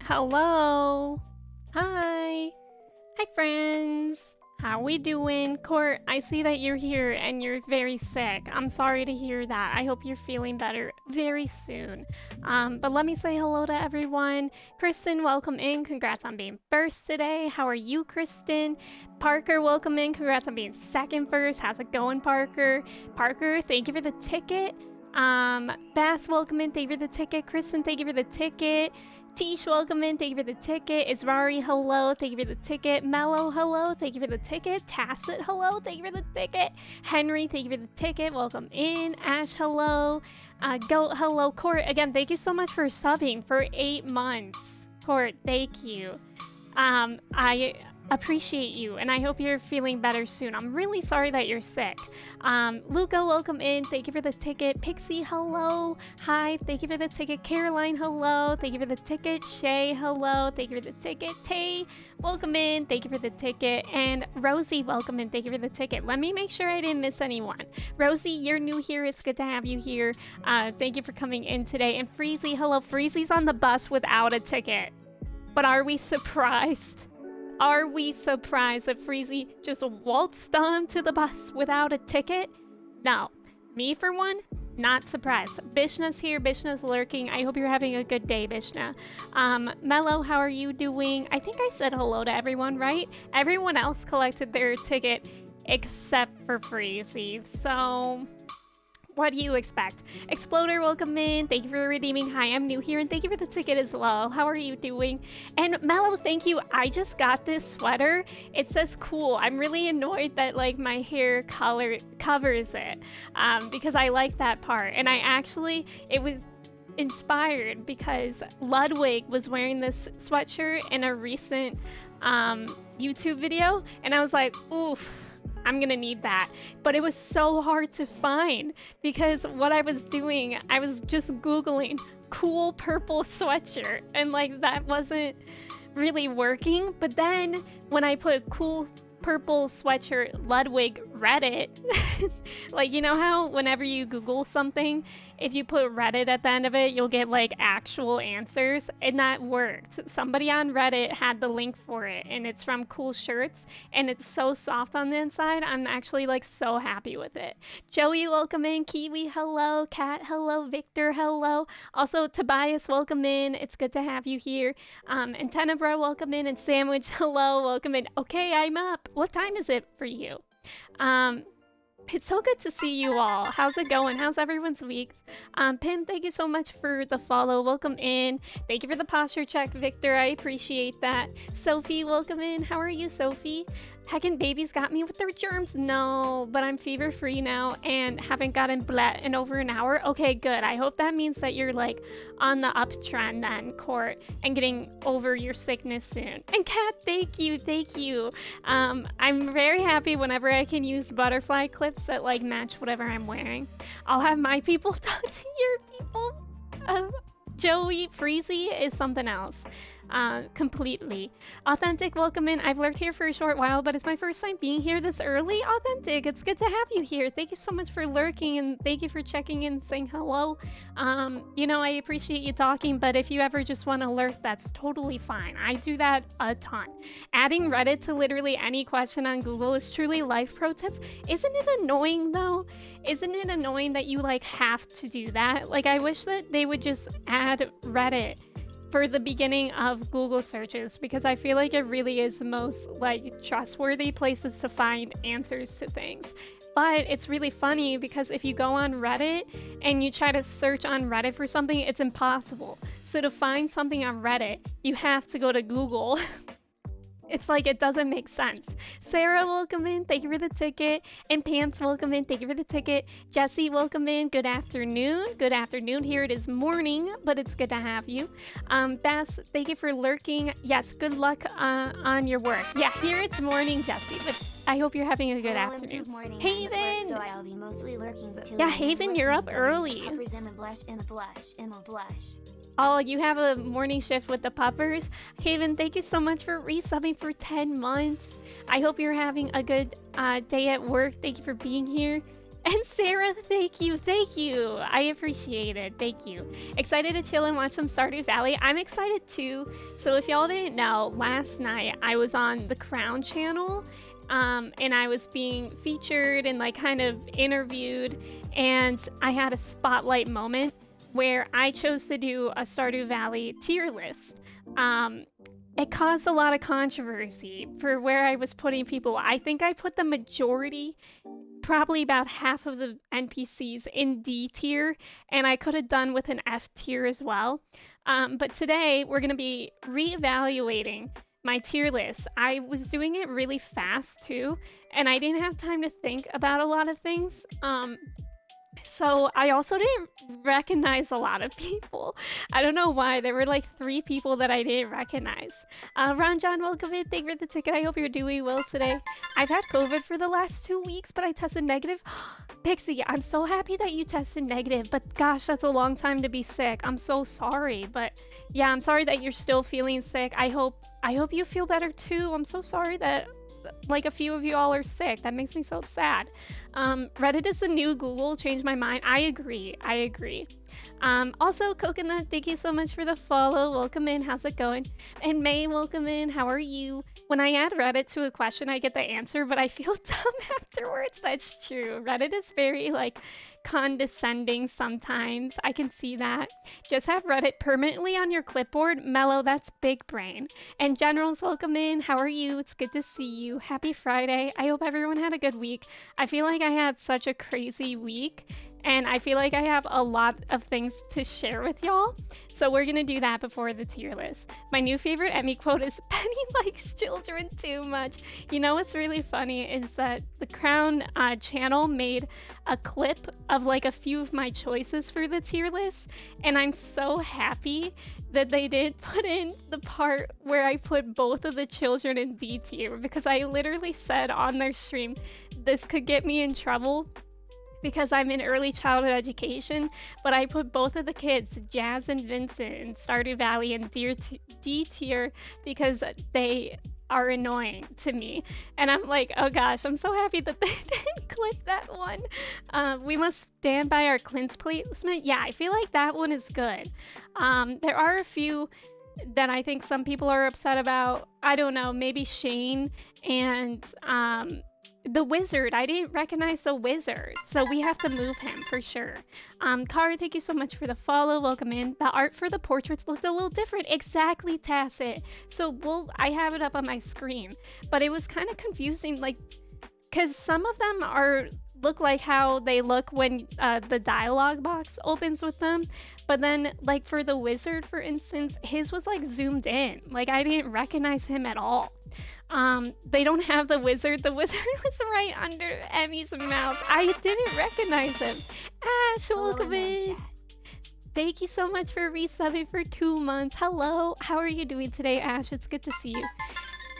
Hello. Hi. Hi, friends. How we doing? Court, I see that you're here and you're very sick. I'm sorry to hear that. I hope you're feeling better very soon. But let me say hello to everyone. Kristen, welcome in. Congrats on being first today. How are you, Kristen? Parker, welcome in. Congrats on being second first. How's it going, Parker? Parker, thank you for the ticket. Bass, welcome in. Thank you for the ticket. Kristen, thank you for the ticket. Tish, welcome in. Thank you for the ticket. Israri, hello. Thank you for the ticket. Mello, hello. Thank you for the ticket. Tacit, hello. Thank you for the ticket. Henry, thank you for the ticket. Welcome in. Ash, hello. Goat, hello. Court, again, thank you so much for subbing for 8 months. Court, thank you. I appreciate you, and I hope you're feeling better soon. I'm really sorry that you're sick. Luca, welcome in. Thank you for the ticket. Pixie, hello. Hi, thank you for the ticket. Caroline, hello. Thank you for the ticket. Shay, hello. Thank you for the ticket. Tay, welcome in. Thank you for the ticket. And Rosie, welcome in. Thank you for the ticket. Let me make sure I didn't miss anyone. Rosie, you're new here. It's good to have you here. Thank you for coming in today. And Freezy, hello. Freezy's on the bus without a ticket. But are we surprised? Are we surprised that Freezy just waltzed onto the bus without a ticket? No. Me, for one, not surprised. Bishna's here. Bishna's lurking. I hope you're having a good day, Bishna. Mello, how are you doing? I think I said hello to everyone, right? Everyone else collected their ticket except for Freezy. So what do you expect? Exploder, welcome in. Thank you for redeeming. Hi, I'm new here, and thank you for the ticket as well. How are you doing? And Mello, thank you. I just got this sweater. It says cool. I'm really annoyed that like my hair color covers it because I like that part. And it was inspired because Ludwig was wearing this sweatshirt in a recent YouTube video, and I was like, oof, I'm gonna need that. But it was so hard to find because what I was doing, I was just Googling cool purple sweatshirt, and like that wasn't really working. But then when I put cool purple sweatshirt Ludwig Reddit, like, you know how whenever you Google something, if you put Reddit at the end of it, you'll get like actual answers, and that worked. Somebody on Reddit had the link for it, and it's from Cool Shirts, and it's so soft on the inside. I'm actually like so happy with it. Joey, welcome in. Kiwi, hello. Kat, hello. Victor, hello. Also Tobias, welcome in. It's good to have you here. And Tenebra, welcome in. And Sandwich, hello. Welcome in. Okay, I'm up. What time is it for you? It's so good to see you all. How's it going? How's everyone's weeks? Pim, thank you so much for the follow. Welcome in. Thank you for the posture check, Victor. I appreciate that. Sophie, welcome in. How are you, Sophie? Heckin' babies got me with their germs. No, but I'm fever free now and haven't gotten blet in over an hour. Okay, good. I hope that means that you're like on the uptrend then, Court, and getting over your sickness soon. And Kat, thank you, thank you. I'm very happy whenever I can use butterfly clips that like match whatever I'm wearing. I'll have my people talk to your people. Joey Freezy is something else. Completely. Authentic, welcome in. I've lurked here for a short while, but it's my first time being here this early. Authentic, it's good to have you here. Thank you so much for lurking, and thank you for checking in and saying hello. You know, I appreciate you talking, but if you ever just want to lurk, that's totally fine. I do that a ton. Adding Reddit to literally any question on Google is truly life pro tips. Isn't it annoying though? Isn't it annoying that you like have to do that? Like, I wish that they would just add Reddit for the beginning of Google searches, because I feel like it really is the most like trustworthy places to find answers to things. But it's really funny because if you go on Reddit and you try to search on Reddit for something, it's impossible. So to find something on Reddit, you have to go to Google. It's like, it doesn't make sense. Sarah, welcome in. Thank you for the ticket. And Pants, welcome in. Thank you for the ticket. Jesse, welcome in. Good afternoon. Good afternoon. Here it is morning, but it's good to have you. Bass, thank you for lurking. Yes, good luck on your work. Yeah, here it's morning, Jesse, but I hope you're having a good afternoon. Haven! So I'll be mostly lurking, but yeah, Haven, you're up early. Oh, you have a morning shift with the puppers? Haven, thank you so much for resubbing for 10 months. I hope you're having a good day at work. Thank you for being here. And Sarah, thank you, thank you. I appreciate it. Thank you. Excited to chill and watch some Stardew Valley. I'm excited too. So if y'all didn't know, last night I was on the Crown channel, and I was being featured and like kind of interviewed, and I had a spotlight moment where I chose to do a Stardew Valley tier list. It caused a lot of controversy for where I was putting people. I think I put the majority, probably about half of the NPCs in D tier, and I could have done with an F tier as well. But today we're going to be reevaluating my tier list. I was doing it really fast too, and I didn't have time to think about a lot of things. So I also didn't recognize a lot of people. I don't know why. There were like 3 people that I didn't recognize. Ron John, welcome in. Thank you for the ticket. I hope you're doing well today. I've had COVID for the last 2 weeks, but I tested negative. Pixie, I'm so happy that you tested negative, but gosh, that's a long time to be sick. I'm so sorry, but yeah, I'm sorry that you're still feeling sick. I hope you feel better too. I'm so sorry that like a few of you all are sick. That makes me so sad. Reddit is the new Google. Changed my mind. I agree. Also, Coconut, thank you so much for the follow. Welcome in. How's it going? And May, welcome in. How are you? When I add Reddit to a question, I get the answer, but I feel dumb afterwards. That's true. Reddit is very like condescending sometimes. I can see that. Just have Reddit permanently on your clipboard. Mellow, that's big brain. And Generals, welcome in. How are you? It's good to see you. Happy Friday. I hope everyone had a good week. I feel like I had such a crazy week, and I feel like I have a lot of things to share with y'all. So we're gonna do that before the tier list. My new favorite Emmy quote is Penny likes children too much. You know what's really funny is that the Crown channel made a clip of like a few of my choices for the tier list, and I'm so happy that they did put in the part where I put both of the children in D tier, because I literally said on their stream this could get me in trouble because I'm in early childhood education, but I put both of the kids, Jazz and Vincent, in Stardew Valley in D tier because they are annoying to me. And I'm like, oh gosh, I'm so happy that they didn't clip that one. We must stand by our Clint's placement. Yeah, I feel like that one is good. There are a few that I think some people are upset about. I don't know, maybe Shane and the wizard. I didn't recognize the wizard, so we have to move him for sure. Kara, thank you so much for the follow. Welcome in. The art for the portraits looked a little different. Exactly, Tacit. So I have it up on my screen, but it was kind of confusing, like, because some of them look like how they look when the dialogue box opens with them, but then like for the wizard, for instance, his was like zoomed in. Like I didn't recognize him at all. They don't have the wizard. The wizard was right under Emmy's mouth. I didn't recognize him. Ash, welcome in. Thank you so much for resubbing for 2 months. Hello, how are you doing today, Ash? It's good to see you.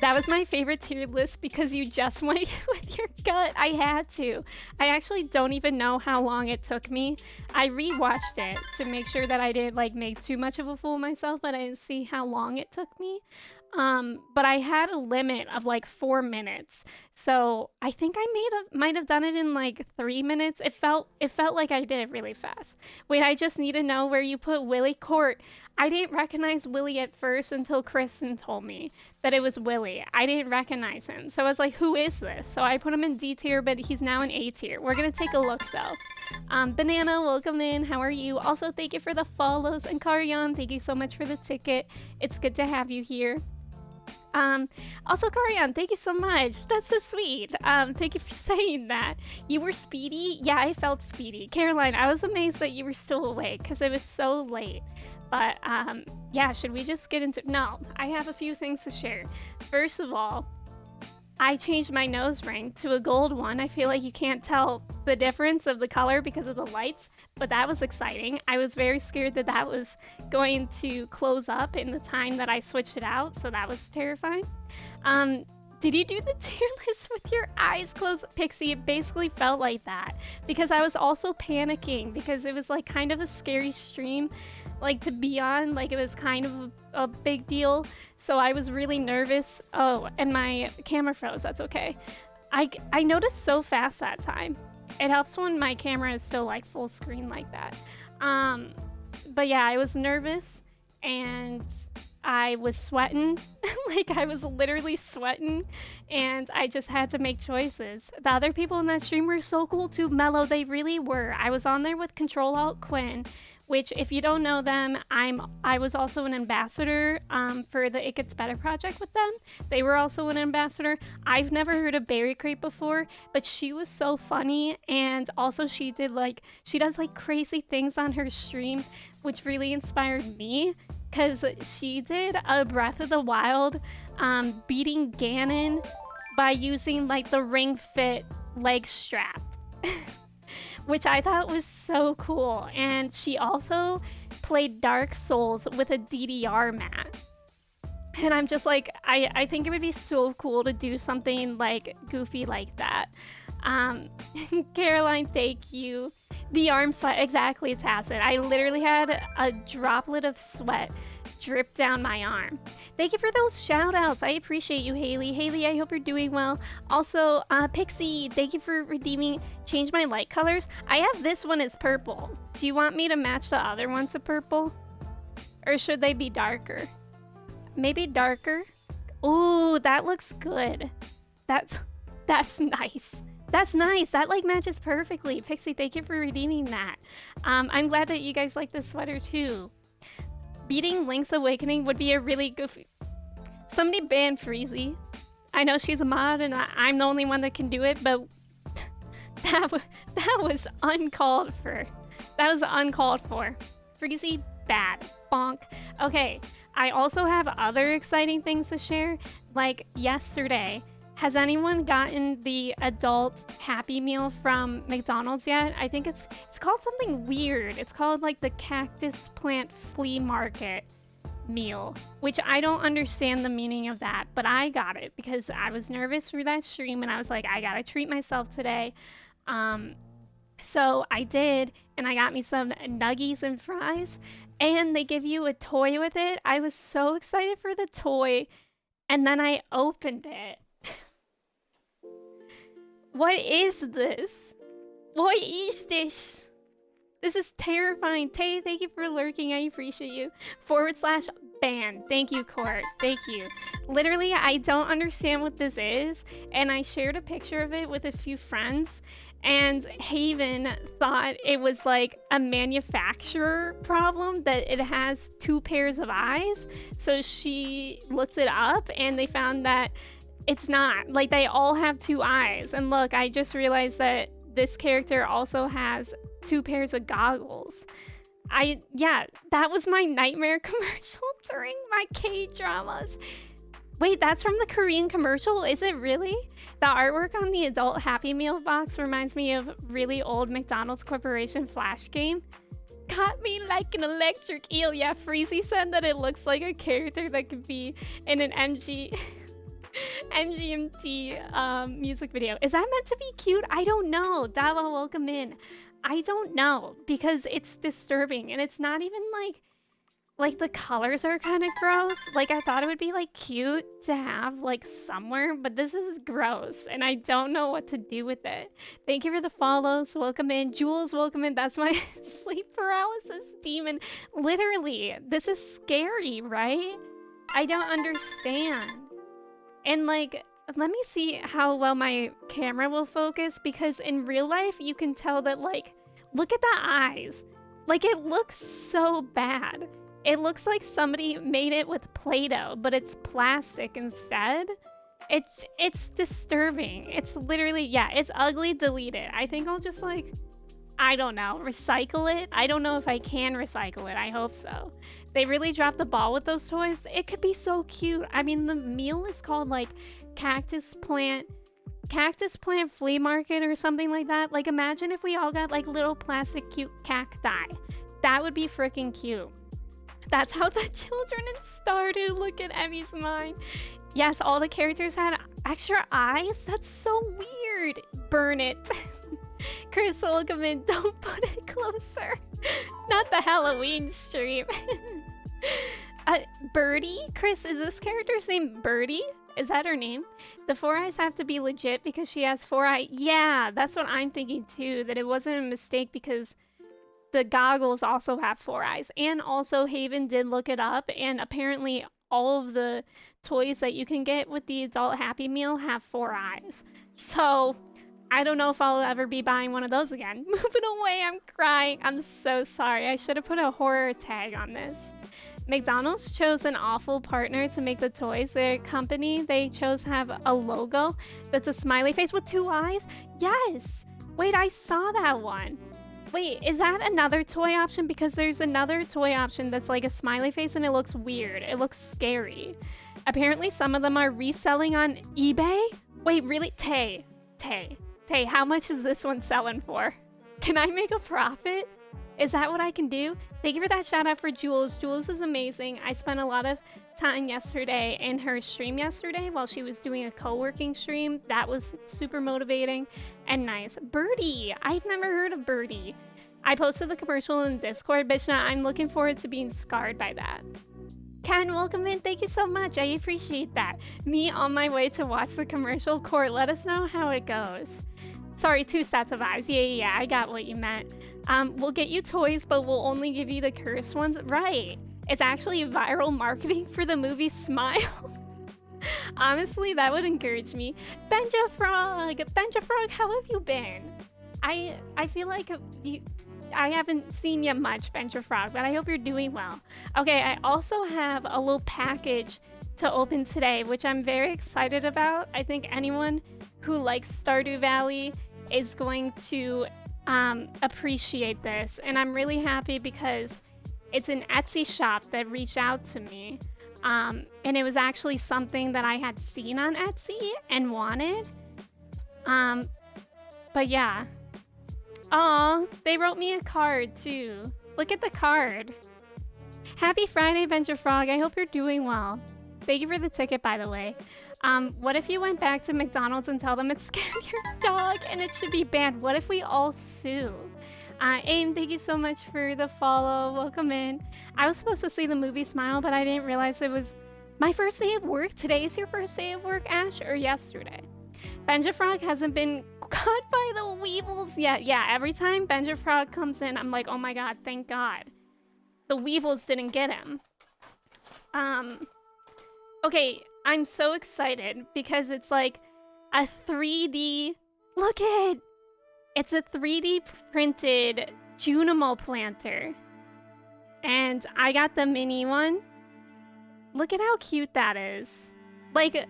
That was my favorite tier list because you just went with your gut. I had to. I actually don't even know how long it took me. I rewatched it to make sure that I didn't like make too much of a fool of myself, but I didn't see how long it took me. But I had a limit of like 4 minutes. So I think I might have done it in like 3 minutes. It felt like I did it really fast. Wait, I just need to know where you put Willie Court. I didn't recognize Willie at first until Kristen told me that it was Willie. I didn't recognize him. So I was like, who is this? So I put him in D tier, but he's now in A tier. We're gonna take a look though. Banana, welcome in. How are you? Also, thank you for the follows. And Karyan, thank you so much for the ticket. It's good to have you here. Also Karyan, thank you so much. That's so sweet. Thank you for saying that. You were speedy? Yeah, I felt speedy. Caroline, I was amazed that you were still awake because it was so late. But, yeah, should we just get into... No, I have a few things to share. First of all, I changed my nose ring to a gold one. I feel like you can't tell the difference of the color because of the lights, but that was exciting. I was very scared that that was going to close up in the time that I switched it out, so that was terrifying. Did you do the tier list with your eyes closed? Pixie, it basically felt like that because I was also panicking because it was like kind of a scary stream like to be on, like it was kind of a big deal. So I was really nervous. Oh, and my camera froze, that's okay. I noticed so fast that time. It helps when my camera is still like full screen like that. But yeah, I was nervous and I was sweating. Like I was literally sweating and I just had to make choices. The other people in that stream were so cool too, Mellow, they really were. I was on there with Control Alt Quinn, which if you don't know them, I was also an ambassador for the It Gets Better project with them. They were also an ambassador. I've never heard of Berry Crate before, but she was so funny, and also she does like crazy things on her stream, which really inspired me. Because she did a Breath of the Wild beating Ganon by using like the Ring Fit leg strap. Which I thought was so cool. And she also played Dark Souls with a DDR mat. And I'm just like, I think it would be so cool to do something like goofy like that. Caroline, thank you. The arm sweat, exactly, Tacit. I literally had a droplet of sweat drip down my arm. Thank you for those shout outs. I appreciate you, Haley. Haley, I hope you're doing well. Also, Pixie, thank you for redeeming Change My Light Colors. I have this one as purple. Do you want me to match the other one to purple? Or should they be darker? Maybe darker? Ooh, that looks good. That's nice. That's nice. That like matches perfectly. Pixie, thank you for redeeming that. I'm glad that you guys like this sweater too. Beating Link's Awakening would be a really goofy... Somebody ban Freezy. I know she's a mod and I'm the only one that can do it, but that was uncalled for. That was uncalled for. Freezy, bad. Bonk. Okay, I also have other exciting things to share. Like yesterday, has anyone gotten the adult Happy Meal from McDonald's yet? I think it's called something weird. It's called like the Cactus Plant Flea Market meal, which I don't understand the meaning of that, but I got it because I was nervous for that stream and I was like, I gotta treat myself today. So I did, and I got me some nuggies and fries, and they give you a toy with it. I was so excited for the toy, and then I opened it. What is this? What is this? This is terrifying. Tay, thank you for lurking. I appreciate you. /ban. Thank you, Court. Thank you. Literally, I don't understand what this is, and I shared a picture of it with a few friends, and Haven thought it was like a manufacturer problem that it has 2 pairs of eyes. So she looked it up, and they found that it's not. Like, they all have 2 eyes. And look, I just realized that this character also has 2 pairs of goggles. Yeah, that was my nightmare commercial during my K-dramas. Wait, that's from the Korean commercial? Is it really? The artwork on the adult Happy Meal box reminds me of really old McDonald's Corporation Flash game. Got me like an electric eel. Yeah, Freezy said that it looks like a character that could be in an MGMT music video. Is that meant to be cute? I don't know. Dawa, welcome in. I don't know, because it's disturbing, and it's not even like the colors are kind of gross. Like, I thought it would be like cute to have like somewhere, but this is gross and I don't know what to do with it. Thank you for the follows. Welcome in. Jules, welcome in. That's my sleep paralysis demon. Literally, this is scary, right? I don't understand. And like, let me see how well my camera will focus, because in real life you can tell that, like, look at the eyes. Like, it looks so bad. It looks like somebody made it with Play-Doh, but it's plastic instead. It's disturbing. It's literally, yeah, it's ugly. Delete it. I think I'll just, like, I don't know, recycle it. I don't know if I can recycle it. I hope so. They really dropped the ball with those toys. It could be so cute. I mean, the meal is called like Cactus Plant Flea Market or something like that. Like, imagine if we all got like little plastic cute cacti. That would be freaking cute. That's how the children in Stardew look at Emmy's mind. Yes, all the characters had extra eyes. That's so weird. Burn it. Chris, welcome in. Don't put it closer. Not the Halloween stream. Birdie? Chris, is this character's name Birdie? Is that her name? The 4 eyes have to be legit because she has 4 eyes. Yeah, that's what I'm thinking too, that it wasn't a mistake because the goggles also have 4 eyes. And also Haven did look it up, and apparently all of the toys that you can get with the adult Happy Meal have 4 eyes. So I don't know if I'll ever be buying one of those again. Moving away, I'm crying. I'm so sorry. I should have put a horror tag on this. McDonald's chose an awful partner to make the toys. Their company they chose have a logo that's a smiley face with 2 eyes. Yes! Wait, I saw that one. Wait, is that another toy option? Because there's another toy option that's like a smiley face and it looks weird. It looks scary. Apparently some of them are reselling on eBay. Wait, really? Tay, how much is this one selling for? Can I make a profit? Is that what I can do? Thank you for that shout out for Jules. Jules is amazing. I spent a lot of time yesterday in her stream yesterday while she was doing a co-working stream. That was super motivating and nice. Birdie! I've never heard of Birdie. I posted the commercial in Discord, Bishna. I'm looking forward to being scarred by that. Ken, welcome in. Thank you so much. I appreciate that. Me on my way to watch the commercial. Court, let us know how it goes. Sorry, 2 sets of eyes. Yeah, I got what you meant. We'll get you toys, but we'll only give you the cursed ones. Right. It's actually viral marketing for the movie Smile. Honestly, that would encourage me. Benja Frog, how have you been? I feel like I haven't seen you much, Benja Frog, but I hope you're doing well. Okay, I also have a little package to open today, which I'm very excited about. I think anyone who likes Stardew Valley is going to appreciate this, and I'm really happy because it's an Etsy shop that reached out to me, and it was actually something that I had seen on Etsy and wanted. But yeah. Aw, they wrote me a card too. Look at the card. Happy Friday, Venture Frog. I hope you're doing well. Thank you for the ticket, by the way. What if you went back to McDonald's and tell them it's scaring your dog and it should be banned? What if we all sue? Aim, thank you so much for the follow. Welcome in. I was supposed to see the movie Smile, but I didn't realize it was my first day of work. Today is your first day of work, Ash, or yesterday? Benja Frog hasn't been caught by the weevils yet. Yeah, every time Benja Frog comes in, I'm like, oh my god, thank god. The weevils didn't get him. Okay, I'm so excited because it's like a 3D... Look at it! It's a 3D printed Junimo planter. And I got the mini one. Look at how cute that is. Like,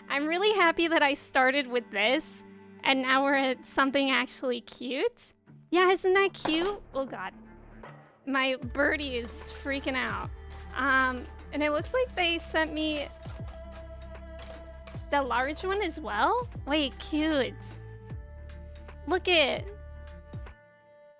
I'm really happy that I started with this and now we're at something actually cute. Yeah, isn't that cute? Oh god. My birdie is freaking out. And it looks like they sent me the large one as well. Wait, cute. Look it.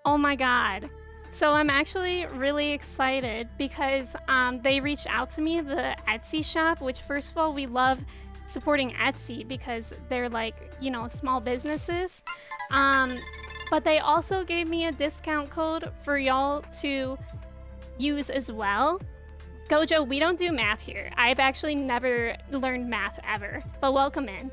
Oh my god. So I'm actually really excited because they reached out to me, the Etsy shop, which first of all, we love supporting Etsy because they're like, you know, small businesses. But they also gave me a discount code for y'all to use as well. Gojo, we don't do math here. I've actually never learned math ever, but welcome in.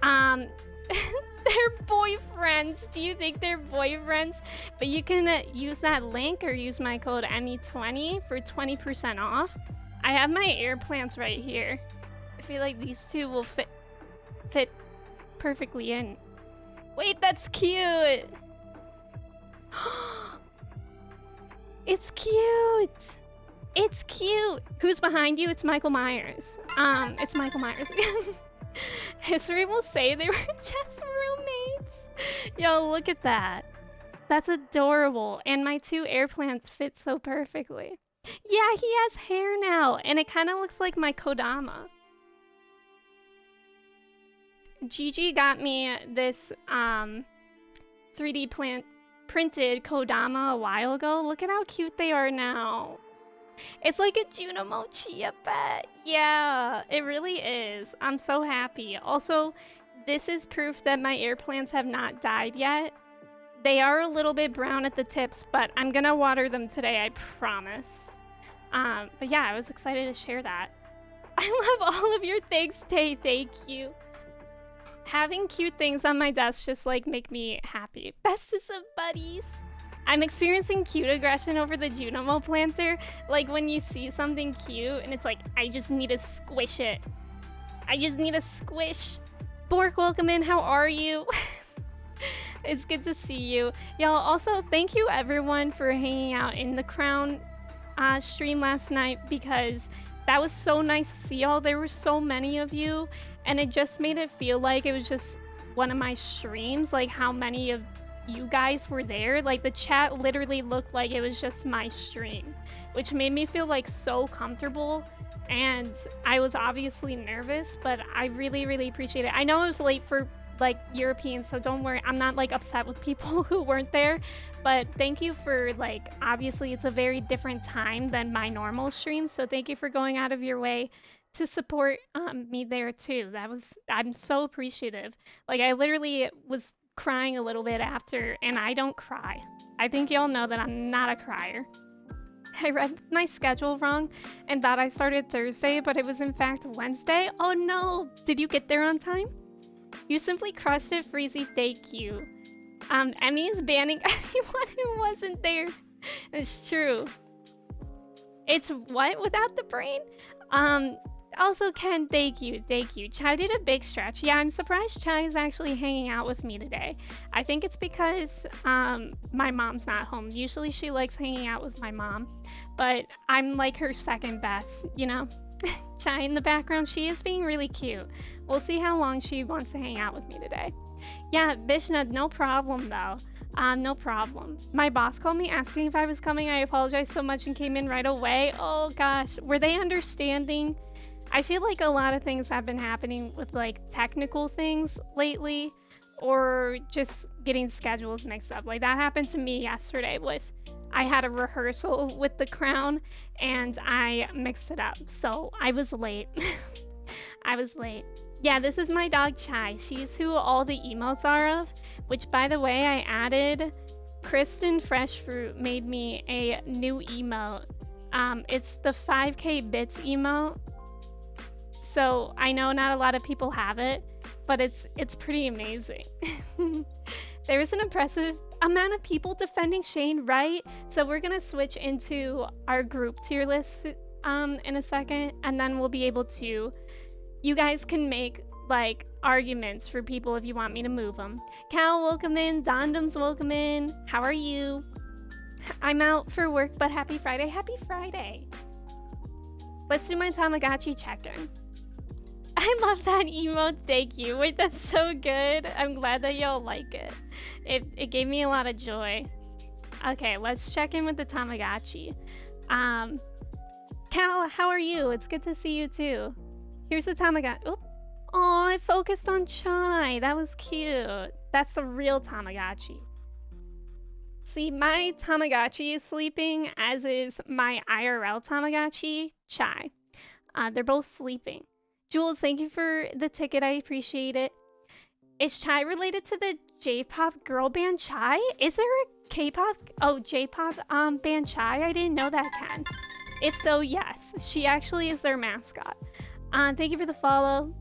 They're boyfriends. Do you think they're boyfriends? But you can use that link or use my code ME20 for 20% off. I have my air plants right here. I feel like these two will fit perfectly in. Wait, that's cute. It's cute. It's cute. Who's behind you? It's Michael Myers. It's Michael Myers. History will say they were just roommates. Yo, look at that. That's adorable. And my 2 air plants fit so perfectly. Yeah, he has hair now. And it kind of looks like my Kodama. Gigi got me this 3D printed Kodama a while ago. Look at how cute they are now. It's like a Junimo Chia pet. Yeah, it really is. I'm so happy. Also, this is proof that my air plants have not died yet. They are a little bit brown at the tips, but I'm gonna water them today, I promise. But yeah, I was excited to share that. I love all of your things, Tay. Thank you. Having cute things on my desk just like make me happy. Bestest of buddies. I'm experiencing cute aggression over the Junimo planter. Like when you see something cute and it's like, I just need to squish it. I just need a squish. Bork, welcome in. How are you? It's good to see you. Y'all, also, thank you everyone for hanging out in the Crown stream last night because that was so nice to see y'all. There were so many of you, and it just made it feel like it was just one of my streams, like how many of you guys were there. Like the chat literally looked like it was just my stream, which made me feel like so comfortable. And I was obviously nervous, but I really, really appreciate it. I know it was late for like Europeans, so don't worry. I'm not like upset with people who weren't there, but thank you for like, obviously it's a very different time than my normal stream. So thank you for going out of your way to support me there too. I'm so appreciative. Like I literally was crying a little bit after, and I don't cry. I think y'all know that I'm not a crier. I read my schedule wrong and thought I started Thursday, but it was in fact Wednesday. Oh no! Did you get there on time? You simply crushed it, Freezy. Thank you. Emmy is banning anyone who wasn't there. It's true. It's what without the brain? Also, Ken, thank you. Chai did a big stretch. Yeah, I'm surprised Chai is actually hanging out with me today. I think it's because my mom's not home. Usually she likes hanging out with my mom, but I'm like her second best, you know? Chai in the background, she is being really cute. We'll see how long she wants to hang out with me today. Yeah, Bishna, no problem though. No problem. My boss called me asking if I was coming. I apologized so much and came in right away. Oh gosh, were they understanding? I feel like a lot of things have been happening with like technical things lately, or just getting schedules mixed up. Like that happened to me yesterday with, I had a rehearsal with the Crown and I mixed it up. So I was late. I was late. Yeah, this is my dog Chai. She's who all the emotes are of, which by the way, I added. Kristen Freshfruit made me a new emote. It's the 5K bits emote. So I know not a lot of people have it, but it's pretty amazing. There's an impressive amount of people defending Shane, right? So we're gonna switch into our group tier list in a second, and then we'll be able to, you guys can make like arguments for people if you want me to move them. Cal, welcome in. Dondums, welcome in. How are you? I'm out for work, but happy Friday. Happy Friday. Let's do my Tamagotchi check-in. I love that emote, thank you. Wait, that's so good. I'm glad that y'all like it. It gave me a lot of joy. Okay, let's check in with the Tamagotchi. Cal, how are you? It's good to see you too. Here's the Tamagotchi. Oh, I focused on Chai. That was cute. That's the real Tamagotchi. See, my Tamagotchi is sleeping, as is my IRL Tamagotchi, Chai. They're both sleeping. Jules, thank you for the ticket. I appreciate it. Is Chai related to the J-pop girl band Chai? Is there a K-pop, J-pop band Chai? I didn't know that, Ken. If so, yes. She actually is their mascot. Thank you for the follow.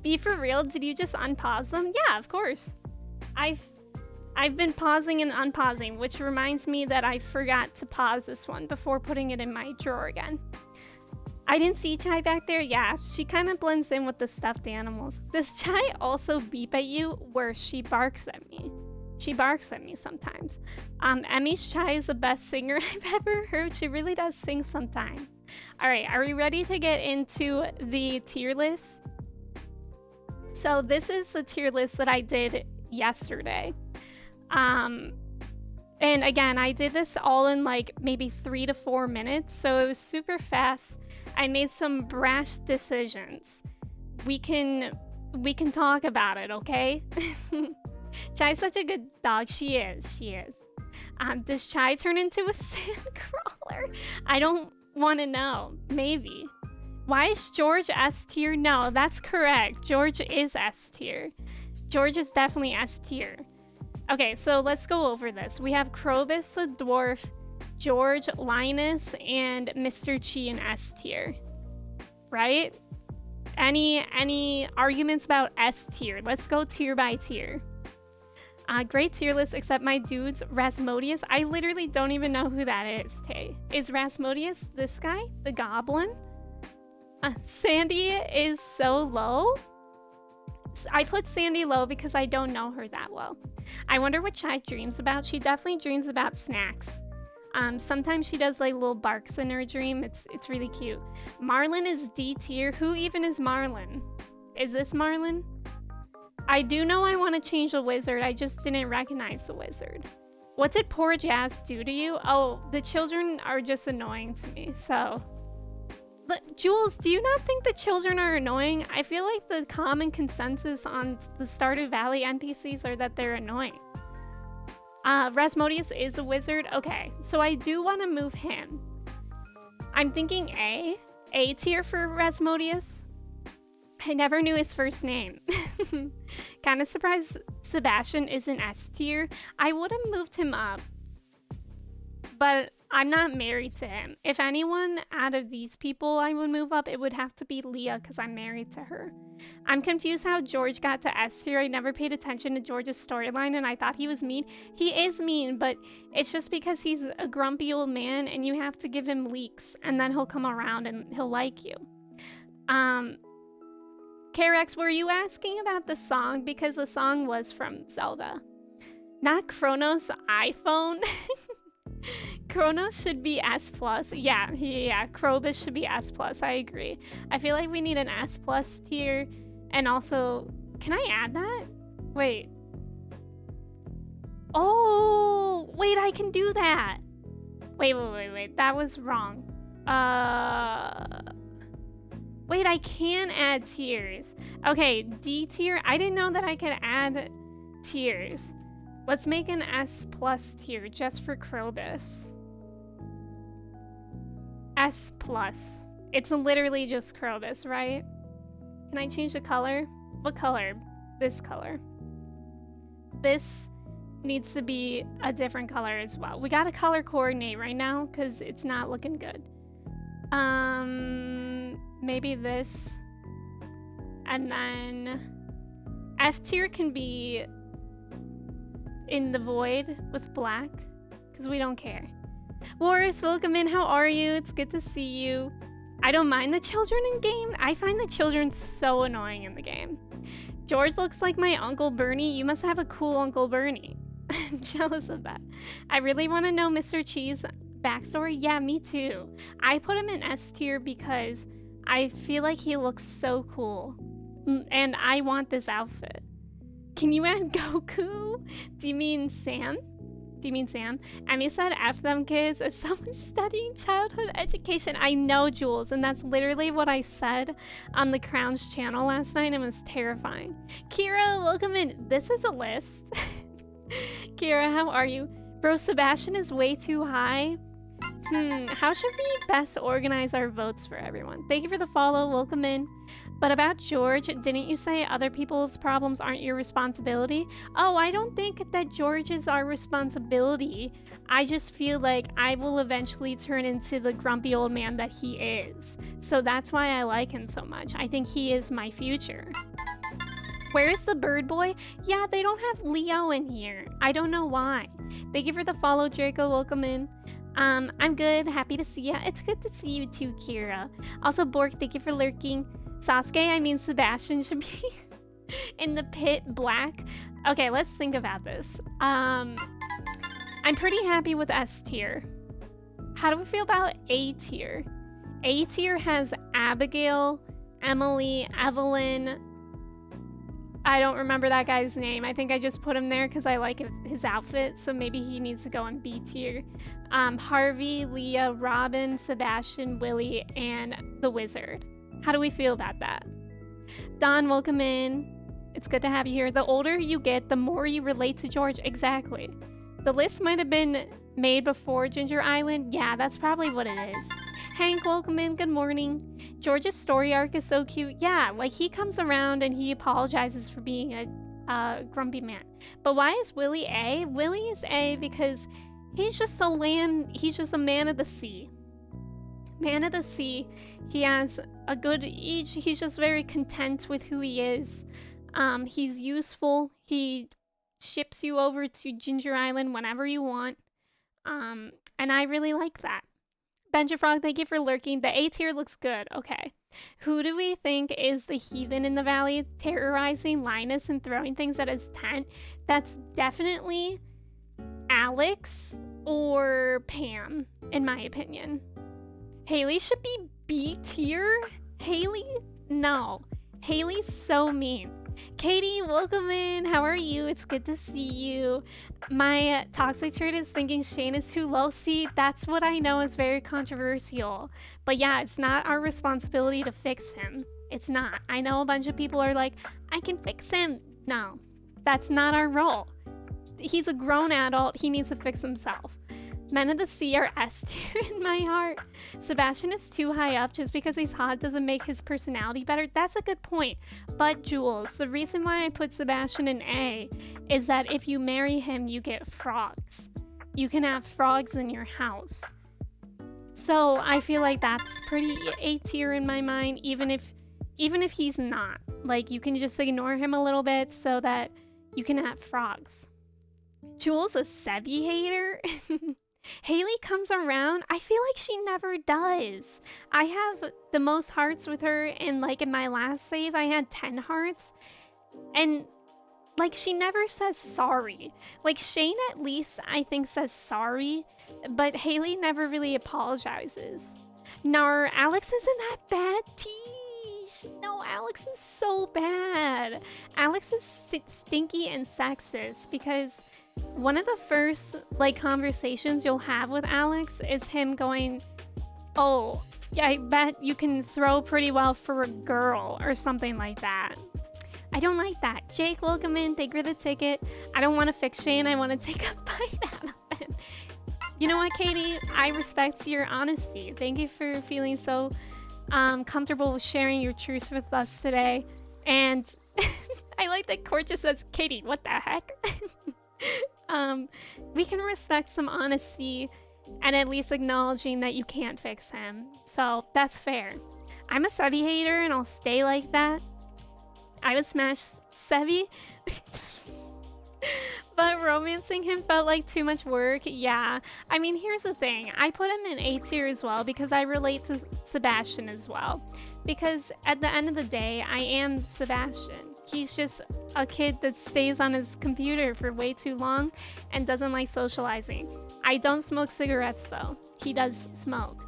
Be for real, did you just unpause them? Yeah, of course. I've been pausing and unpausing, which reminds me that I forgot to pause this one before putting it in my drawer again. I didn't see Chai back there. Yeah, she kind of blends in with the stuffed animals. Does Chai also beep at you? Worse, she barks at me. She barks at me sometimes. Emmy's Chai is the best singer I've ever heard. She really does sing sometimes. All right, are we ready to get into the tier list? So this is the tier list that I did yesterday. And again, I did this all in like maybe 3 to 4 minutes, so it was super fast. I made some brash decisions. We can talk about it, okay? Chai's such a good dog. She is. Does Chai turn into a sand crawler? I don't want to know. Maybe. Why is George S tier? No, that's correct. George is S tier. George is definitely S tier. Okay, so let's go over this. We have Krobus the dwarf, George, Linus, and Mr. Chi in S tier. right? Any arguments about S tier? Let's go tier by tier. Great tier list, except my dude's Rasmodius. I literally don't even know who that is, Tay. Is Rasmodius this guy? The goblin? Sandy is so low? I put Sandy low because I don't know her that well. I wonder what Chai dreams about. She definitely dreams about snacks. Sometimes she does like little barks in her dream. It's really cute. Marlin is D tier. Who even is Marlin? Is this Marlin? I do know I want to change the wizard. I just didn't recognize the wizard. What did poor Jazz do to you? Oh, the children are just annoying to me, so... But Jules, do you not think the children are annoying? I feel like the common consensus on the Stardew Valley NPCs are that they're annoying. Rasmodius is a wizard. Okay, so I do want to move him. I'm thinking A tier for Rasmodius. I never knew his first name. Kind of surprised Sebastian isn't S tier. I would have moved him up, but I'm not married to him. If anyone out of these people I would move up, it would have to be Leah because I'm married to her. I'm confused how George got to S tier. I never paid attention to George's storyline and I thought he was mean. He is mean, but it's just because he's a grumpy old man and you have to give him leeks and then he'll come around and he'll like you. K-Rex, were you asking about the song? Because the song was from Zelda. Not Chronos' iPhone. Chronos should be S+. Yeah, Krobus should be S+. I agree. I feel like we need an S+ tier. And also, can I add that? Wait. Oh, wait, I can do that. Wait. That was wrong. Wait, I can add tiers. Okay, D tier. I didn't know that I could add tiers. Let's make an S+ tier just for Krobus. S+. It's literally just Krobus, right? Can I change the color? What color? This color. This needs to be a different color as well. We gotta color coordinate right now because it's not looking good. Maybe this. And then F tier can be in the void with black because we don't care. Boris, welcome in. How are you? It's good to see you. I don't mind the children in game. I find the children so annoying in the game. George looks like my Uncle Bernie. You must have a cool Uncle Bernie. I'm jealous of that. I really want to know Mr. Cheese backstory. Yeah, me too. I put him in S tier because I feel like he looks so cool. And I want this outfit. Can you add Goku? Do you mean Sam? Emmy said F them kids as someone studying childhood education. I know, Jules, and that's literally what I said on the Crown's channel last night. It was terrifying. Kira, welcome in. This is a list. Kira, how are you? Bro, Sebastian is way too high. How should we best organize our votes for everyone? Thank you for the follow. Welcome in. But about George, didn't you say other people's problems aren't your responsibility? Oh, I don't think that George is our responsibility. I just feel like I will eventually turn into the grumpy old man that he is. So that's why I like him so much. I think he is my future. Where's the bird boy? Yeah, they don't have Leo in here. I don't know why. Thank you for the follow, Draco. Welcome in. I'm good. Happy to see ya. It's good to see you too, Kira. Also, Bork, thank you for lurking. Sasuke, I mean Sebastian, should be in the pit black. Okay, let's think about this. I'm pretty happy with S tier. How do we feel about A tier? A tier has Abigail, Emily, Evelyn. I don't remember that guy's name. I think I just put him there because I like his outfit, so maybe he needs to go in B tier. Harvey, Leah, Robin, Sebastian, Willie, and the wizard. How do we feel about that? Don, welcome in. It's good to have you here. The older you get, the more you relate to George. Exactly. The list might have been made before Ginger Island. Yeah, that's probably what it is. Hank, welcome in. Good morning. George's story arc is so cute. Yeah, like he comes around and he apologizes for being a grumpy man. But why is Willie A? Willie is A because he's just a man of the sea. Man of the Sea, he has a good age. He's just very content with who he is. He's useful. He ships you over to Ginger Island whenever you want. And I really like that. Benja Frog, thank you for lurking. The A tier looks good. Okay. Who do we think is the heathen in the valley, terrorizing Linus and throwing things at his tent? That's definitely Alex or Pam, in my opinion. Haley should be B tier? Haley? No. Haley's so mean. Katie, welcome in. How are you? It's good to see you. My toxic trait is thinking Shane is too low. See, that's what I know is very controversial. But yeah, it's not our responsibility to fix him. It's not. I know a bunch of people are like, I can fix him. No, that's not our role. He's a grown adult. He needs to fix himself. Men of the Sea are S tier in my heart. Sebastian is too high up. Just because he's hot doesn't make his personality better. That's a good point. But Jules, the reason why I put Sebastian in A is that if you marry him, you get frogs. You can have frogs in your house. So I feel like that's pretty A tier in my mind, even if he's not. Like, you can just ignore him a little bit so that you can have frogs. Jules, a Sebi hater? Haley comes around. I feel like she never does. I have the most hearts with her, and like in my last save, I had 10 hearts. And like, she never says sorry. Like, Shane at least, I think, says sorry, but Haley never really apologizes. Nar, Alex isn't that bad, Teesh. No, Alex is so bad. Alex is stinky and sexist because one of the first like conversations you'll have with Alex is him going, oh, yeah, I bet you can throw pretty well for a girl or something like that. I don't like that. Jake, welcome in. Thank you for the ticket. I don't want to fix Shane. I want to take a bite out of him. You know what, Katie? I respect your honesty. Thank you for feeling so comfortable with sharing your truth with us today. And I like that Court just says, Katie, what the heck? We can respect some honesty and at least acknowledging that you can't fix him. So that's fair. I'm a Sevi hater and I'll stay like that. I would smash Sevi. But romancing him felt like too much work. Yeah. I mean, here's the thing. I put him in A tier as well because I relate to Sebastian as well. Because at the end of the day, I am Sebastian. He's just a kid that stays on his computer for way too long and doesn't like socializing. I don't smoke cigarettes though. He does smoke.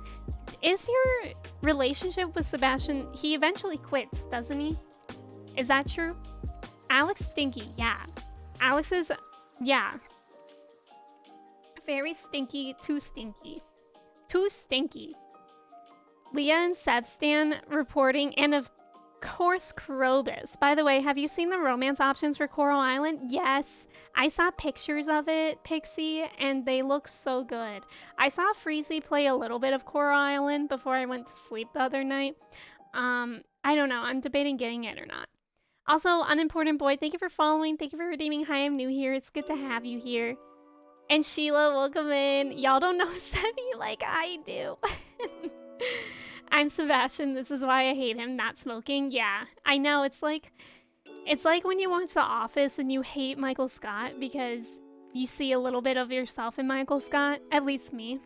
Is your relationship with Sebastian, he eventually quits, doesn't he? Is that true? Alex stinky, yeah. Alex is, yeah. Very stinky, too stinky. Too stinky. Leah and Sebstan reporting, and of course Krobus. By the way, have you seen the romance options for Coral Island? Yes. I saw pictures of it, Pixie, and they look so good. I saw Freezy play a little bit of Coral Island before I went to sleep the other night. I don't know. I'm debating getting it or not. Also, Unimportant Boy, thank you for following. Thank you for redeeming. Hi, I'm new here. It's good to have you here. And Sheila, welcome in. Y'all don't know Sebi like I do. I'm Sebastian. This is why I hate him. Not smoking. Yeah, I know. It's like when you watch The Office and you hate Michael Scott because you see a little bit of yourself in Michael Scott. At least me.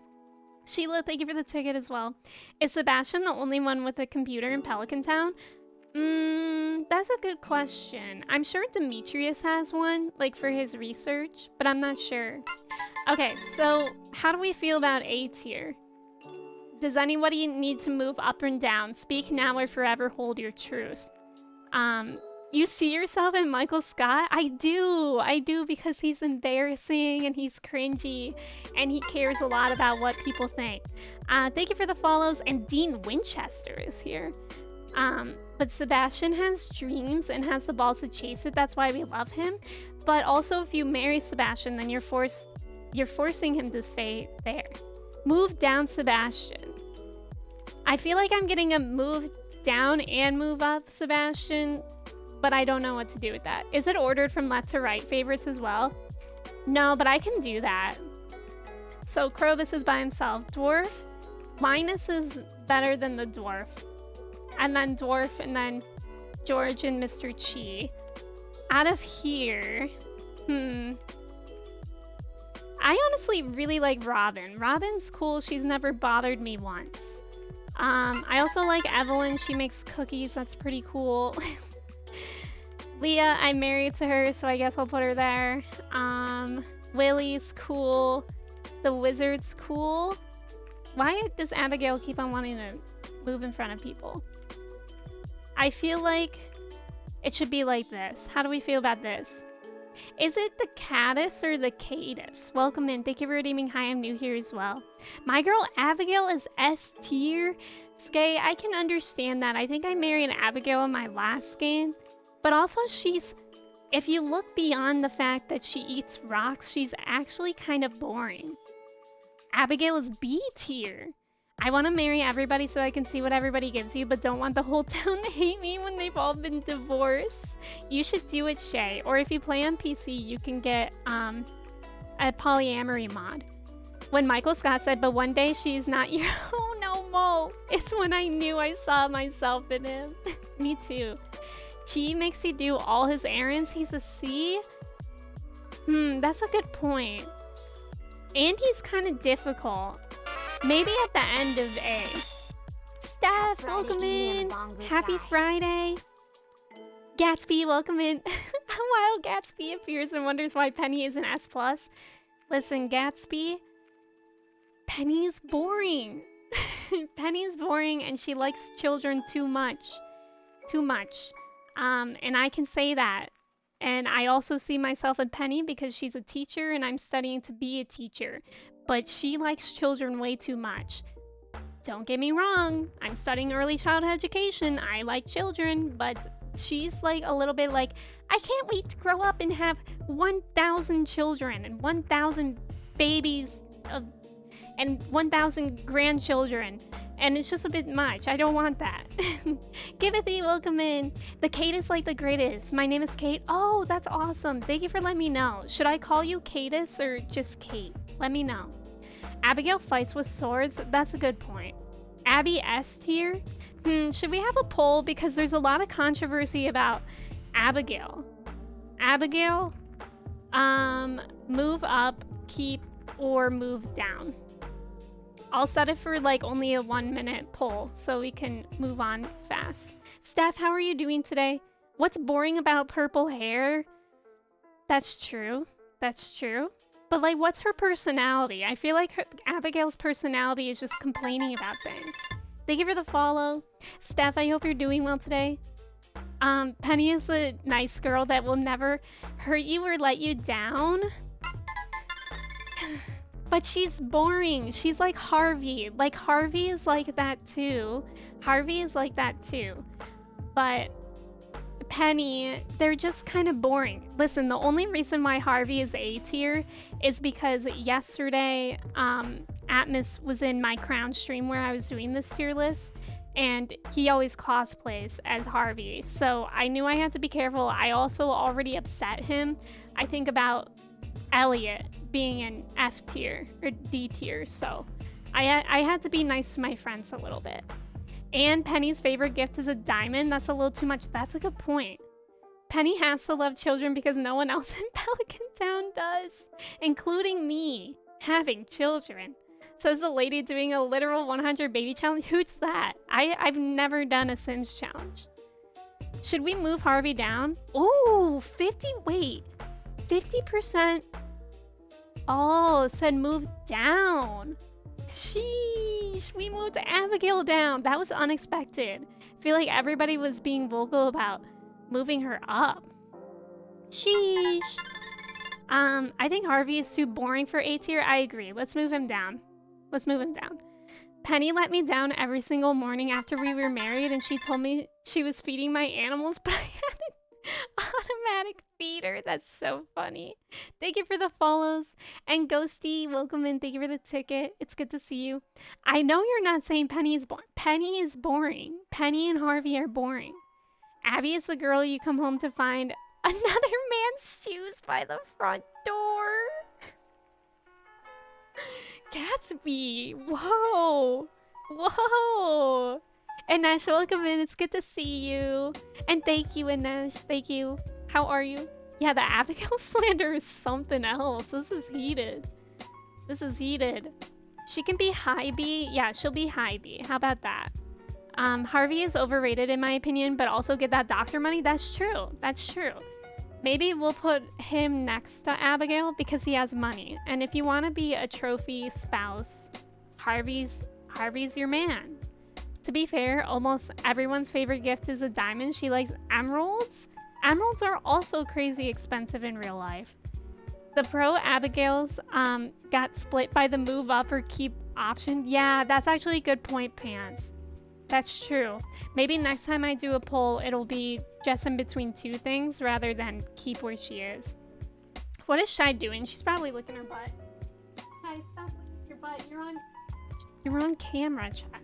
Sheila, thank you for the ticket as well. Is Sebastian the only one with a computer in Pelican Town? That's a good question. I'm sure Demetrius has one, like for his research, but I'm not sure. Okay, so how do we feel about A tier? Does anybody need to move up and down? Speak now or forever hold your truth. You see yourself in Michael Scott? I do because he's embarrassing and he's cringy and he cares a lot about what people think. Thank you for the follows, and Dean Winchester is here. But Sebastian has dreams and has the balls to chase it. That's why we love him. But also, if you marry Sebastian, then you're forcing him to stay there. Move down, Sebastian. I feel like I'm getting a move down and move up, Sebastian, but I don't know what to do with that. Is it ordered from left to right favorites as well? No, but I can do that. So Krobus is by himself. Dwarf. Linus is better than the dwarf. And then dwarf, and then George and Mr. Chi. Out of here, I honestly really like Robin. Robin's cool. She's never bothered me once. I also like Evelyn. She makes cookies. That's pretty cool. Leah, I'm married to her, so I guess I'll put her there. Willie's cool. The wizard's cool. Why does Abigail keep on wanting to move in front of people? I feel like it should be like this. How do we feel about this? Is it the caddis or the cadis? Welcome in. Thank you for redeeming. Hi, I'm new here as well. My girl Abigail is S tier. Skay, I can understand that. I think I married Abigail in my last game. But also she's, if you look beyond the fact that she eats rocks, she's actually kind of boring. Abigail is B tier. I want to marry everybody so I can see what everybody gives you, but don't want the whole town to hate me when they've all been divorced. You should do it, Shay. Or if you play on PC, you can get a polyamory mod. When Michael Scott said, but one day she's not your... Oh no, Mo. It's when I knew I saw myself in him. Me too. Chi makes you do all his errands. He's a C? That's a good point. And he's kind of difficult. Maybe at the end of A. Steph, welcome in. Happy Friday. Gatsby, welcome in. While Gatsby appears and wonders why Penny is an S+. Listen, Gatsby. Penny's boring. Penny's boring and she likes children too much. Too much. And I can say that. And I also see myself in Penny because she's a teacher and I'm studying to be a teacher. But she likes children way too much. Don't get me wrong, I'm studying early childhood education. I like children, but she's like a little bit like, I can't wait to grow up and have 1,000 children and 1,000 babies and 1,000 grandchildren. And it's just a bit much. I don't want that. Givithy, welcome in. The Kate is like the greatest. My name is Kate. Oh, that's awesome. Thank you for letting me know. Should I call you Katis or just Kate? Let me know. Abigail fights with swords. That's a good point. Abby S tier? Should we have a poll? Because there's a lot of controversy about Abigail. Abigail, move up, keep, or move down. I'll set it for like only a 1-minute poll so we can move on fast. Steph, how are you doing today? What's boring about purple hair? That's true. That's true. But like, what's her personality? I feel like Abigail's personality is just complaining about things. Thank you for the follow. Steph, I hope you're doing well today. Penny is a nice girl that will never hurt you or let you down. But she's boring. She's like Harvey. Like, Harvey is like that too. Harvey is like that too. But Penny, they're just kind of boring. Listen, the only reason why Harvey is A tier is because yesterday, Atmos was in my Crown stream where I was doing this tier list, and he always cosplays as Harvey. So I knew I had to be careful. I also already upset him. I think about Elliot being an F tier or D tier, so I had to be nice to my friends a little bit. And Penny's favorite gift is a diamond. That's a little too much. That's a good point. Penny has to love children because no one else in Pelican Town does, including me having children. Says the lady doing a literal 100 baby challenge. Who's that? I've never done a Sims challenge. Should we move Harvey down? Ooh, 50, wait, 50%. Oh, said move down. Sheesh, we moved Abigail down. That was unexpected. I feel like everybody was being vocal about moving her up. Sheesh. I think Harvey is too boring for A tier. I agree. Let's move him down. Let's move him down. Penny let me down every single morning after we were married, and she told me she was feeding my animals, but I had an automatic feeder. That's so funny. Thank you for the follows. And Ghosty, welcome in. Thank you for the ticket. It's good to see you. I know you're not saying Penny is boring. Penny is boring. Penny and Harvey are boring. Abby is the girl you come home to find another man's shoes by the front door. Gatsby, whoa. Whoa! Anesh, welcome in. It's good to see you. And thank you, Anesh. Thank you. How are you? Yeah, the Abigail slander is something else. This is heated. This is heated. She can be high B. Yeah, she'll be high B. How about that? Harvey is overrated in my opinion, but also get that doctor money. That's true. That's true. Maybe we'll put him next to Abigail because he has money. And if you want to be a trophy spouse, Harvey's your man. To be fair, almost everyone's favorite gift is a diamond. She likes emeralds. Emeralds are also crazy expensive in real life. The pro Abigail's got split by the move up or keep option. Yeah, that's actually a good point, Pants. That's true. Maybe next time I do a poll, it'll be just in between two things rather than keep where she is. What is Shy doing? She's probably licking her butt. Shy, stop licking your butt. You're on camera, chat.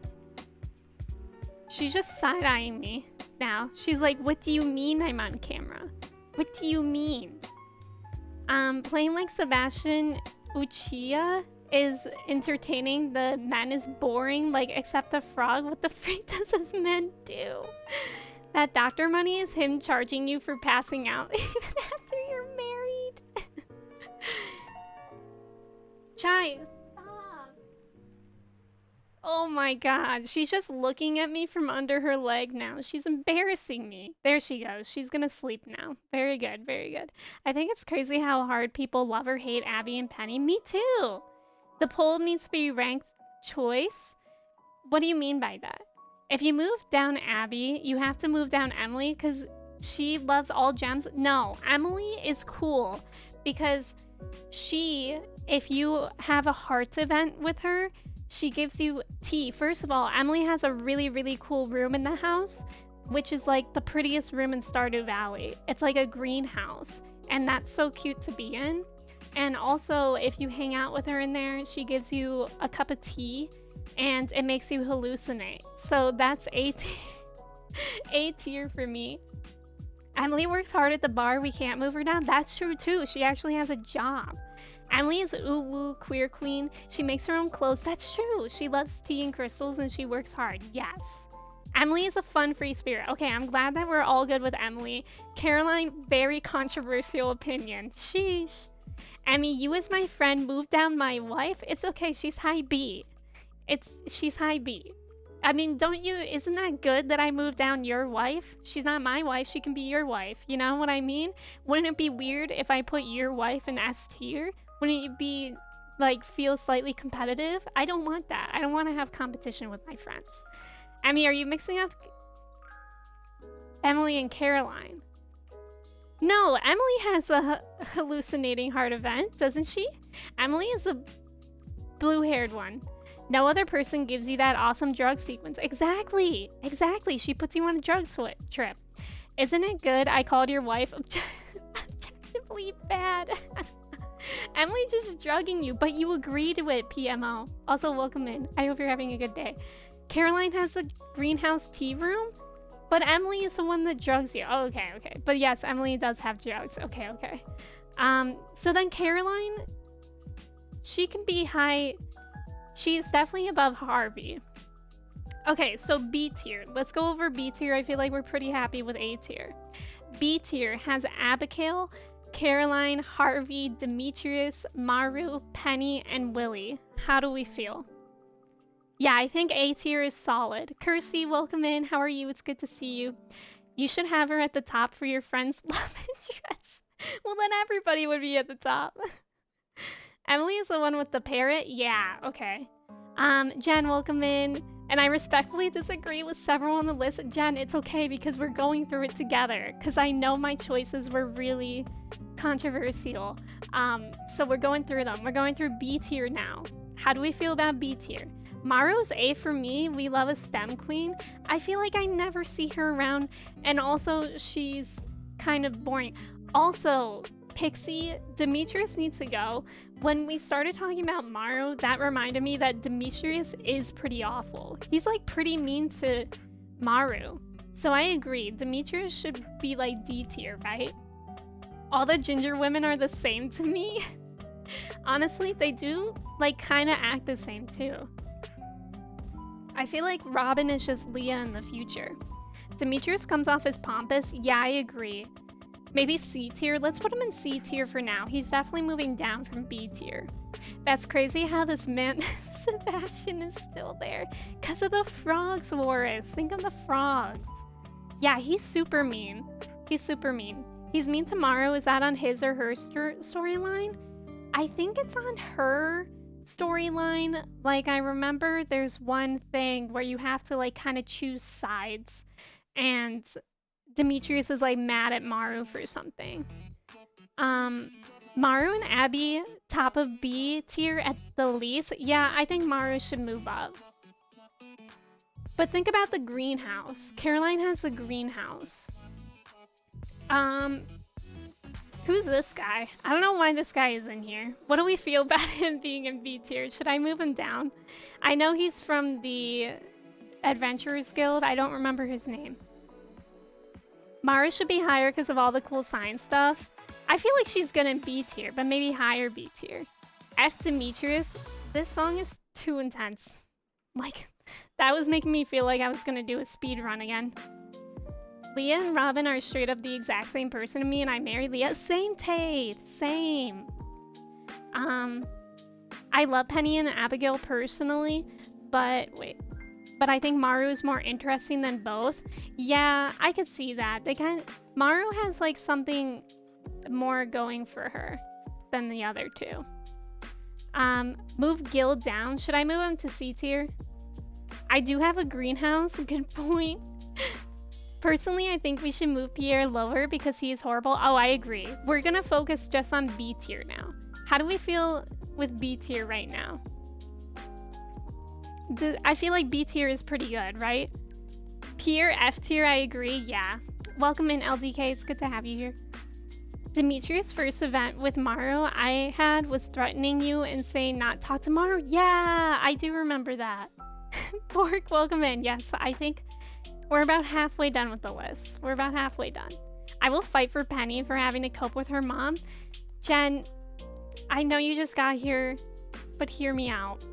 She's just side-eyeing me now. She's like, what do you mean I'm on camera? What do you mean? Playing like Sebastian Uchiha is entertaining. The man is boring, like, except the frog. What the freak does this man do? That doctor money is him charging you for passing out even after you're married. Chai, stop. Oh my god, she's just looking at me from under her leg now. She's embarrassing me. There she goes. She's gonna sleep now. Very good, very good. I think it's crazy how hard people love or hate Abby and Penny. Me too. The poll needs to be ranked choice. What do you mean by that? If you move down Abby, you have to move down Emily because she loves all gems. No, Emily is cool because if you have a hearts event with her, she gives you tea. First of all, Emily has a really, really cool room in the house, which is like the prettiest room in Stardew Valley. It's like a greenhouse, and that's so cute to be in. And also, if you hang out with her in there, she gives you a cup of tea and it makes you hallucinate. So that's A tier. A tier for me. Emily works hard at the bar. We can't move her down. That's true too. She actually has a job. Emily is ooh-woo queer queen. She makes her own clothes. That's true. She loves tea and crystals and she works hard. Yes. Emily is a fun free spirit. Okay, I'm glad that we're all good with Emily. Caroline, very controversial opinion. Sheesh. Emmy, you as my friend moved down my wife? It's okay, she's high B. She's high B. I mean, isn't that good that I moved down your wife? She's not my wife, she can be your wife. You know what I mean? Wouldn't it be weird if I put your wife in S tier? Wouldn't it be, like, feel slightly competitive? I don't want that. I don't want to have competition with my friends. Emmy, are you mixing up Emily and Caroline? No, Emily has a hallucinating heart event, doesn't she? Emily is a blue-haired one. No other person gives you that awesome drug sequence. Exactly. Exactly. She puts you on a drug trip. Isn't it good I called your wife objectively bad? Emily just drugging you, but you agree to it, PMO. Also, welcome in. I hope you're having a good day. Caroline has a greenhouse tea room? But Emily is the one that drugs you. Oh, okay, okay. But yes, Emily does have drugs. Okay, okay. So then Caroline, she can be high. She's definitely above Harvey. Okay, so B tier. Let's go over B tier. I feel like we're pretty happy with A tier. B tier has Abigail, Caroline, Harvey, Demetrius, Maru, Penny, and Willie. How do we feel? Yeah, I think A tier is solid. Kirsty, welcome in. How are you? It's good to see you. You should have her at the top for your friend's love interest. Well, then everybody would be at the top. Emily is the one with the parrot? Yeah, okay. Jen, welcome in. And I respectfully disagree with several on the list. Jen, it's okay because we're going through it together. Because I know my choices were really controversial. So we're going through them. We're going through B tier now. How do we feel about B tier? Maru's A for me. We love a STEM queen. I feel like I never see her around, and also she's kind of boring. Also, Pixie, Demetrius needs to go. When we started talking about Maru, that reminded me that Demetrius is pretty awful. He's like pretty mean to Maru. So I agree, Demetrius should be like D tier, right? All the ginger women are the same to me. Honestly, they do like kind of act the same too. I feel like Robin is just Leah in the future. Demetrius comes off as pompous. Yeah, I agree. Maybe C tier. Let's put him in C tier for now. He's definitely moving down from B tier. That's crazy how this man, Sebastian, is still there. Because of the frogs, Warris. Think of the frogs. Yeah, he's super mean. He's super mean. He's mean to Maru. Is that on his or her storyline? I think it's on her storyline. Like, I remember there's one thing where you have to, like, kind of choose sides. And Demetrius is, like, mad at Maru for something. Maru and Abby, top of B tier at the least. Yeah, I think Maru should move up. But think about the greenhouse. Caroline has the greenhouse. Who's this guy? I don't know why this guy is in here. What do we feel about him being in B tier? Should I move him down? I know he's from the Adventurers Guild. I don't remember his name. Mara should be higher because of all the cool science stuff. I feel like she's good in B tier, but maybe higher B tier. F Demetrius. This song is too intense. Like, that was making me feel like I was gonna do a speed run again. Leah and Robin are straight up the exact same person to me, and I married Leah. Same Tate, same. I love Penny and Abigail personally, but I think Maru is more interesting than both. Yeah, I could see that. Maru has like something more going for her than the other two. Move Gil down. Should I move him to C tier? I do have a greenhouse. Good point. Personally, I think we should move Pierre lower because he is horrible. Oh, I agree. We're gonna focus just on B tier now. How do we feel with B tier right now? I feel like B tier is pretty good, right? Pierre, F tier, I agree. Yeah. Welcome in, LDK. It's good to have you here. Demetrius' first event with Maru I had was threatening you and saying not talk to Maru. Yeah, I do remember that. Bork, welcome in. Yes, I think we're about halfway done with the list. We're about halfway done. I will fight for Penny for having to cope with her mom. Jen, I know you just got here, but hear me out.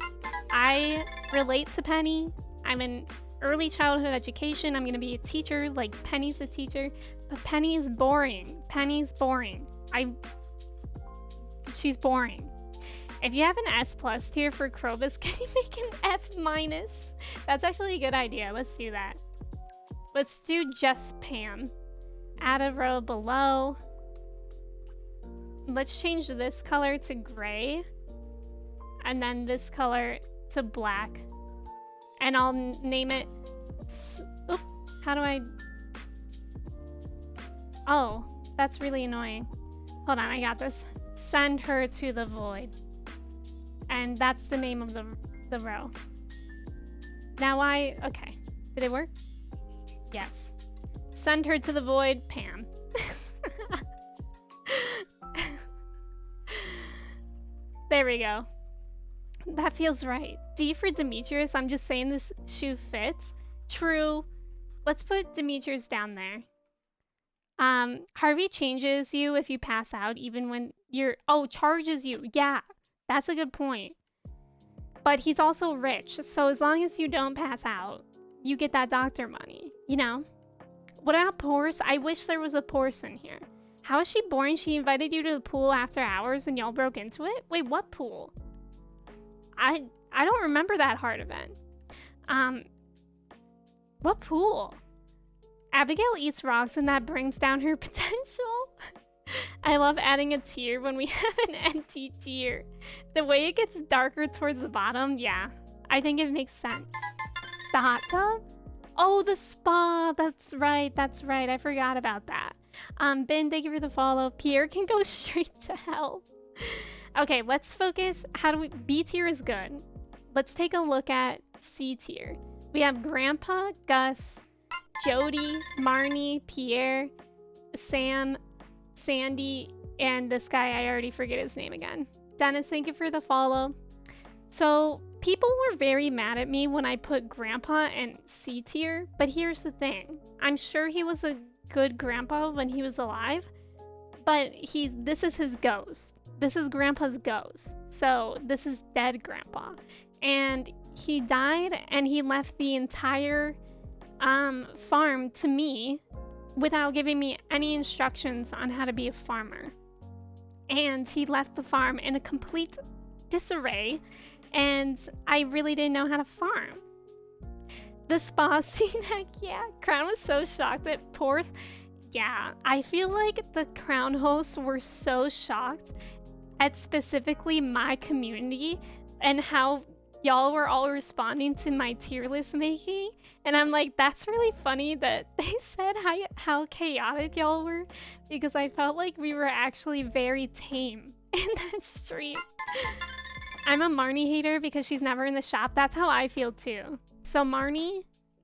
I relate to Penny. I'm in early childhood education. I'm gonna be a teacher, like Penny's a teacher, but Penny is boring. Penny's boring. She's boring. If you have an S+ tier for Krobus, can you make an F-? That's actually a good idea. Let's do that. Let's do just Pam. Add a row below. Let's change this color to gray. And then this color to black. And I'll name it... Oop, how do I... Oh, that's really annoying. Hold on, I got this. Send her to the void. And that's the name of the row. Now okay. Did it work? Yes. Send her to the void, Pam. There we go. That feels right. D for Demetrius. I'm just saying this shoe fits. True. Let's put Demetrius down there. Harvey changes you if you pass out, even when you're... Oh, charges you. Yeah, that's a good point. But he's also rich, so as long as you don't pass out, you get that doctor money, you know? What about Porce? I wish there was a Porce in here. How is she boring? She invited you to the pool after hours and y'all broke into it? Wait, what pool? I don't remember that hard event. What pool? Abigail eats rocks and that brings down her potential. I love adding a tier when we have an empty tier. The way it gets darker towards the bottom, yeah. I think it makes sense. The hot tub? Oh, the spa. That's right. That's right. I forgot about that. Ben, thank you for the follow. Pierre can go straight to hell. Okay, let's focus. B tier is good. Let's take a look at C tier. We have Grandpa, Gus, Jody, Marnie, Pierre, Sam, Sandy, and this guy, I already forget his name again. Dennis, thank you for the follow. So, people were very mad at me when I put Grandpa in C tier, but here's the thing. I'm sure he was a good grandpa when he was alive, but this is his ghost. This is Grandpa's ghost. So, this is dead Grandpa. And he died and he left the entire farm to me without giving me any instructions on how to be a farmer. And he left the farm in a complete disarray, and I really didn't know how to farm. The spa scene, heck yeah. Crown was so shocked at pores. Yeah, I feel like the Crown hosts were so shocked at specifically my community and how y'all were all responding to my tier list making. And I'm like, that's really funny that they said how chaotic y'all were, because I felt like we were actually very tame in that stream. I'm a Marnie hater because she's never in the shop. That's how I feel too. So Marnie,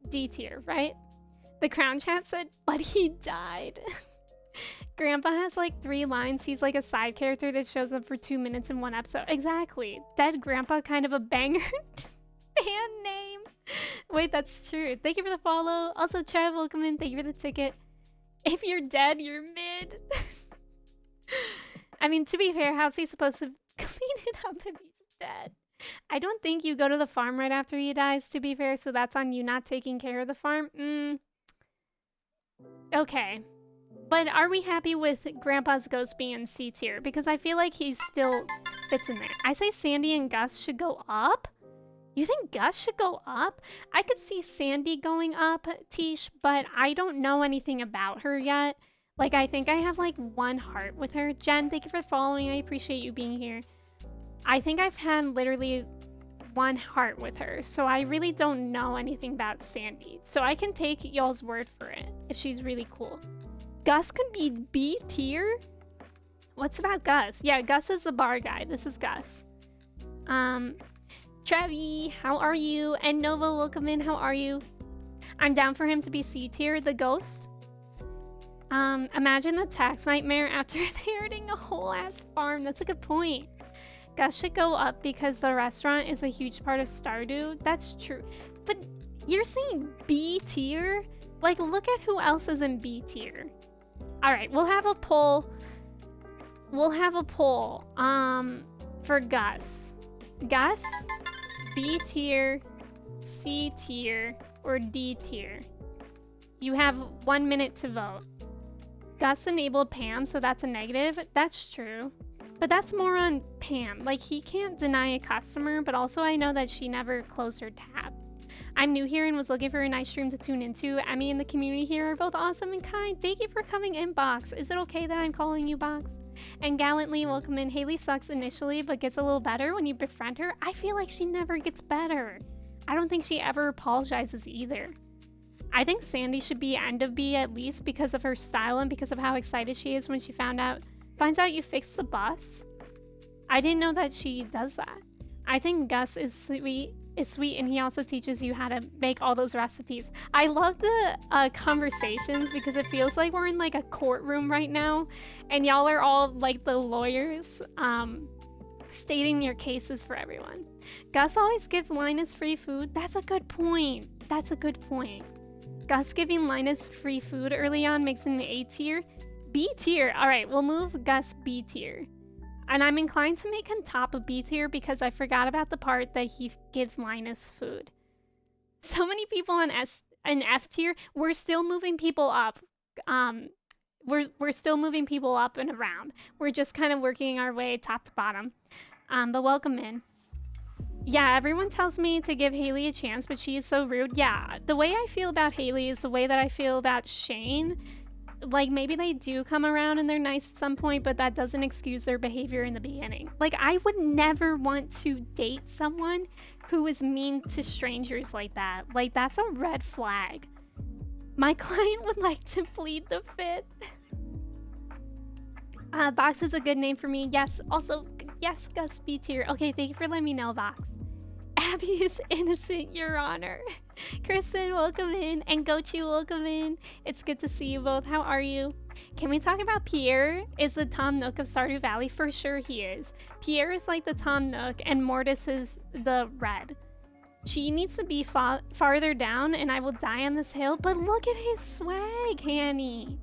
D tier, right? The Crown chat said, but he died. Grandpa has like 3 lines. He's like a side character that shows up for 2 minutes in one episode. Exactly. Dead Grandpa, kind of a banger band name. Wait, that's true. Thank you for the follow. Also, Trev, welcome in. Thank you for the ticket. If you're dead, you're mid. I mean, to be fair, how's he supposed to clean it up if he's dead? I don't think you go to the farm right after he dies, to be fair, so that's on you not taking care of the farm. Okay. But are we happy with Grandpa's ghost being in C tier? Because I feel like he still fits in there. I say Sandy and Gus should go up. You think Gus should go up? I could see Sandy going up, Tish, but I don't know anything about her yet. Like, I think I have like 1 heart with her. Jen, thank you for following. I appreciate you being here. I think I've had literally 1 heart with her, so I really don't know anything about Sandy. So I can take y'all's word for it if she's really cool. Gus could be B tier? What's about Gus? Yeah, Gus is the bar guy. This is Gus. Trevi, how are you? And Nova, welcome in. How are you? I'm down for him to be C tier, the ghost. Imagine the tax nightmare after inheriting a whole ass farm. That's a good point. Gus should go up because the restaurant is a huge part of Stardew. That's true. But you're saying B tier? Like, look at who else is in B tier. Alright, we'll have a poll. We'll have a poll for Gus. Gus, B tier, C tier, or D tier. You have 1 minute to vote. Gus enabled Pam, so that's a negative. That's true. But that's more on Pam. Like, he can't deny a customer, but also I know that she never closed her tab. I'm new here and was looking for a nice stream to tune into. Emmy and the community here are both awesome and kind. Thank you for coming in, Box. Is it okay that I'm calling you Box? And gallantly welcome in. Haley sucks initially, but gets a little better when you befriend her. I feel like she never gets better. I don't think she ever apologizes either. I think Sandy should be end of B at least because of her style and because of how excited she is when she finds out you fixed the bus. I didn't know that she does that. I think Gus is sweet, and he also teaches you how to make all those recipes. I love the conversations because it feels like we're in like a courtroom right now, and y'all are all like the lawyers stating your cases for everyone. Gus always gives Linus free food. That's a good point. That's a good point. Gus giving Linus free food early on makes him A tier. B tier. All right, we'll move Gus B tier. And I'm inclined to make him top of B tier because I forgot about the part that he gives Linus food. So many people in F tier. We're still moving people up. We're still moving people up and around. We're just kind of working our way top to bottom. But welcome in. Yeah, everyone tells me to give Haley a chance, but she is so rude. Yeah, the way I feel about Haley is the way that I feel about Shane. Like, maybe they do come around and they're nice at some point, but that doesn't excuse their behavior in the beginning. Like, I would never want to date someone who is mean to strangers like that. Like, that's a red flag. My client would like to plead the fifth. Box is a good name for me. Yes, also, yes, Gus B tier. Okay, thank you for letting me know, Box. Abby is innocent, Your Honor. Kristen, welcome in. And Gochu, welcome in. It's good to see you both. How are you? Can we talk about Pierre? Is the Tom Nook of Stardew Valley? For sure he is. Pierre is like the Tom Nook, and Mortis is the red. She needs to be farther down, and I will die on this hill. But look at his swag, Hanny.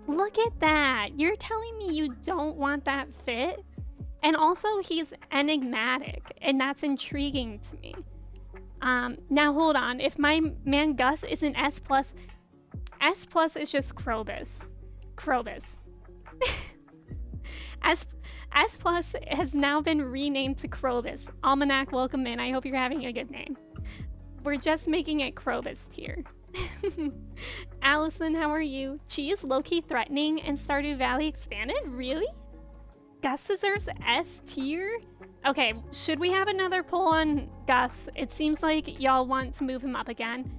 Look at that. You're telling me you don't want that fit? And also, he's enigmatic, and that's intriguing to me. Now hold on. If my man Gus isn't S+, S+ is just Krobus. Krobus. S plus has now been renamed to Krobus. Almanac, welcome in. I hope you're having a good name. We're just making it Krobus tier. Allison, how are you? She is low-key threatening and Stardew Valley expanded? Really? Gus deserves S tier? Okay, should we have another poll on Gus? It seems like y'all want to move him up again.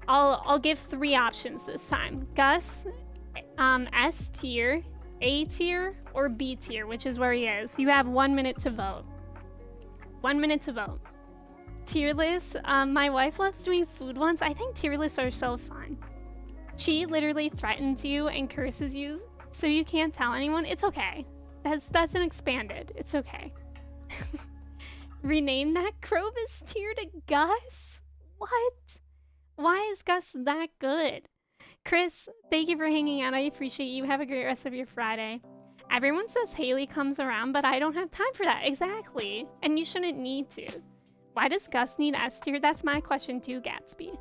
I'll give 3 options this time. Gus, S tier, A tier, or B tier, which is where he is. You have 1 minute to vote. 1 minute to vote. Tier lists. My wife loves doing food ones. I think tier lists are so fun. She literally threatens you and curses you, so you can't tell anyone. It's okay. That's an expanded. It's okay. Rename that Krobus tier to Gus? What? Why is Gus that good? Chris, thank you for hanging out. I appreciate you. Have a great rest of your Friday. Everyone says Haley comes around, but I don't have time for that. Exactly. And you shouldn't need to. Why does Gus need S tier? That's my question too, Gatsby.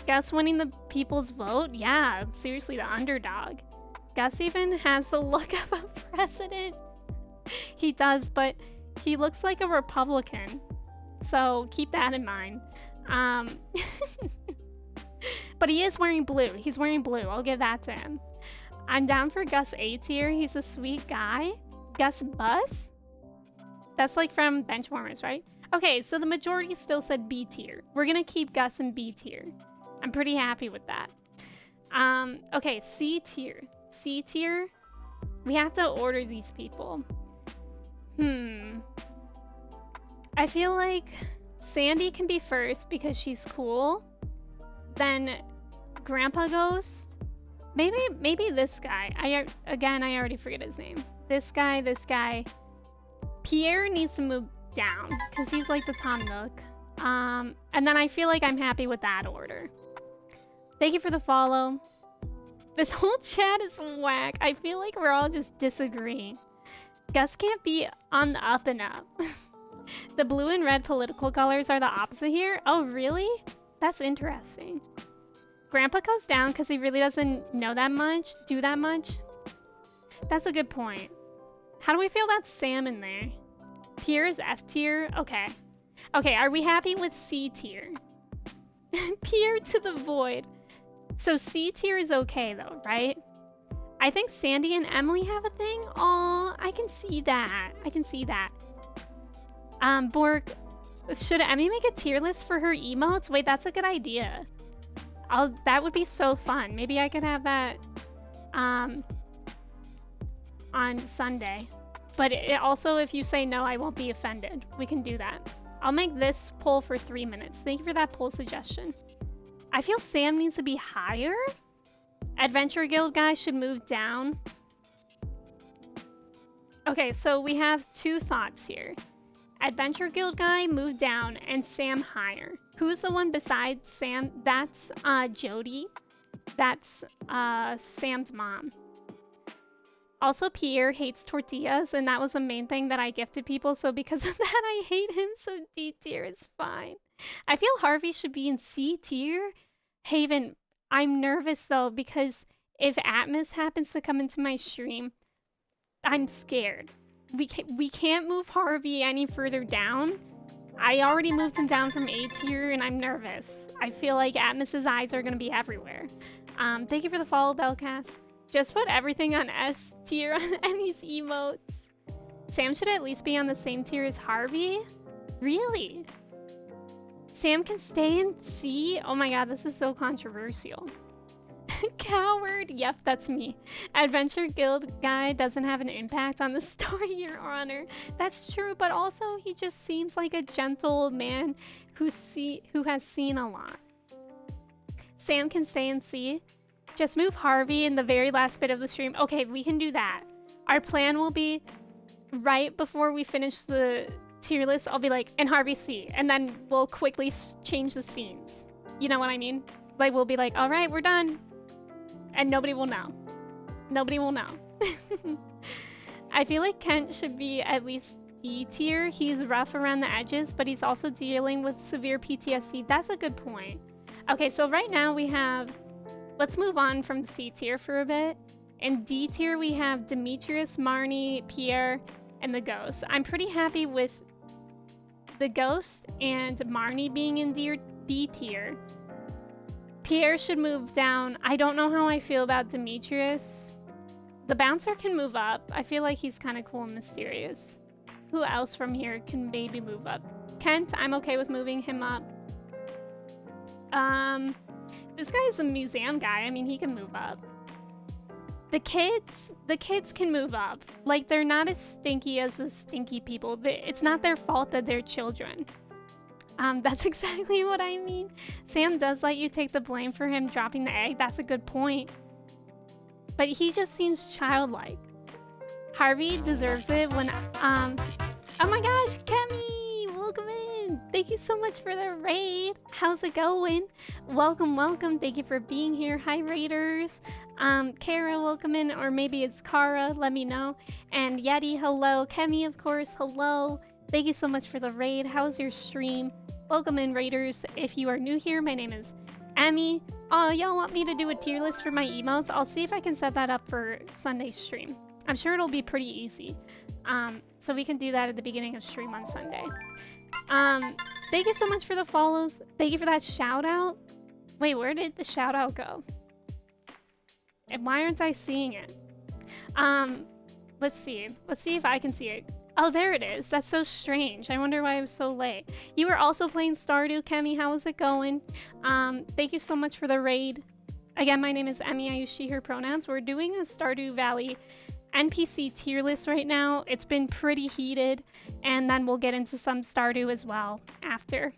Gus winning the people's vote? Yeah, seriously, the underdog. Gus even has the look of a president. He does, but he looks like a Republican. So keep that in mind. But he is wearing blue. He's wearing blue. I'll give that to him. I'm down for Gus A tier. He's a sweet guy. Gus Bus? That's like from Benchwarmers, right? Okay, so the majority still said B tier. We're gonna keep Gus in B tier. I'm pretty happy with that. Okay, C tier. C tier? We have to order these people. I feel like Sandy can be first because she's cool. Then Grandpa Ghost. Maybe this guy. I already forget his name. This guy. Pierre needs to move down because he's like the Tom Nook. And then I feel like I'm happy with that order. Thank you for the follow. This whole chat is whack. I feel like we're all just disagreeing. Gus can't be on the up and up. The blue and red political colors are the opposite here? Oh, really? That's interesting. Grandpa goes down because he really doesn't know that much, do that much. That's a good point. How do we feel about Sam in there? Pierre is F tier? Okay. Okay, are we happy with C tier? Pierre to the void. So C tier is okay though, right? I think Sandy and Emily have a thing. Aw, I can see that. I can see that. Bork, should Emmy make a tier list for her emotes? Wait, that's a good idea. That would be so fun. Maybe I could have that on Sunday. But also, if you say no, I won't be offended. We can do that. I'll make this poll for 3 minutes. Thank you for that poll suggestion. I feel Sam needs to be higher. Adventure Guild guy should move down. Okay, so we have 2 thoughts here. Adventure Guild guy move down and Sam higher. Who's the one besides Sam? That's Jody. That's Sam's mom. Also, Pierre hates tortillas, and that was the main thing that I gifted people, so because of that, I hate him, so D tier is fine. I feel Harvey should be in C tier. Haven, I'm nervous, though, because if Atmos happens to come into my stream, I'm scared. We can't move Harvey any further down. I already moved him down from A tier, and I'm nervous. I feel like Atmos's eyes are going to be everywhere. Thank you for the follow, Bellcast. Just put everything on S tier on Emmy's emotes. Sam should at least be on the same tier as Harvey? Really? Sam can stay in C? Oh my god, this is so controversial. Coward. Yep, that's me. Adventure Guild guy doesn't have an impact on the story, Your Honor. That's true, but also he just seems like a gentle man who has seen a lot. Sam can stay in C. Just move Harvey in the very last bit of the stream. Okay, we can do that. Our plan will be right before we finish the tier list, I'll be like, and Harvey C. And then we'll quickly change the scenes. You know what I mean? Like, we'll be like, all right, we're done. And nobody will know. Nobody will know. I feel like Kent should be at least D tier. He's rough around the edges, but he's also dealing with severe PTSD. That's a good point. Okay, so right now we have... Let's move on from C tier for a bit. In D tier, we have Demetrius, Marnie, Pierre, and the Ghost. I'm pretty happy with the Ghost and Marnie being in D tier. Pierre should move down. I don't know how I feel about Demetrius. The Bouncer can move up. I feel like he's kind of cool and mysterious. Who else from here can maybe move up? Kent, I'm okay with moving him up. This guy's a museum guy. I mean, he can move up. The kids can move up. Like, they're not as stinky as the stinky people. It's not their fault that they're children. That's exactly what I mean. Sam does let you take the blame for him dropping the egg. That's a good point. But he just seems childlike. Harvey deserves it when, oh my gosh, Kemi, welcome in. Thank you so much for the raid. How's it going? Welcome, welcome. Thank you for being here. Hi, raiders. Kara, welcome in, or maybe it's Kara, let me know. And Yeti, hello. Kemi, of course, hello. Thank you so much for the raid. How's your stream? Welcome in, raiders. If you are new here, my name is Emmy. Oh, y'all want me to do a tier list for my emotes? I'll see if I can set that up for Sunday's stream. I'm sure it'll be pretty easy. So we can do that at the beginning of stream on Sunday. Thank you so much for the follows. Thank you for that shout out. Wait, where did the shout out go? And why aren't I seeing it? Let's see. Let's see if I can see it. Oh, there it is. That's so strange. I wonder why it was so late. You were also playing Stardew, Kemi. How is it going? Thank you so much for the raid. Again, my name is Emmy. I use she, her pronouns. We're doing a Stardew Valley NPC tier list right now. It's been pretty heated, and then we'll get into some Stardew as well after.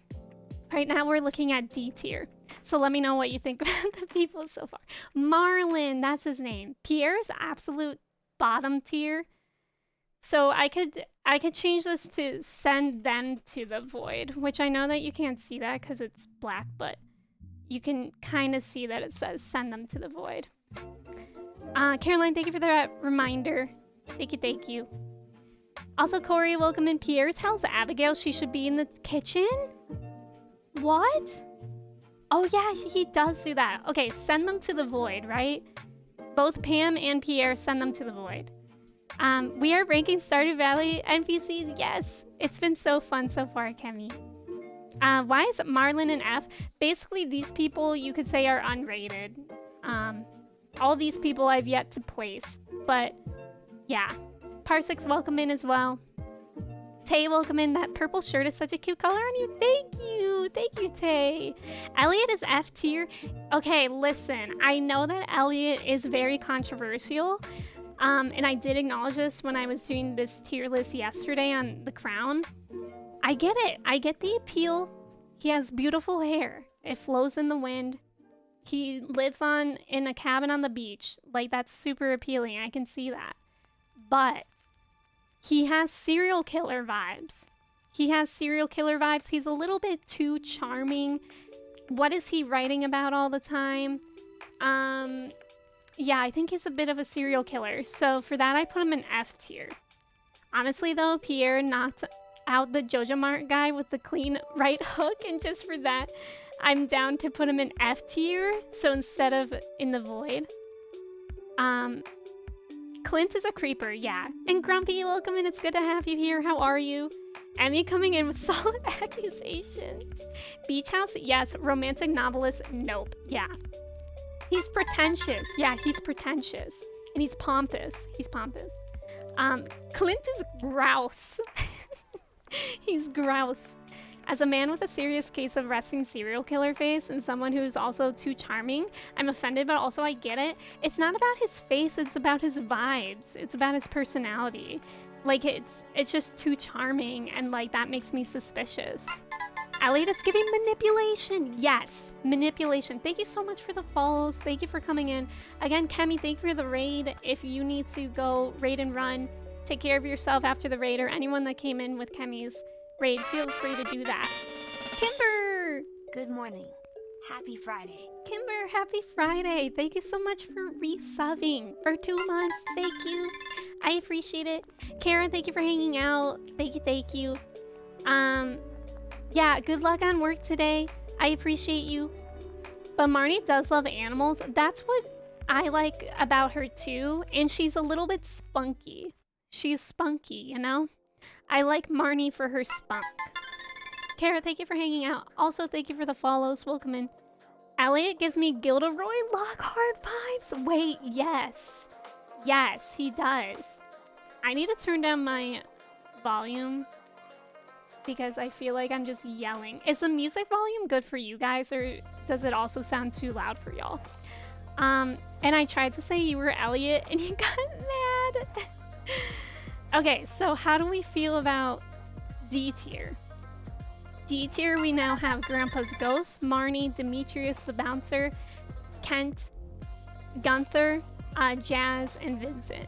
Right now, we're looking at D tier. So let me know what you think about the people so far. Marlin, that's his name. Pierre's absolute bottom tier. So I could change this to send them to the void, which I know that you can't see that because it's black, but you can kind of see that it says send them to the void. Caroline, thank you for that reminder. Thank you, thank you. Also, Corey, welcome in. Pierre tells Abigail she should be in the kitchen? What? Oh yeah, he does do that. Okay, send them to the void, right? Both Pam and Pierre send them to the void. We are ranking Stardew Valley NPCs. Yes, it's been so fun so far, Kemi. Why is Marlin an F? Basically, these people you could say are unrated. All these people I've yet to place, but yeah. Parsik's welcome in as well. Tay, welcome in. That purple shirt is such a cute color on you. Thank you, Tay. Elliot is F tier. Okay, listen, I know that Elliot is very controversial. And I did acknowledge this when I was doing this tier list yesterday on The Crown. I get it. I get the appeal. He has beautiful hair. It flows in the wind. He lives in a cabin on the beach. Like, that's super appealing. I can see that. But he has serial killer vibes. He's a little bit too charming. What is he writing about all the time? Yeah, I think he's a bit of a serial killer. So for that, I put him in F tier. Honestly, though, Pierre knocked out the Jojo Mart guy with the clean right hook. And just for that, I'm down to put him in F tier. So instead of in the void. Clint is a creeper, yeah. And Grumpy, welcome in. It's good to have you here. How are you? Emmy coming in with solid accusations. Beach house, yes. Romantic novelist, nope. Yeah. He's pretentious. Yeah, he's pretentious. And he's pompous. Clint is grouse. He's grouse. As a man with a serious case of resting serial killer face and someone who's also too charming, I'm offended, but also I get it. It's not about his face, it's about his vibes. It's about his personality. Like, it's just too charming, and like that makes me suspicious. Elliot, it's giving manipulation. Yes, manipulation. Thank you so much for the follows. Thank you for coming in. Again, Kemi, thank you for the raid. If you need to go raid and run, take care of yourself after the raid, or anyone that came in with Kemi's raid, feel free to do that. Kimber! Good morning. Happy Friday. Kimber, happy Friday. Thank you so much for resubbing for 2 months. Thank you. I appreciate it. Karen, thank you for hanging out. Thank you. Yeah, good luck on work today. I appreciate you. But Marnie does love animals. That's what I like about her too. And she's a little bit spunky. She's spunky, you know? I like Marnie for her spunk. Kara, thank you for hanging out. Also, thank you for the follows. Welcome in. Elliot gives me Gilderoy Lockhart vibes. Wait, yes. Yes, he does. I need to turn down my volume because I feel like I'm just yelling. Is the music volume good for you guys, or does it also sound too loud for y'all? And I tried to say you were Elliot and you got mad. Okay, so how do we feel about D tier? D tier, we now have Grandpa's Ghost, Marnie, Demetrius the Bouncer, Kent, Gunther, Jazz, and Vincent.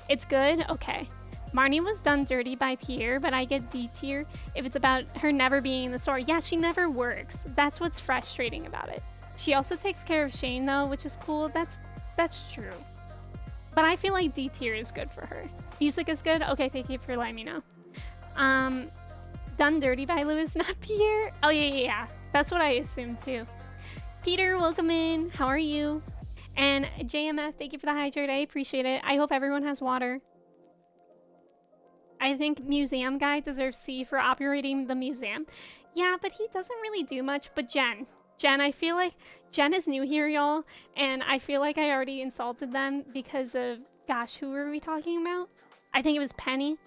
It's good? Okay. Marnie was done dirty by Pierre, but I get D tier if it's about her never being in the store. Yeah, she never works. That's what's frustrating about it. She also takes care of Shane though, which is cool. That's true. But I feel like D tier is good for her. Music is good? Okay, thank you for letting me know. Done dirty by Lewis, not Pierre. Oh yeah. That's what I assumed too. Peter, welcome in. How are you? And JMF, thank you for the hydrate. I appreciate it. I hope everyone has water. I think Museum Guy deserves C for operating the museum. Yeah, but he doesn't really do much. But Jen, I feel like Jen is new here, y'all. And I feel like I already insulted them because of, gosh, who were we talking about? I think it was Penny.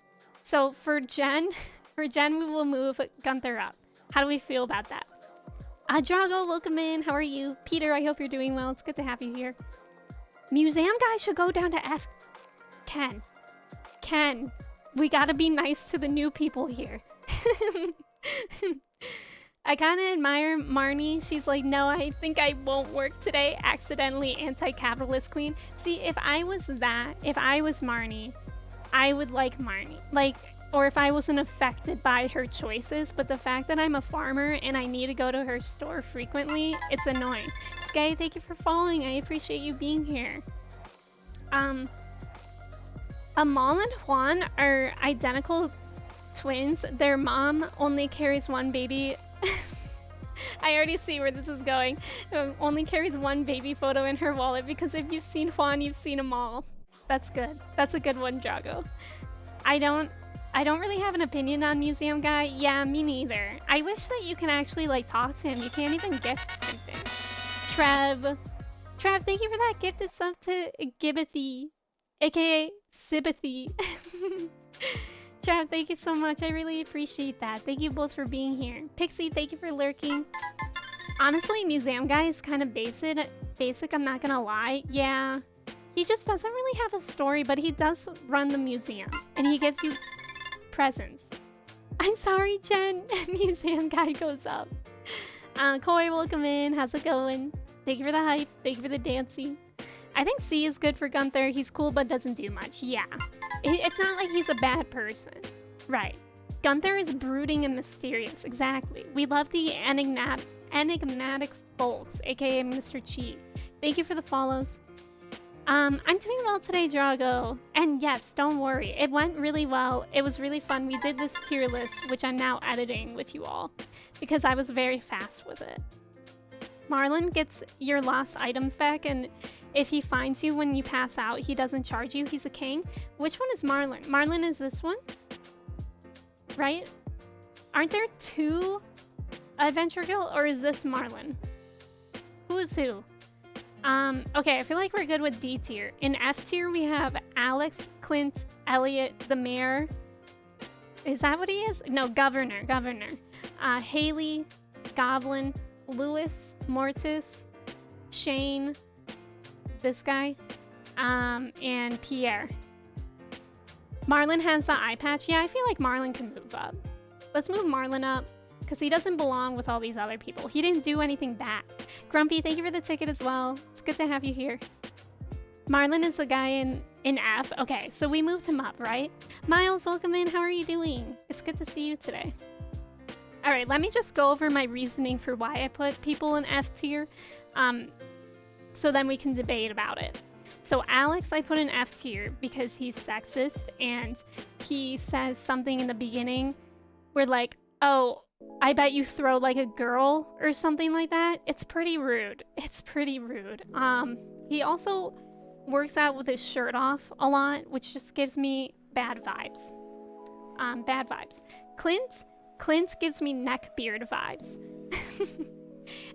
So for Jen, we will move Gunther up. How do we feel about that? Drago, welcome in. How are you? Peter, I hope you're doing well. It's good to have you here. Museum Guy should go down to F. Ken, we gotta be nice to the new people here. I kind of admire Marnie. She's like, no, I think I won't work today. Accidentally anti-capitalist queen. See, if I was Marnie, I would like Marnie. Like, or if I wasn't affected by her choices, but the fact that I'm a farmer and I need to go to her store frequently, it's annoying. Sky, thank you for following. I appreciate you being here. Amal and Juan are identical twins. Their mom only carries one baby. I already see where this is going. Only carries one baby photo in her wallet because if you've seen Juan, you've seen Amal. That's good. That's a good one, Drago. I don't really have an opinion on Museum Guy. Yeah, me neither. I wish that you can actually like talk to him. You can't even gift anything. Trev, thank you for that gifted sub to Gibbathy, aka Sibbathy. Trev, thank you so much. I really appreciate that. Thank you both for being here. Pixie, thank you for lurking. Honestly, Museum Guy is kind of basic, I'm not gonna lie. Yeah, he just doesn't really have a story, but he does run the museum and he gives you presents. I'm sorry, Jen. Museum Guy goes up. Koi, welcome in. How's it going? Thank you for the hype. Thank you for the dancing. I think C is good for Gunther. He's cool but doesn't do much. Yeah. It's not like he's a bad person. Right. Gunther is brooding and mysterious. Exactly. We love the enigmatic folks, aka Mr. Chi. Thank you for the follows. I'm doing well today, Drago. And yes, don't worry. It went really well. It was really fun. We did this tier list, which I'm now editing with you all because I was very fast with it. Marlon gets your lost items back, and if he finds you when you pass out, he doesn't charge you. He's a king. Which one is Marlon? Marlon is this one? Right? Aren't there two Adventure Guild, or is this Marlon? Who is who? Okay, I feel like we're good with D tier. In F tier, we have Alex, Clint, Elliot, the mayor. Is that what he is? No, governor. Haley, Goblin, Lewis, Mortis, Shane, this guy, and Pierre. Marlon has the eye patch. Yeah, I feel like Marlon can move up. Let's move Marlon up, because he doesn't belong with all these other people. He didn't do anything bad. Grumpy, thank you for the ticket as well. It's good to have you here. Marlon is the guy in F. Okay, so we moved him up, right? Miles, welcome in. How are you doing? It's good to see you today. All right, let me just go over my reasoning for why I put people in F tier, so then we can debate about it. So Alex, I put in F tier because he's sexist and he says something in the beginning where like, oh, I bet you throw like a girl or something like that. It's pretty rude. It's pretty rude. He also works out with his shirt off a lot, which just gives me bad vibes. Bad vibes. Clint gives me neckbeard vibes.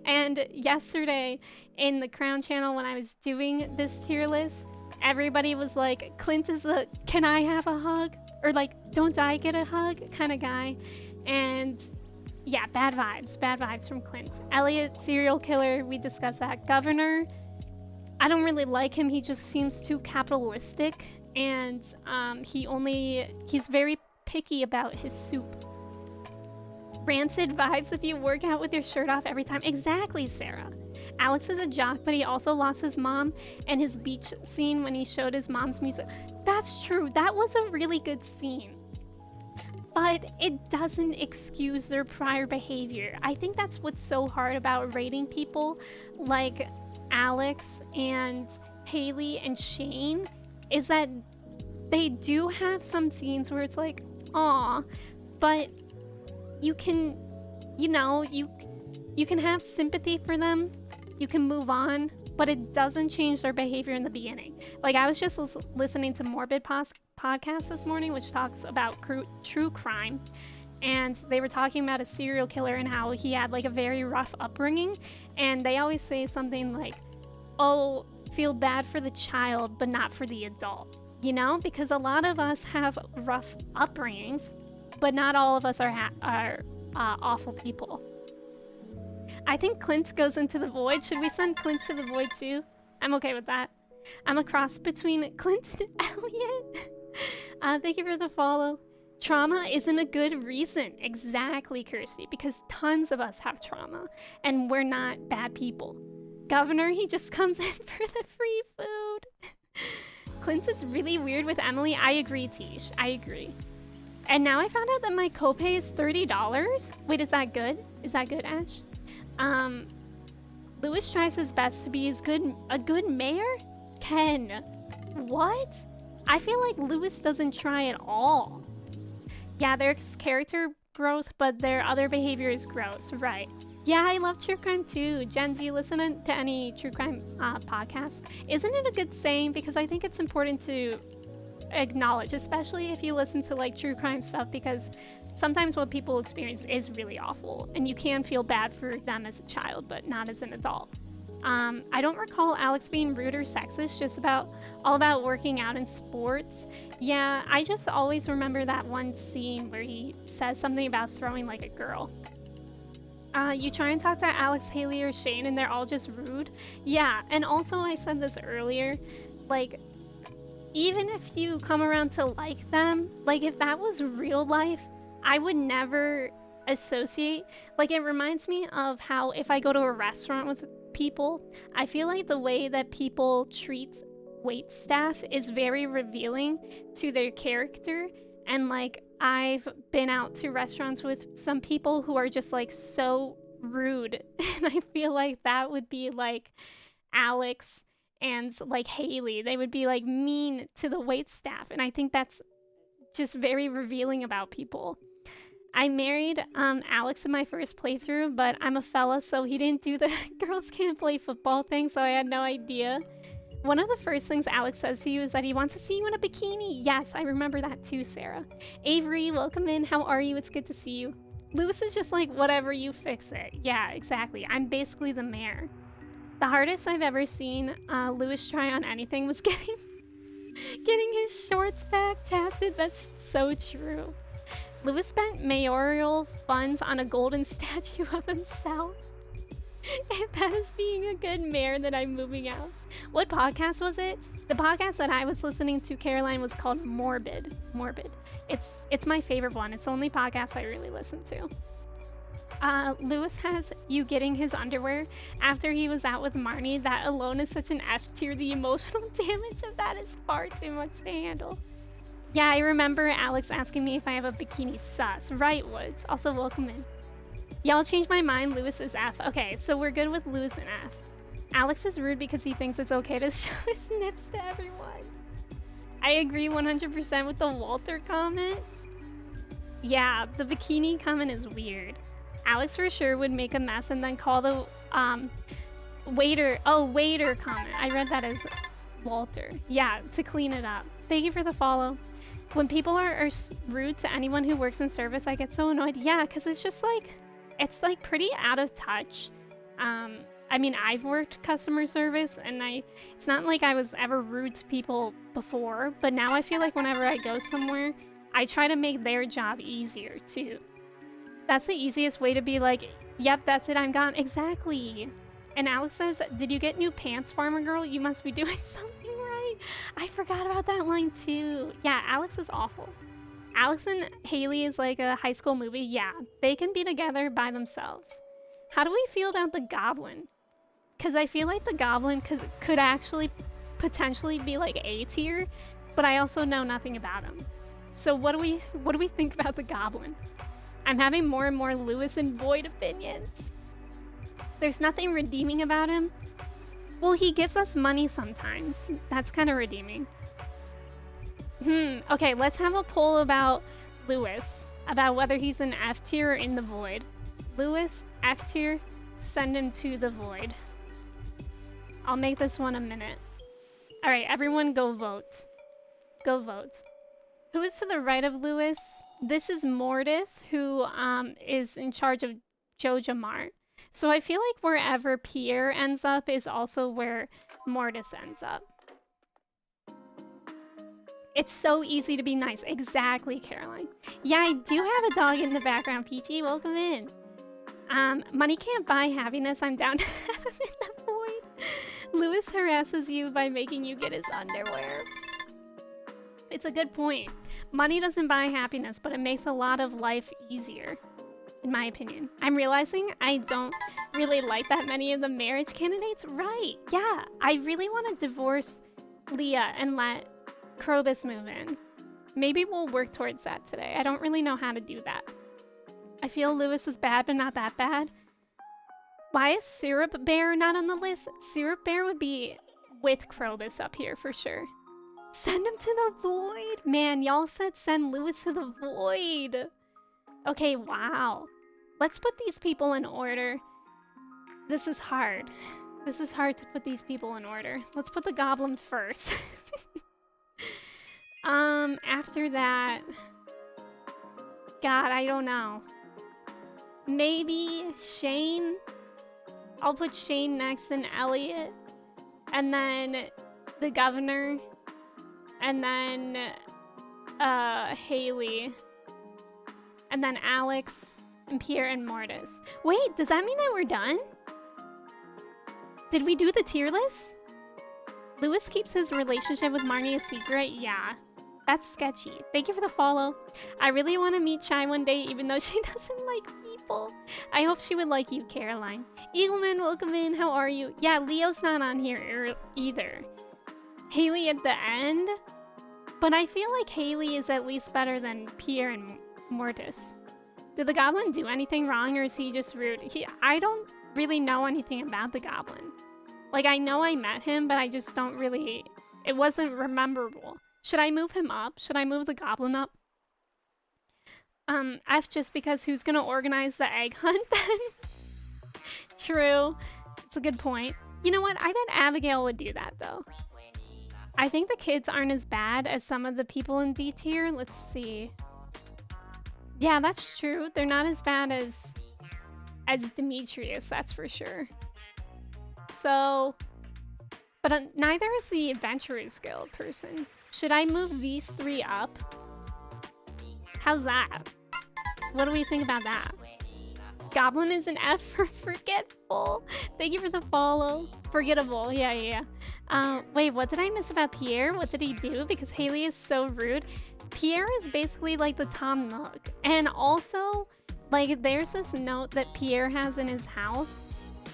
And yesterday in the Crown channel when I was doing this tier list, everybody was like, Clint is the can I have a hug? Or like, don't I get a hug kind of guy. And yeah, bad vibes from Clint. Elliot, serial killer, we discussed that. Governor, I don't really like him. He just seems too capitalistic. And he's very picky about his soup. Rancid vibes if you work out with your shirt off every time. Exactly, Sarah. Alex is a jock, but he also lost his mom and his beach scene when he showed his mom's music. That's true. That was a really good scene. But it doesn't excuse their prior behavior. I think that's what's so hard about rating people like Alex and Haley and Shane is that they do have some scenes where it's like, aw, but you can, you can have sympathy for them, you can move on, but it doesn't change their behavior in the beginning. Like, I was just listening to Morbid podcast this morning, which talks about true crime, and they were talking about a serial killer and how he had like a very rough upbringing, and they always say something like, oh, feel bad for the child, but not for the adult, because a lot of us have rough upbringings, but not all of us are awful people. I think Clint goes into the void. Should we send Clint to the void too? I'm okay with that. I'm a cross between Clint and Elliot. Thank you for the follow. Trauma isn't a good reason. Exactly, Kirsty, because tons of us have trauma, and we're not bad people. Governor, he just comes in for the free food. Clint is really weird with Emily. I agree, Tish. I agree. And now I found out that my copay is $30. Wait, is that good? Is that good, Ash? Lewis tries his best to be a good mayor? Ken, what? I feel like Lewis doesn't try at all. Yeah, there's character growth, but their other behavior is gross, right? Yeah, I love true crime too. Jen, do you listen to any true crime podcasts? Isn't it a good saying? Because I think it's important to acknowledge, especially if you listen to like true crime stuff, because sometimes what people experience is really awful and you can feel bad for them as a child but not as an adult. I don't recall Alex being rude or sexist, just all about working out in sports. Yeah, I just always remember that one scene where he says something about throwing like a girl. You try and talk to Alex, Haley, or Shane and they're all just rude. Yeah, and also I said this earlier, like, even if you come around to like them, like if that was real life, I would never associate. Like, it reminds me of how if I go to a restaurant with people, I feel like the way that people treat wait staff is very revealing to their character. And like, I've been out to restaurants with some people who are just like so rude. And I feel like that would be like Alex and like Haley. They would be like mean to the wait staff, and I think that's just very revealing about people. I married Alex in my first playthrough, but I'm a fella, so he didn't do the girls can't play football thing, so I had no idea. One of the first things Alex says to you is that he wants to see you in a bikini. Yes, I remember that too, Sarah. Avery, welcome in. How are you? It's good to see you. Lewis is just like, whatever, you fix it. Yeah, exactly. I'm basically the mayor. The hardest I've ever seen Lewis try on anything was getting his shorts back. Tacit, that's so true. Lewis spent mayoral funds on a golden statue of himself. If that is being a good mayor, then I'm moving out. What podcast was it? The podcast that I was listening to, Caroline, was called Morbid. It's my favorite one. It's the only podcast I really listen to. Lewis has you getting his underwear after he was out with Marnie. That alone is such an F tier. The emotional damage of that is far too much to handle. Yeah, I remember Alex asking me if I have a bikini sus. Right, Woods. Also, welcome in. Yeah, I'll change my mind. Lewis is F. Okay, so we're good with Lewis and F. Alex is rude because he thinks it's okay to show his nips to everyone. I agree 100% with the Walter comment. Yeah, the bikini comment is weird. Alex for sure would make a mess and then call the waiter comment. I read that as Walter. Yeah, to clean it up. Thank you for the follow. When people are rude to anyone who works in service, I get so annoyed. Yeah, because it's just like, it's like pretty out of touch. I mean, I've worked customer service and it's not like I was ever rude to people before, but now I feel like whenever I go somewhere, I try to make their job easier too. That's the easiest way to be like, yep, that's it, I'm gone. Exactly. And Alex says, did you get new pants, farmer girl? You must be doing something right. I forgot about that line too. Yeah, Alex is awful. Alex and Haley is like a high school movie. Yeah, they can be together by themselves. How do we feel about the goblin? Because I feel like the goblin could actually potentially be like A tier, but I also know nothing about him. So what do we think about the goblin? I'm having more and more Lewis and Boyd opinions. There's nothing redeeming about him. Well, he gives us money sometimes. That's kind of redeeming. Okay, let's have a poll about Lewis, about whether he's an F tier or in the void. Lewis, F tier, send him to the void. I'll make this one a minute. All right, everyone go vote. Go vote. Who is to the right of Lewis? This is Mortis, who is in charge of Joja Mart. So I feel like wherever Pierre ends up is also where Mortis ends up. It's so easy to be nice. Exactly, Caroline. Yeah, I do have a dog in the background, Peachy. Welcome in. Money can't buy happiness. I'm down to have him in the void. Lewis harasses you by making you get his underwear. It's a good point. Money doesn't buy happiness, but it makes a lot of life easier, in my opinion. I'm realizing I don't really like that many of the marriage candidates. Right, yeah. I really want to divorce Leah and let Krobus move in. Maybe we'll work towards that today. I don't really know how to do that. I feel Lewis is bad, but not that bad. Why is Syrup Bear not on the list? Syrup Bear would be with Krobus up here for sure. Send him to the void! Man, y'all said send Lewis to the void! Okay, wow. Let's put these people in order. This is hard. This is hard to put these people in order. Let's put the goblin first. After that... God, I don't know. Maybe Shane? I'll put Shane next and Elliot. And then the governor. And then Haley. And then Alex and Pierre and Mortis. Wait, does that mean that we're done? Did we do the tier list? Lewis keeps his relationship with Marnie a secret? Yeah. That's sketchy. Thank you for the follow. I really want to meet Shy one day, even though she doesn't like people. I hope she would like you, Caroline. Eagleman, welcome in. How are you? Yeah, Leo's not on here either. Haley at the end? But I feel like Haley is at least better than Pierre and Mortis. Did the goblin do anything wrong, or is he just rude? I don't really know anything about the goblin. Like, I know I met him, but I just don't really... It wasn't rememberable. Should I move him up? Should I move the goblin up? F just because who's gonna organize the egg hunt then? True. It's a good point. You know what? I bet Abigail would do that, though. I think the kids aren't as bad as some of the people in D tier. Let's see. Yeah, that's true. They're not as bad as Demetrius, that's for sure. So... But neither is the Adventurers Guild person. Should I move these three up? How's that? What do we think about that? Goblin is an F for forgetful. Thank you for the follow. Forgettable, yeah. Wait, what did I miss about Pierre? What did he do? Because Haley is so rude. Pierre is basically like the Tom Nook. And also, like, there's this note that Pierre has in his house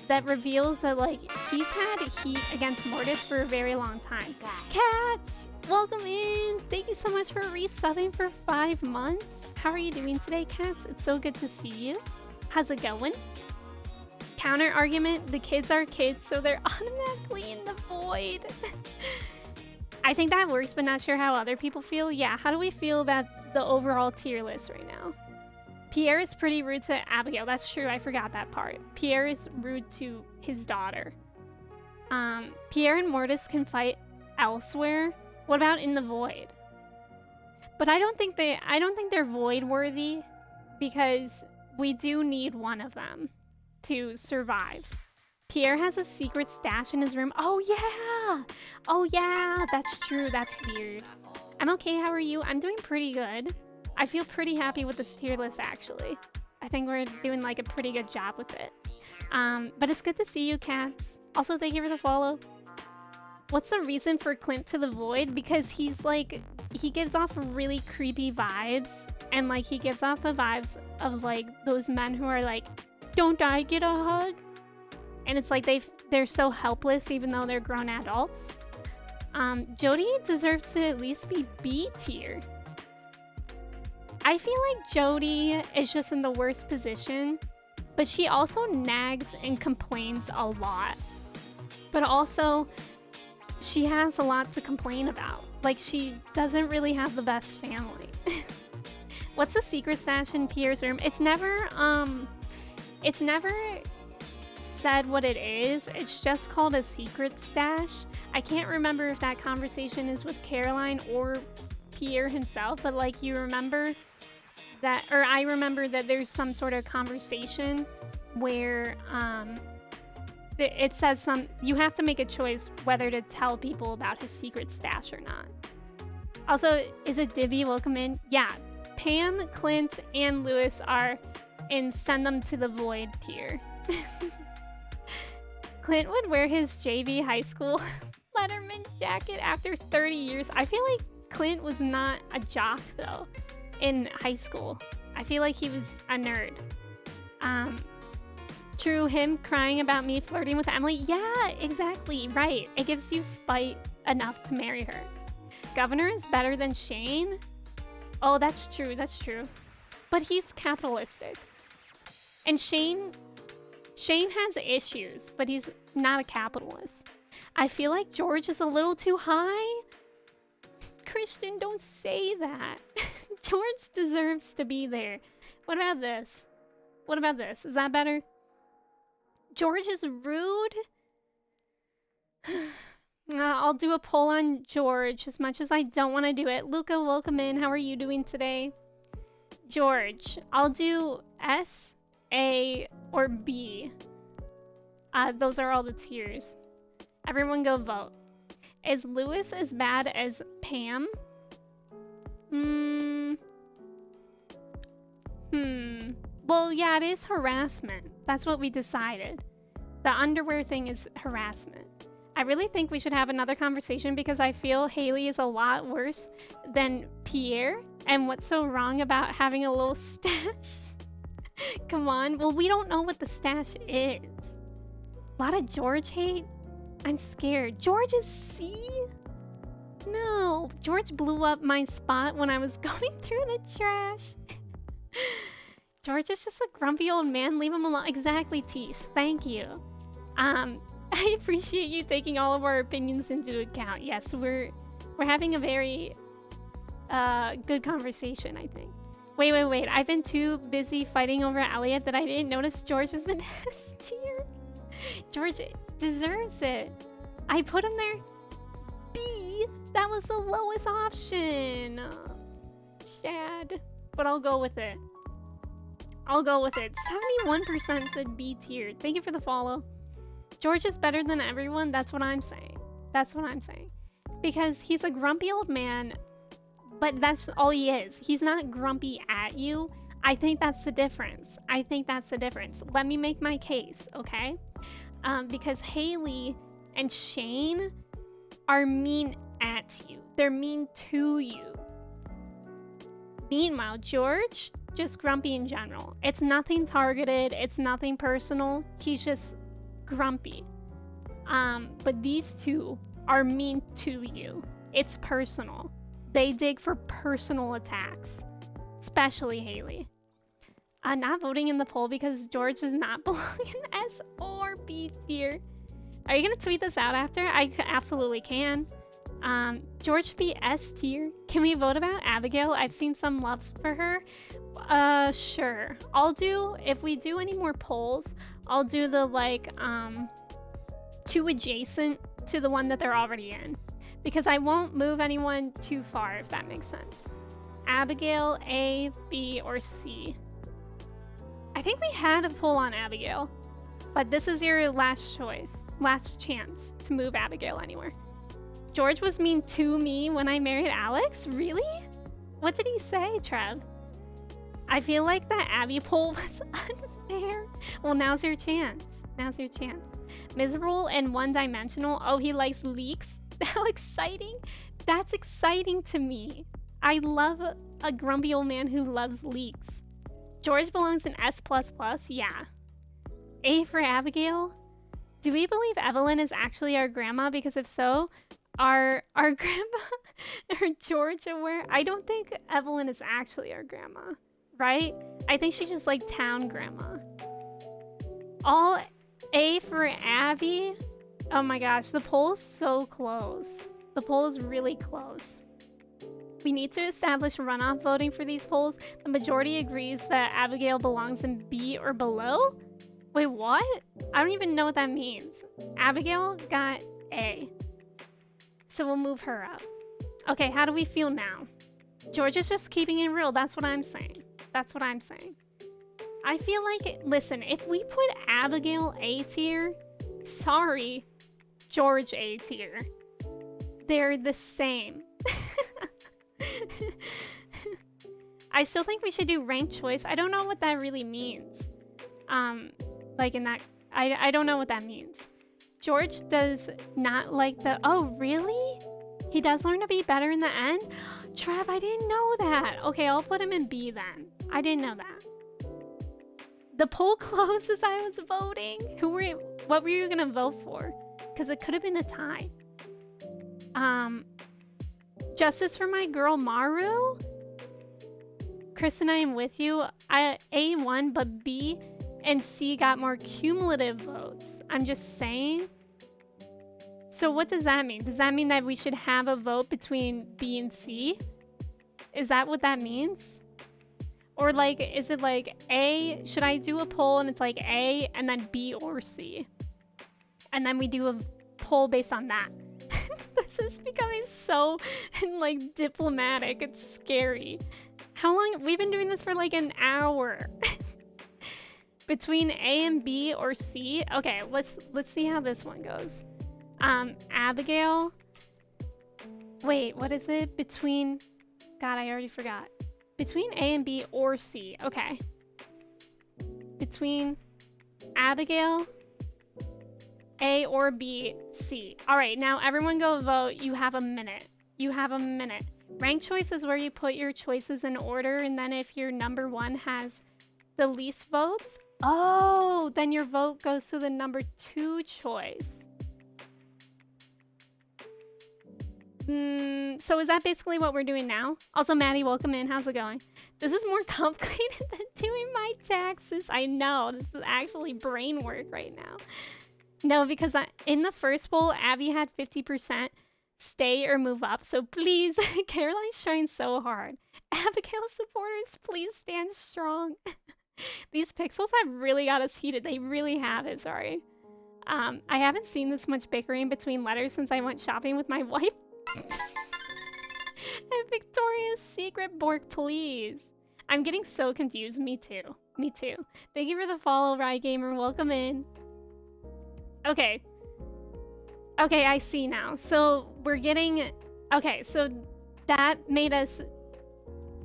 that reveals that, like, he's had heat against Mortis for a very long time. Cats! Welcome in! Thank you so much for resubbing for 5 months. How are you doing today, Cats? It's so good to see you. How's it going? Counter argument, the kids are kids, so they're automatically in the void. I think that works, but not sure how other people feel. Yeah, how do we feel about the overall tier list right now? Pierre is pretty rude to Abigail. That's true, I forgot that part. Pierre is rude to his daughter. Pierre and Mortis can fight elsewhere. What about in the void? But I don't think they're void worthy because we do need one of them to survive. Pierre has a secret stash in his room. Oh yeah! Oh yeah, that's true. That's weird. I'm okay, how are you? I'm doing pretty good. I feel pretty happy with this tier list actually. I think we're doing like a pretty good job with it. But it's good to see you, Cats. Also, thank you for the follow. What's the reason for Clint to the void? Because he's like, he gives off really creepy vibes. And like, he gives off the vibes of like those men who are like, don't I get a hug? And it's like they're so helpless even though they're grown adults. Jody deserves to at least be B tier. I feel like Jody is just in the worst position, but she also nags and complains a lot. But also, she has a lot to complain about. Like, she doesn't really have the best family. What's the secret stash in Pierre's room? It's never said what it is. It's just called a secret stash. I can't remember if that conversation is with Caroline or Pierre himself, but like you remember that, or I remember that there's some sort of conversation where it says you have to make a choice whether to tell people about his secret stash or not. Also, is it Divvy? Welcome in. Yeah, Pam, Clint, and Lewis are in send them to the void tier. Clint would wear his JV high school Letterman jacket after 30 years. I feel like Clint was not a jock though in high school. I feel like he was a nerd. True, him crying about me flirting with Emily. Yeah, exactly, right. It gives you spite enough to marry her. Governor is better than Shane? Oh, that's true, that's true. But he's capitalistic. And Shane has issues, but he's not a capitalist. I feel like George is a little too high. Christian, don't say that. George deserves to be there. What about this? What about this? Is that better? George is rude. I'll do a poll on George as much as I don't want to do it. Luca, welcome in. How are you doing today? George, I'll do S, A, or B. Those are all the tiers. Everyone go vote. Is Lewis as bad as Pam? Well, yeah, it is harassment. That's what we decided. The underwear thing is harassment. I really think we should have another conversation because I feel Haley is a lot worse than Pierre. And what's so wrong about having a little stash? Come on. Well, we don't know what the stash is. A lot of George hate? I'm scared. George is C? No. George blew up my spot when I was going through the trash. George is just a grumpy old man. Leave him alone. Exactly, Tish. Thank you. I appreciate you taking all of our opinions into account. Yes, we're having a very good conversation, I think. Wait. I've been too busy fighting over Elliot that I didn't notice George is an S tier. George deserves it. I put him there. B. That was the lowest option. Chad. But I'll go with it. 71% said B tier. Thank you for the follow. George is better than everyone. That's what I'm saying. Because he's a grumpy old man, but that's all he is. He's not grumpy at you. I think that's the difference. Let me make my case, okay? Because Haley and Shane are mean at you. They're mean to you. Meanwhile, George, just grumpy in general. It's nothing targeted. It's nothing personal. He's just grumpy. But these two are mean to you. It's personal. They dig for personal attacks. Especially Haley. Not voting in the poll because George does not belong in S or B tier. Are you gonna tweet this out after? I absolutely can. George should be S tier. Can we vote about Abigail? I've seen some loves for her. Sure. If we do any more polls, I'll do the like, 2 adjacent to the one that they're already in. Because I won't move anyone too far, if that makes sense. Abigail, A, B, or C. I think we had a poll on Abigail, but this is your last choice, last chance to move Abigail anywhere. George was mean to me when I married Alex? Really? What did he say, Trev? I feel like that Abby poll was unfair. Well, now's your chance. Now's your chance. Miserable and one-dimensional. Oh, he likes leaks? How exciting. That's exciting to me. I love a grumpy old man who loves leaks. George belongs in S++, yeah. A for Abigail? Do we believe Evelyn is actually our grandma? Because if so, our grandma or George aware? I don't think Evelyn is actually our grandma, right? I think she's just like town grandma. All A for Abby? Oh my gosh, the poll is so close. The poll is really close. We need to establish runoff voting for these polls. The majority agrees that Abigail belongs in B or below. Wait, what? I don't even know what that means. Abigail got A. So we'll move her up. Okay, how do we feel now? George is just keeping it real. That's what I'm saying. That's what I'm saying. I feel like, listen, if we put Abigail A tier, sorry, George A tier. They're the same. I still think we should do ranked choice. I don't know what that really means. Like in that, I don't know what that means. George does not like the, oh really? He does learn to be better in the end? Trev, I didn't know that. Okay, I'll put him in B then. I didn't know that. The poll closed as I was voting. What were you gonna vote for? Because it could have been a tie. Justice for my girl Maru? Chris and I am with you. A won, but B and C got more cumulative votes. I'm just saying. So what does that mean? Does that mean that we should have a vote between B and C? Is that what that means? Or like, is it like A, should I do a poll and it's like A and then B or C? And then we do a poll based on that. This is becoming so like diplomatic. It's scary. How long? We've been doing this for like an hour. Between A and B or C? Okay, let's see how this one goes. Abigail. Wait, what is it? Between, God, I already forgot. Between A and B or C. Okay. Between Abigail, A or B, C. All right, now everyone go vote. You have a minute. You have a minute. Ranked choice is where you put your choices in order, and then if your number one has the least votes, oh, then your vote goes to the number 2 choice. So is that basically what we're doing now? Also, Maddie, welcome in. How's it going? This is more complicated than doing my taxes. I know. This is actually brain work right now. No, because in the first poll, Abby had 50% stay or move up. So please, Caroline's trying so hard. Abigail supporters, please stand strong. These pixels have really got us heated. They really have it, sorry. I haven't seen this much bickering between letters since I went shopping with my wife. And Victoria's Secret, Bork, please. I'm getting so confused. Me too. Me too. Thank you for the follow, Rye Gamer. Welcome in. Okay. Okay, I see now. So we're getting... Okay, so that made us...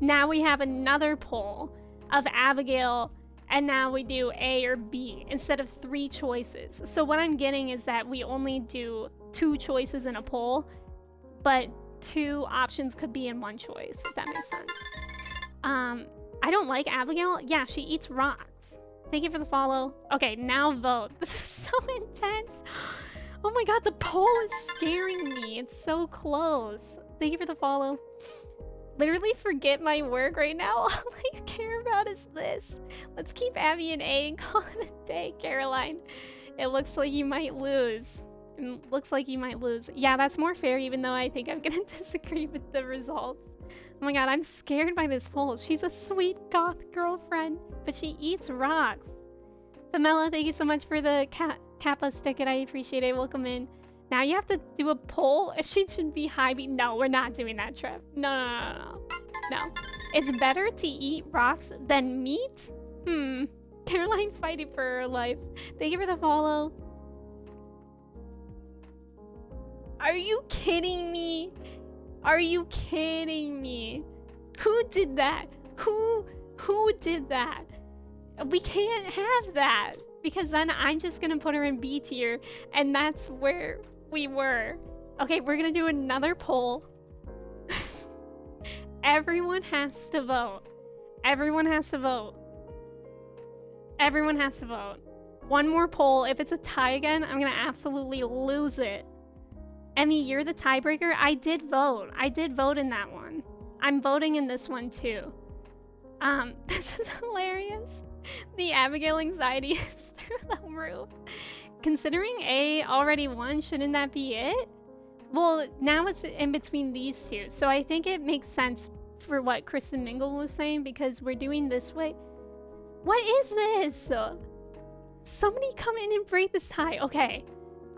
Now we have another poll of Abigail, and now we do A or B instead of 3 choices. So what I'm getting is that we only do 2 choices in a poll, but 2 options could be in 1 choice, if that makes sense. I don't like Abigail. Yeah, she eats rocks. Thank you for the follow. Okay, now vote. This is so intense. Oh my god, the poll is scaring me. It's so close. Thank you for the follow. literally forget my work right now. All I care about is this. Let's keep Abby an A and call it a day, Caroline. It looks like you might lose. It looks like you might lose. Yeah, that's more fair, even though I think I'm gonna disagree with the results. Oh my god, I'm scared by this poll. She's a sweet goth girlfriend, but she eats rocks. Pamela, thank you so much for the Kappa ticket. I appreciate it. Welcome in. Now you have to do a poll if she should be high B. No, we're not doing that, Trev. No. It's better to eat rocks than meat? Caroline fighting for her life. Thank you for the follow. Are you kidding me? Are you kidding me? Who did that? Who did that? We can't have that, because then I'm just gonna put her in B tier, and that's where we were. Okay, we're gonna do another poll. Everyone has to vote. Everyone has to vote. Everyone has to vote. One more poll. If it's a tie again, I'm gonna absolutely lose it. Emmy, you're the tiebreaker. I did vote. I did vote in that one. I'm voting in this one too. This is hilarious. The Abigail anxiety is through the roof. Considering A already won, shouldn't that be it? Well, now it's in between these two, so I think it makes sense for what Kristen Mingle was saying, because we're doing this way. What is this? Somebody come in and break this tie. Okay.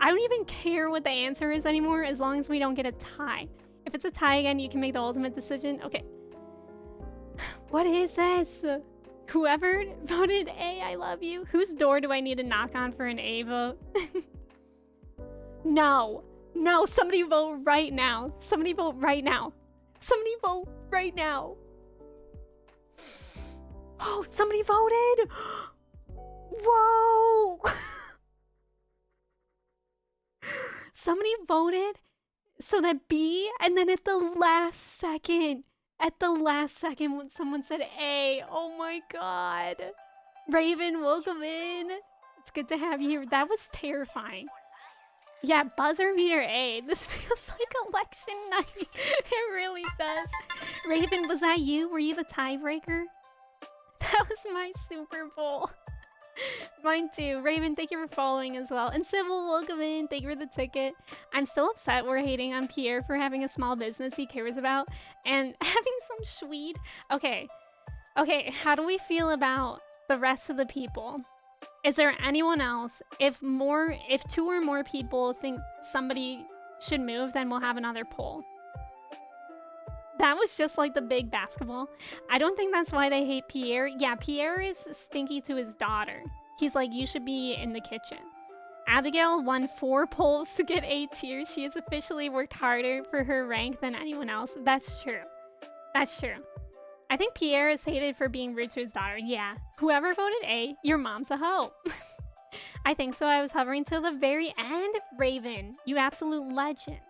I don't even care what the answer is anymore, as long as we don't get a tie. If it's a tie again, you can make the ultimate decision. Okay. What is this? Whoever voted A, I love you. Whose door do I need to knock on for an A vote? No, somebody vote right now. Somebody vote right now. Somebody vote right now. Oh, somebody voted. Whoa. Somebody voted so that B, and then at the last second, when someone said A. Oh my god. Raven, welcome in. It's good to have you here. That was terrifying. Yeah, buzzer beater A. This feels like election night. It really does. Raven, was that you? Were you the tiebreaker? That was my Super Bowl. Mine too. Raven, thank you for following as well. And Sybil, welcome in. Thank you for the ticket. I'm still upset we're hating on Pierre for having a small business he cares about and having some Swede. Okay, how do we feel about the rest of the people? Is there anyone else? If two or more people think somebody should move, then we'll have another poll. That was just like the big basketball. I don't think that's why they hate Pierre. Yeah, Pierre is stinky to his daughter. He's like, you should be in the kitchen. Abigail won 4 polls to get A tier. She has officially worked harder for her rank than anyone else. That's true. That's true. I think Pierre is hated for being rude to his daughter. Yeah. Whoever voted A, your mom's a hoe. I think so. I was hovering till the very end. Raven, you absolute legend.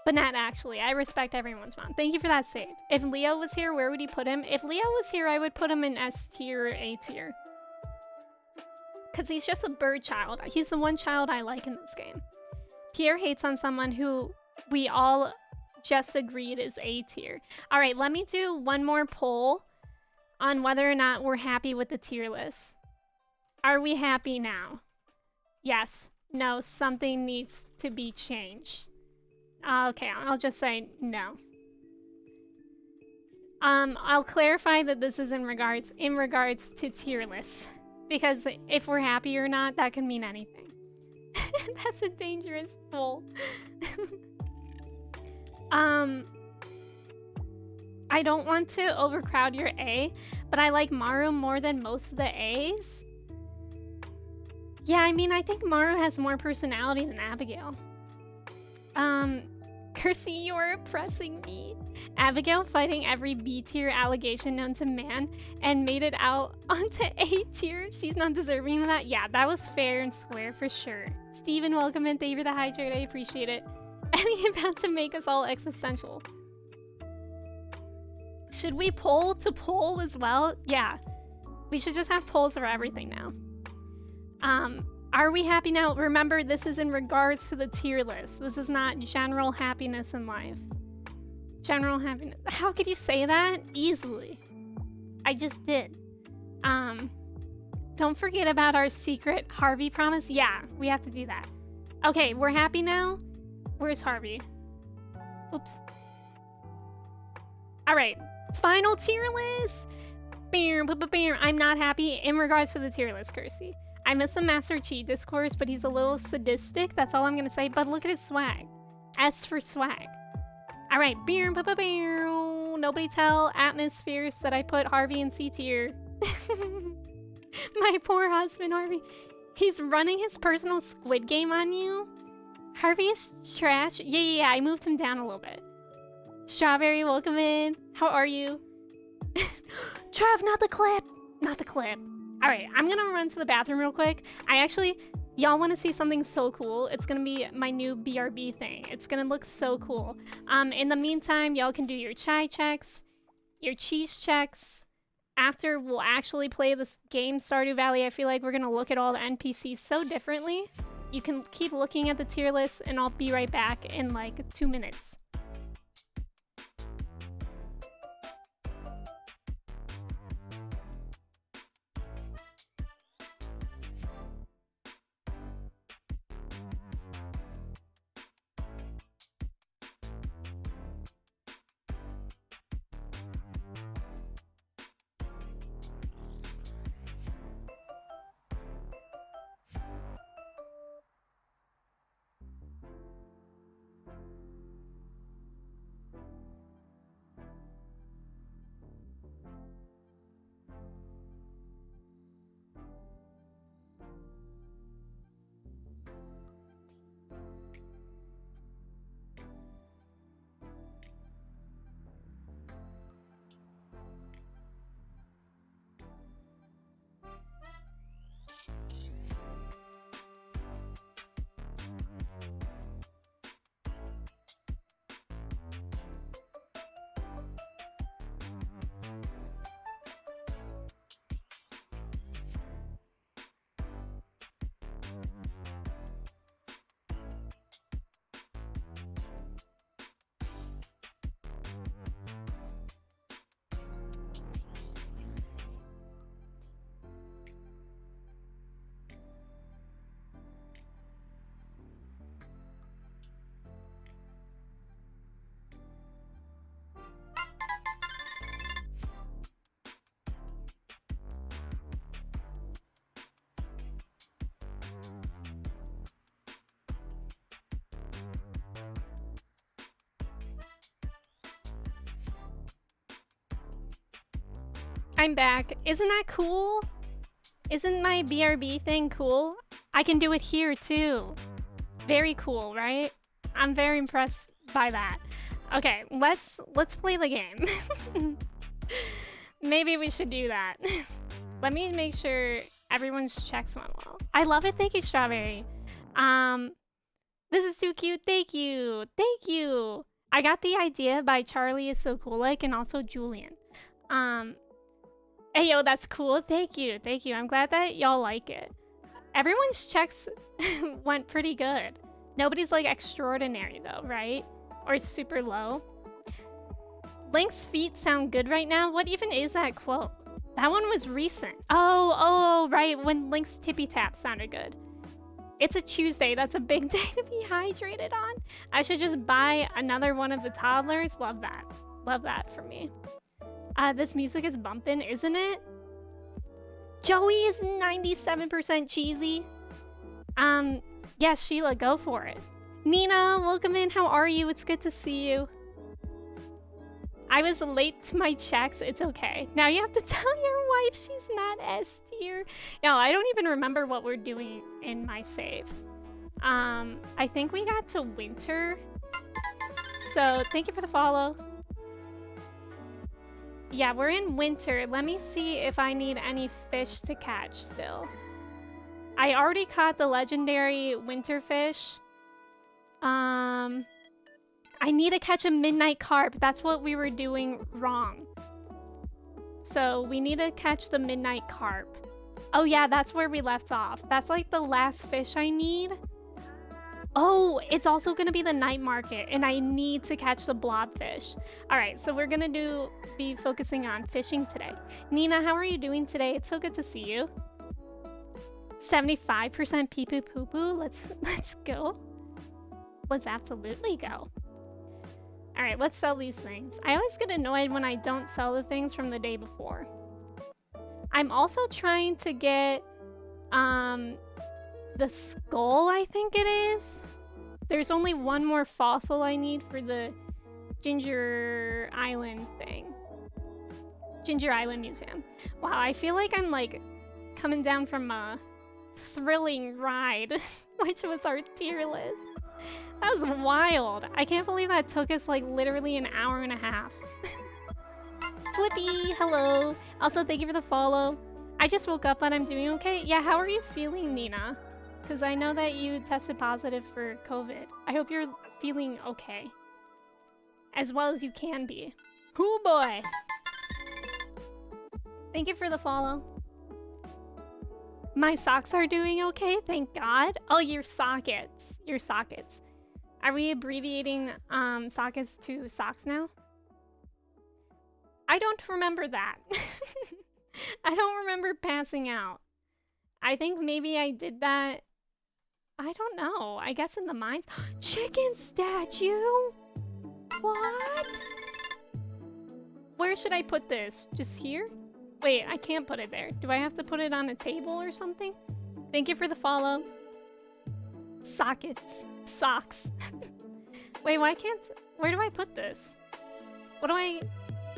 But not actually. I respect everyone's mom. Thank you for that save. If Leo was here, where would you put him? If Leo was here, I would put him in S tier or A tier. Because he's just a bird child. He's the one child I like in this game. Pierre hates on someone who we all just agreed is A tier. All right, let me do one more poll on whether or not we're happy with the tier list. Are we happy now? Yes. No, something needs to be changed. Okay, I'll just say no. I'll clarify that this is in regards to tier lists, because if we're happy or not, that can mean anything. That's a dangerous poll. I don't want to overcrowd your A, but I like Maru more than most of the A's. Yeah, I mean, I think Maru has more personality than Abigail. Kirsty, you are oppressing me. Abigail fighting every B tier allegation known to man and made it out onto A tier. She's not deserving of that. Yeah, that was fair and square for sure. Steven, welcome in. Thank you for the hydrate. I appreciate it. Emmy about to make us all existential. Should we poll to poll as well? Yeah. We should just have polls for everything now. Are we happy now? Remember, this is in regards to the tier list. This is not general happiness in life. General happiness. How could you say that? Easily. I just did. Don't forget about our secret Harvey promise. Yeah, we have to do that. Okay, we're happy now. Where's Harvey? Oops. All right, final tier list. I'm not happy in regards to the tier list, Kirsty. I miss the Master Chi discourse, but he's a little sadistic. That's all I'm gonna say. But look at his swag. S for swag. All right, nobody tell Atmospheres that I put Harvey in C tier. My poor husband, Harvey. He's running his personal Squid Game on you. Harvey is trash. Yeah, I moved him down a little bit. Strawberry, welcome in. How are you? Trav, not the clip. Not the clip. All right, I'm gonna run to the bathroom real quick. Y'all want to see something so cool? It's gonna be my new BRB thing. It's gonna look so cool. In the meantime, y'all can do your chai checks, your cheese checks. After we'll actually play this game, Stardew Valley, I feel like we're gonna look at all the NPCs so differently. You can keep looking at the tier list, and I'll be right back in like 2 minutes. I'm back. Isn't that cool? Isn't my BRB thing cool? I can do it here too. Very cool, right? I'm very impressed by that. Okay, let's play the game. Maybe we should do that. Let me make sure everyone's checks went well. I love it. Thank you, Strawberry. This is too cute. Thank you. Thank you. I got the idea by Charlie is so cool like and also Julian. Hey, yo, that's cool. Thank you. Thank you. I'm glad that y'all like it. Everyone's checks went pretty good. Nobody's like extraordinary though, right? Or super low. Link's feet sound good right now. What even is that quote? That one was recent. Oh, right. When Link's tippy tap sounded good. It's a Tuesday. That's a big day to be hydrated on. I should just buy another one of the toddlers. Love that. Love that for me. This music is bumping, isn't it? Joey is 97% cheesy. Yeah, Sheila, go for it. Nina, welcome in. How are you? It's good to see you. I was late to my checks. It's okay. Now you have to tell your wife she's not S tier. No, I don't even remember what we're doing in my save. I think we got to winter. So thank you for the follow. Yeah, we're in winter. Let me see if I need any fish to catch still. I already caught the legendary winter fish. I need to catch a midnight carp. That's what we were doing wrong. So we need to catch the midnight carp. Oh yeah, that's where we left off. That's like the last fish I need. Oh, it's also gonna be the night market, and I need to catch the blobfish. All right, so we're gonna be focusing on fishing today. Nina, how are you doing today? It's so good to see you. 75% pee poo poo poo. Let's go. Let's absolutely go. All right, let's sell these things. I always get annoyed when I don't sell the things from the day before. I'm also trying to get the skull, I think it is. There's only one more fossil I need for the Ginger Island thing. Ginger Island Museum. Wow, I feel like I'm like coming down from a thrilling ride, which was our tier list. That was wild. I can't believe that took us like literally an hour and a half. Flippy, hello. Also, thank you for the follow. I just woke up and I'm doing okay. Yeah, how are you feeling, Nina? Because I know that you tested positive for COVID. I hope you're feeling okay. As well as you can be. Hoo boy! Thank you for the follow. My socks are doing okay, thank God. Oh, your sockets. Your sockets. Are we abbreviating sockets to socks now? I don't remember that. I don't remember passing out. I think maybe I did that. I don't know. I guess in the mines. Chicken statue? What? Where should I put this? Just here? Wait, I can't put it there. Do I have to put it on a table or something? Thank you for the follow. Sockets. Socks. Wait, why can't... Where do I put this? What do I...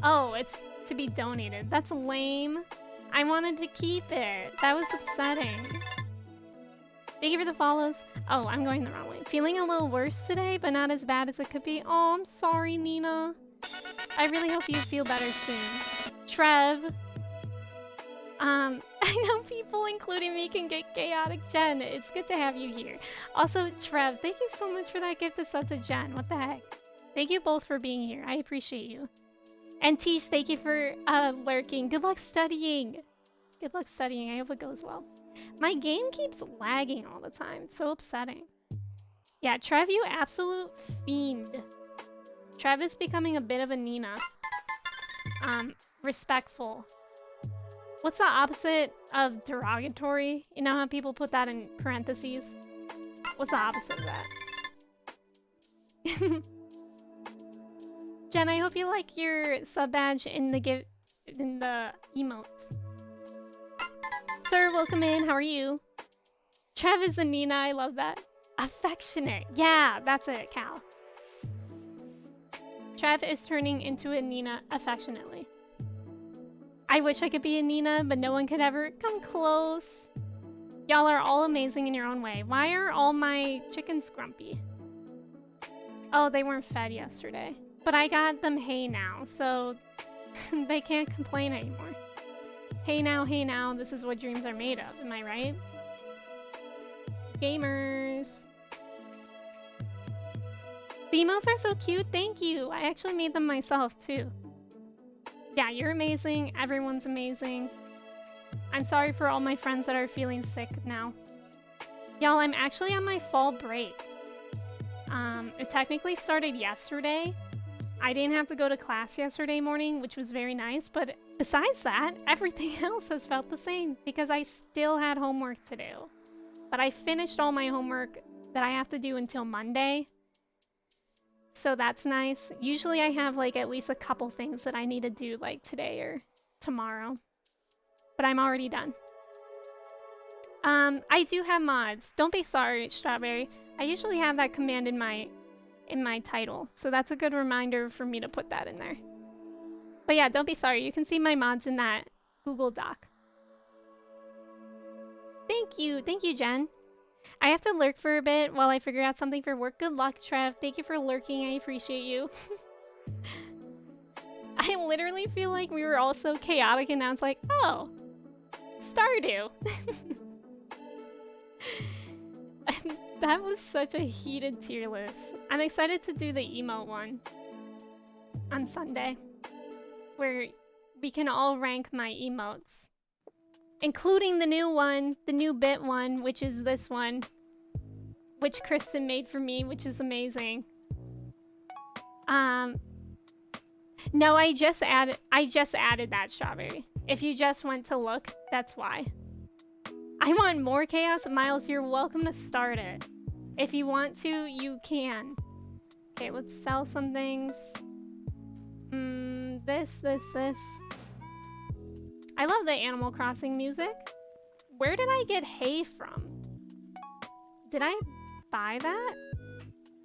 Oh, it's to be donated. That's lame. I wanted to keep it. That was upsetting. Thank you for the follows. Oh, I'm going the wrong way. Feeling a little worse today, but not as bad as it could be. Oh, I'm sorry, Nina. I really hope you feel better soon. Trev. I know people, including me, can get chaotic. Jen, it's good to have you here. Also, Trev, thank you so much for that gift of sub to Jen. What the heck? Thank you both for being here. I appreciate you. And Tish, thank you for lurking. Good luck studying. Good luck studying. I hope it goes well. My game keeps lagging all the time. It's so upsetting. Yeah, Trev, you absolute fiend. Trev is becoming a bit of a Nina. Respectful. What's the opposite of derogatory? You know how people put that in parentheses? What's the opposite of that? Jen, I hope you like your sub badge in the emotes. Sir, welcome in. How are you? Trev is a Nina. I love that. Affectionate. Yeah, that's it, Cal. Trev is turning into a Nina affectionately. I wish I could be a Nina, but no one could ever come close. Y'all are all amazing in your own way. Why are all my chickens grumpy? Oh, they weren't fed yesterday. But I got them hay now, so they can't complain anymore. Hey now, this is what dreams are made of. Am I right? Gamers. The emotes are so cute. Thank you. I actually made them myself, too. Yeah, you're amazing. Everyone's amazing. I'm sorry for all my friends that are feeling sick now. Y'all, I'm actually on my fall break. It technically started yesterday. I didn't have to go to class yesterday morning, which was very nice. But besides that, everything else has felt the same because I still had homework to do. But I finished all my homework that I have to do until Monday. So that's nice. Usually I have like at least a couple things that I need to do like today or tomorrow. But I'm already done. I do have mods. Don't be sorry, Strawberry. I usually have that command in my title. So that's a good reminder for me to put that in there. But yeah, don't be sorry. You can see my mods in that Google Doc. Thank you. Thank you, Jen. I have to lurk for a bit while I figure out something for work. Good luck, Trev. Thank you for lurking. I appreciate you. I literally feel like we were all so chaotic and now it's like, oh, Stardew. And that was such a heated tier list. I'm excited to do the emote one on Sunday, where we can all rank my emotes. Including the new one, the new bit one, which is this one. which Kristen made for me, which is amazing. No, I just added that strawberry. If you just went to look, that's why. I want more chaos. Miles, you're welcome to start it. If you want to, you can. Okay, let's sell some things. This. I love the Animal Crossing music. Where did I get hay from? Did I buy that?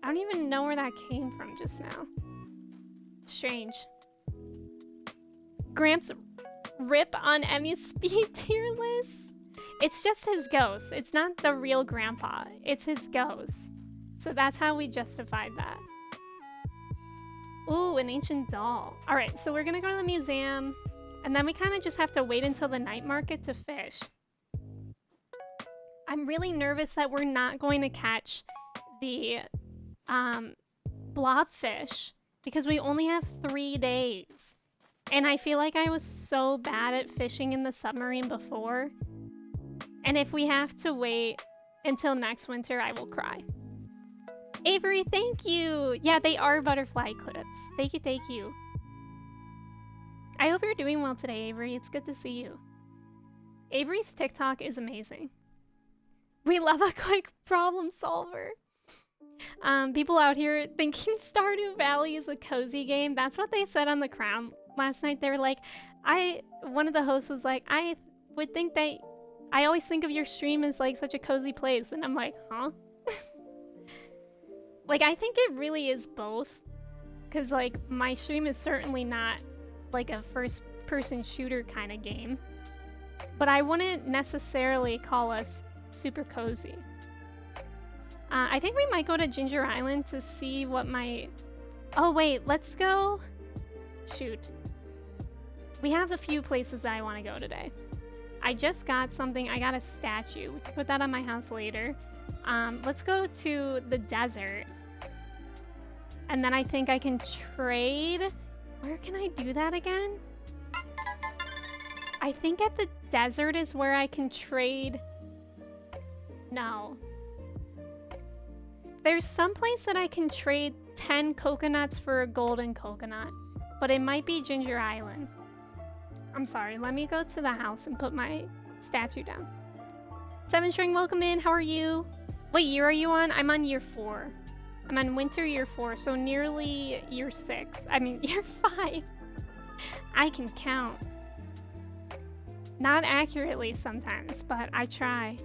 I don't even know where that came from just now. Strange. Gramps rip on Emmy's speed tier list? It's just his ghost. It's not the real grandpa. It's his ghost. So that's how we justified that. Ooh, an ancient doll. Alright, so we're gonna go to the museum. And then we kind of just have to wait until the night market to fish. I'm really nervous that we're not going to catch the blobfish because we only have 3 days. And I feel like I was so bad at fishing in the submarine before. And if we have to wait until next winter, I will cry. Avery, thank you! Yeah, they are butterfly clips. Thank you. I hope you're doing well today, Avery. It's good to see you. Avery's TikTok is amazing. We love a quick problem solver. People out here thinking Stardew Valley is a cozy game. That's what they said on The Crown last night. They were like, one of the hosts was like, I would think that, I always think of your stream as like such a cozy place. And I'm like, huh? Like, I think it really is both. Because like, my stream is certainly not like a first-person shooter kind of game. But I wouldn't necessarily call us super cozy. I think we might go to Ginger Island to see what my... Oh wait, let's go... Shoot. We have a few places that I want to go today. I just got something. I got a statue. We can put that on my house later. Let's go to the desert. And then I think I can trade... Where can I do that again? I think at the desert is where I can trade... No. There's some place that I can trade 10 coconuts for a golden coconut. But it might be Ginger Island. I'm sorry, let me go to the house and put my statue down. 7 String, welcome in, how are you? What year are you on? I'm on year 4. I'm on winter year 4, so nearly year 6. I mean, year 5. I can count. Not accurately sometimes, but I try.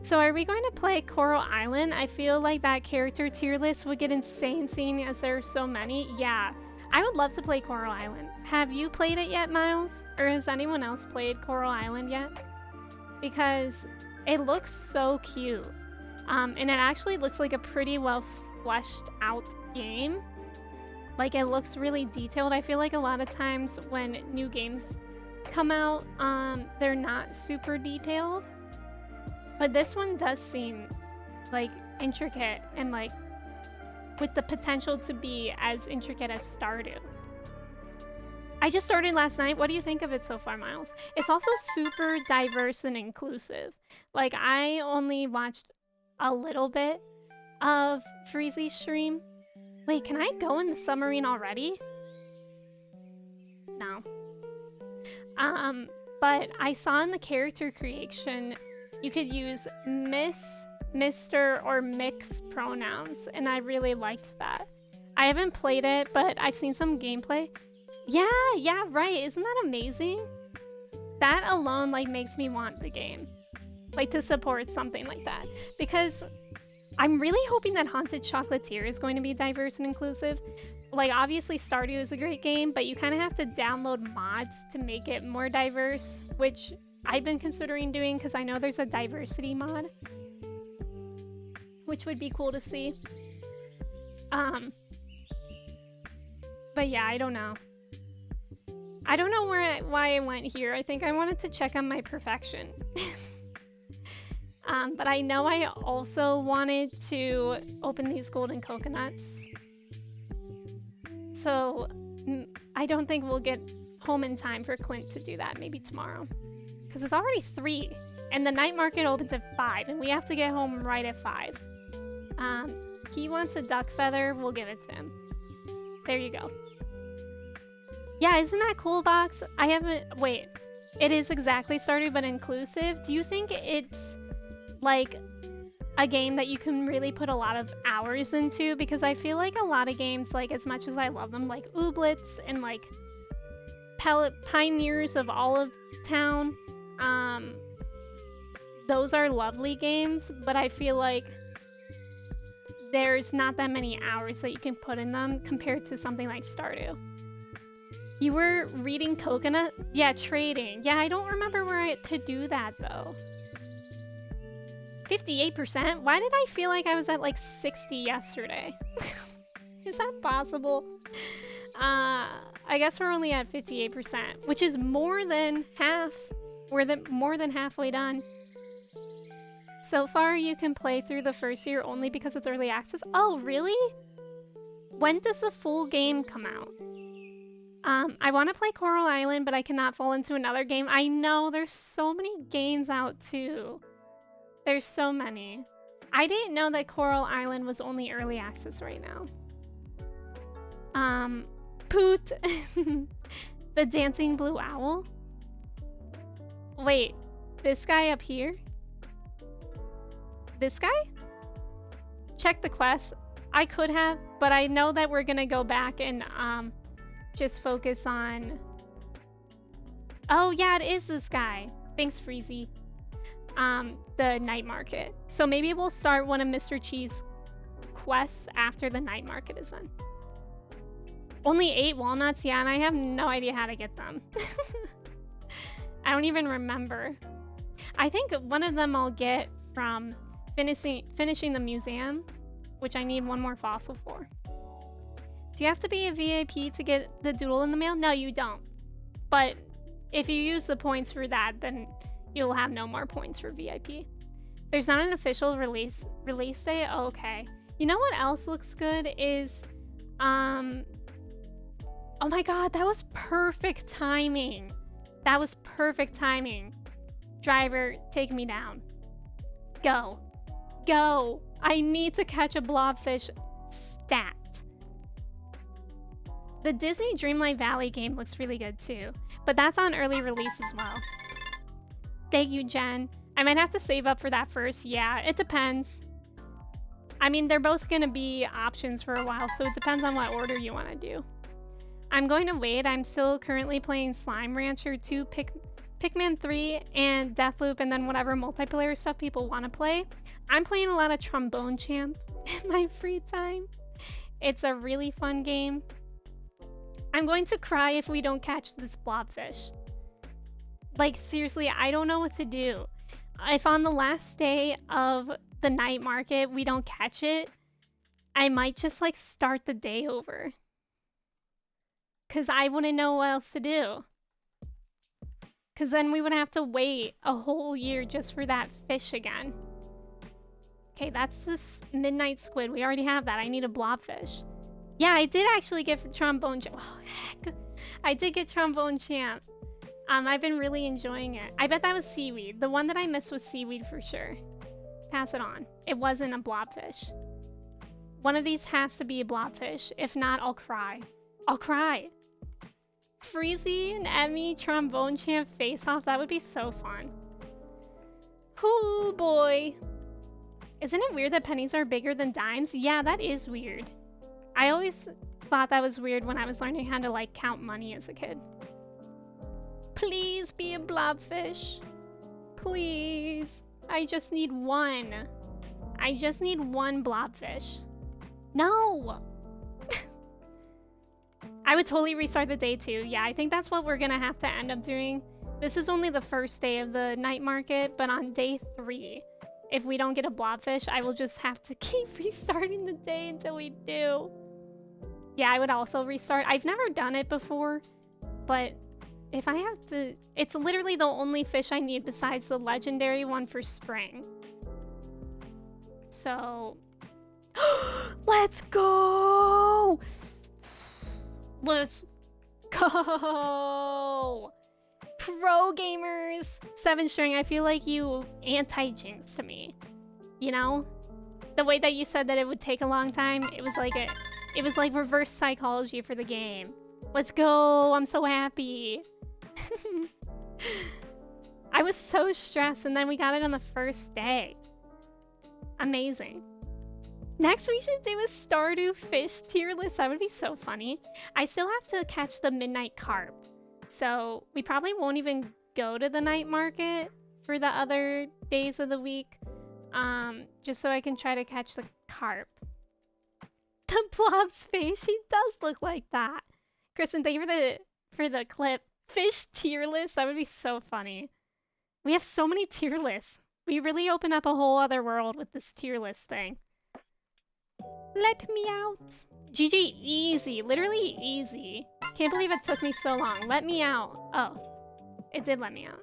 So are we going to play Coral Island? I feel like that character tier list would get insane seeing as there are so many. Yeah, I would love to play Coral Island. Have you played it yet, Miles? Or has anyone else played Coral Island yet? Because it looks so cute. And it actually looks like a pretty well fleshed out game. Like, it looks really detailed. I feel like a lot of times when new games come out, they're not super detailed. But this one does seem like intricate and like with the potential to be as intricate as Stardew. I just started last night. What do you think of it so far, Miles? It's also super diverse and inclusive. Like, I only watched a little bit of Freezy's stream. Wait, can I go in the submarine already? No. But I saw in the character creation you could use Miss, Mr, or mix pronouns, and I really liked that. I haven't played it, but I've seen some gameplay. Yeah, right. Isn't that amazing? That alone, like, makes me want the game. Like, to support something like that. Because I'm really hoping that Haunted Chocolatier is going to be diverse and inclusive. Like, obviously Stardew is a great game, but you kind of have to download mods to make it more diverse, which I've been considering doing because I know there's a diversity mod, which would be cool to see. But yeah, I don't know. I don't know why I went here. I think I wanted to check on my perfection. But I know I also wanted to open these golden coconuts. So I don't think we'll get home in time for Clint to do that. Maybe tomorrow. Because it's already 3. And the night market opens at 5, and we have to get home right at 5. He wants a duck feather. We'll give it to him. There you go. Yeah, isn't that cool, Box? I haven't... Wait. It is exactly Stardew, but inclusive. Do you think it's, like, a game that you can really put a lot of hours into? Because I feel like a lot of games, like, as much as I love them, like Ooblets and, like, Pioneers of Olive Town, those are lovely games, but I feel like there's not that many hours that you can put in them compared to something like Stardew. You were reading Coconut? Yeah, trading. Yeah, I don't remember where I to do that though. 58%? Why did I feel like I was at like 60 yesterday? Is that possible? I guess we're only at 58%, which is more than half. We're more than halfway done. So far, you can play through the first year only because it's early access. Oh, really? When does the full game come out? I want to play Coral Island, but I cannot fall into another game. I know, there's so many games out too. There's so many. I didn't know that Coral Island was only early access right now. Poot. The Dancing Blue Owl? Wait, this guy up here? This guy? Check the quest. I could have, but I know that we're gonna go back and just focus on... Oh yeah, it is this guy. Thanks, Freezy. The night market. So maybe we'll start one of Mr. Cheese's quests after the night market is done. Only 8 walnuts? Yeah, and I have no idea how to get them. I don't even remember. I think one of them I'll get from finishing the museum, which I need 1 more fossil for. Do you have to be a VIP to get the doodle in the mail? No, you don't. But if you use the points for that, then you'll have no more points for VIP. There's not an official release date? Oh, okay. You know what else looks good is, oh my god, that was perfect timing. That was perfect timing. Driver, take me down. Go. Go. I need to catch a blobfish stat. The Disney Dreamlight Valley game looks really good too, but that's on early release as well. Thank you, Jen. I might have to save up for that first. Yeah, it depends. I mean, they're both gonna be options for a while, so it depends on what order you want to do. I'm going to wait. I'm still currently playing Slime Rancher 2, Pikmin 3, and Deathloop, and then whatever multiplayer stuff people want to play. I'm playing a lot of Trombone Champ in my free time. It's a really fun game. I'm going to cry if we don't catch this blobfish. Like, seriously, I don't know what to do. If on the last day of the night market we don't catch it, I might just, like, start the day over. Because I wouldn't know what else to do. Because then we would have to wait a whole year just for that fish again. Okay, that's this midnight squid. We already have that. I need a blobfish. Yeah, I did actually get Trombone Champ. Oh, heck. I did get Trombone Champ. I've been really enjoying it. I bet that was seaweed. The one that I missed was seaweed for sure. Pass it on. It wasn't a blobfish. One of these has to be a blobfish. If not, I'll cry. I'll cry. Freezy and Emmy Trombone Champ face off. That would be so fun. Hoo boy. Isn't it weird that pennies are bigger than dimes? Yeah, that is weird. I always thought that was weird when I was learning how to, like, count money as a kid. Please be a blobfish. Please. I just need one. I just need one blobfish. No! I would totally restart the day too. Yeah, I think that's what we're gonna have to end up doing. This is only the first day of the night market, but on day 3, if we don't get a blobfish, I will just have to keep restarting the day until we do. Yeah, I would also restart. I've never done it before, but if I have to... It's literally the only fish I need besides the legendary one for spring. So... Let's go! Let's go! Pro gamers! 7 string, I feel like you anti-jinxed to me. You know? The way that you said that it would take a long time, it was like reverse psychology for the game. Let's go! I'm so happy. I was so stressed, and then we got it on the first day. Amazing. Next, we should do a stardew fish tier list. That would be so funny. I still have to catch the midnight carp, so we probably won't even go to the night market for the other days of the week, just so I can try to catch the carp. The blob's face, she does look like that. Kristen, thank you for the clip. Fish tier list, that would be so funny. We have so many tier lists. We really open up a whole other world with this tier list thing. Let me out. GG, easy. Literally easy. Can't believe it took me so long. Let me out. Oh, it did let me out.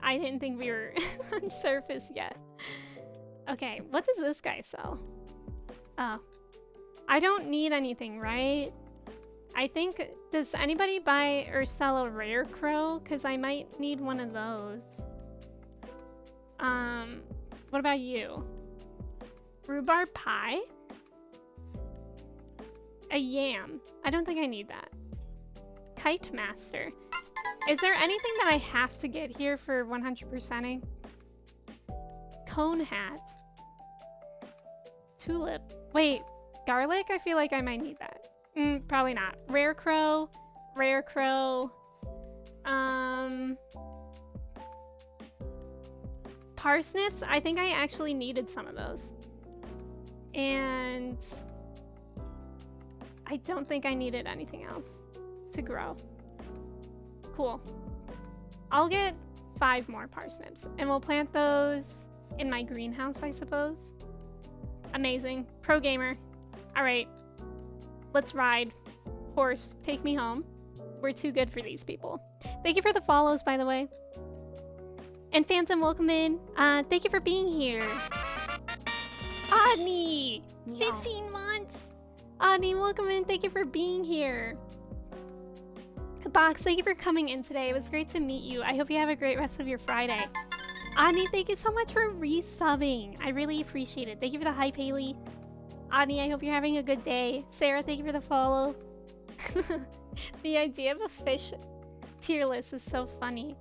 I didn't think we were on surface yet. Okay, what does this guy sell? Oh. I don't need anything, right? I think, does anybody buy or sell a rare crow? Because I might need one of those. What about you? Rhubarb pie? A yam. I don't think I need that. Kite master. Is there anything that I have to get here for 100%ing? Cone hat. Tulip. Wait, garlic? I feel like I might need that. Probably not. Rare crow. Rare crow. Parsnips? I think I actually needed some of those. And I don't think I needed anything else to grow. Cool. I'll get 5 more parsnips and we'll plant those in my greenhouse, I suppose. Amazing. Pro gamer. All right. Let's ride. Horse, take me home. We're too good for these people. Thank you for the follows, by the way. And Phantom, welcome in. Thank you for being here. Adni! 15 months! Adni, welcome in. Thank you for being here. Box, thank you for coming in today. It was great to meet you. I hope you have a great rest of your Friday. Adni, thank you so much for resubbing. I really appreciate it. Thank you for the hype, Haley. Adni, I hope you're having a good day. Sarah, thank you for the follow. The idea of a fish tier list is so funny.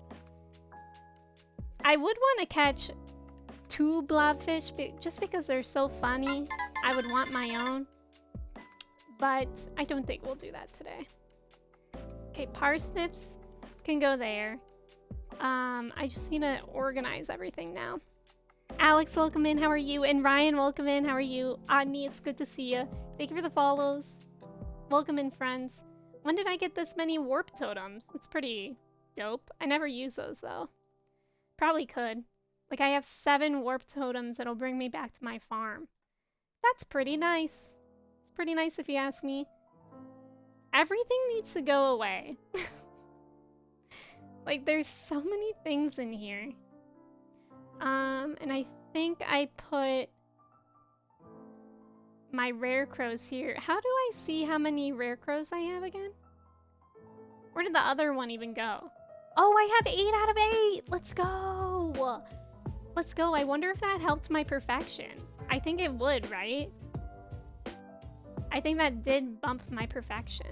I would want to catch 2 blobfish just because they're so funny. I would want my own. But I don't think we'll do that today. Okay, parsnips can go there. I just need to organize everything now. Alex, welcome in. How are you? And Ryan, welcome in. How are you? Adni, it's good to see you. Thank you for the follows. Welcome in, friends. When did I get this many warp totems? It's pretty dope. I never use those, though. Probably could. Like, I have 7 warp totems that'll bring me back to my farm. That's pretty nice. It's pretty nice if you ask me. Everything needs to go away. Like, there's so many things in here. And I think I put my rare crows here. How do I see how many rare crows I have again? Where did the other one even go? Oh, I have 8 out of 8! Let's go! Let's go. I wonder if that helped my perfection. I think it would, right? I think that did bump my perfection.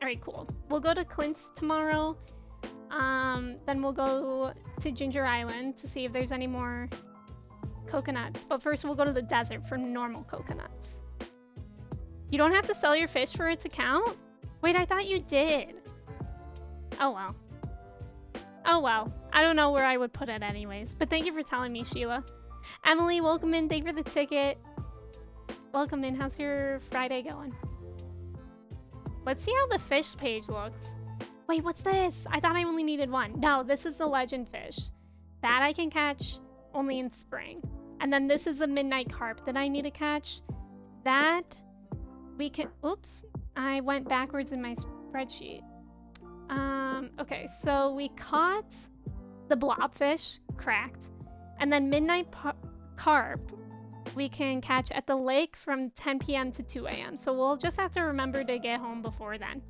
Alright, cool. We'll go to Clint's tomorrow. Then we'll go to Ginger Island to see if there's any more coconuts. But first we'll go to the desert for normal coconuts. You don't have to sell your fish for it to count? Wait, I thought you did. Oh well. Oh well. I don't know where I would put it anyways. But thank you for telling me, Sheila. Emily, welcome in. Thank you for the ticket. Welcome in. How's your Friday going? Let's see how the fish page looks. Wait, what's this? I thought I only needed 1. No, this is the legend fish. That I can catch only in spring. And then this is the midnight carp that I need to catch. That we can... Oops. I went backwards in my spreadsheet. Okay, so we caught the blobfish, cracked. And then midnight carp we can catch at the lake from 10 p.m. to 2 a.m. So we'll just have to remember to get home before then.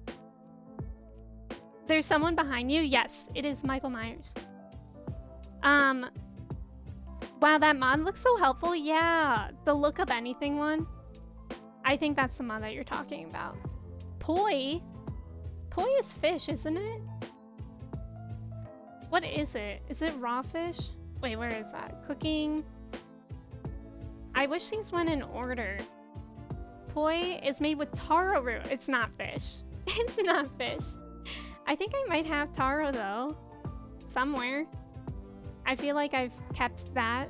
There's someone behind you? Yes, it is Michael Myers. Wow, that mod looks so helpful. Yeah, the look up anything one. I think that's the mod that you're talking about. Poi? Poi is fish, isn't it? What is it? Is it raw fish? Wait, where is that? Cooking. I wish these went in order. Poi is made with taro root. It's not fish. It's not fish. I think I might have taro though. Somewhere. I feel like I've kept that.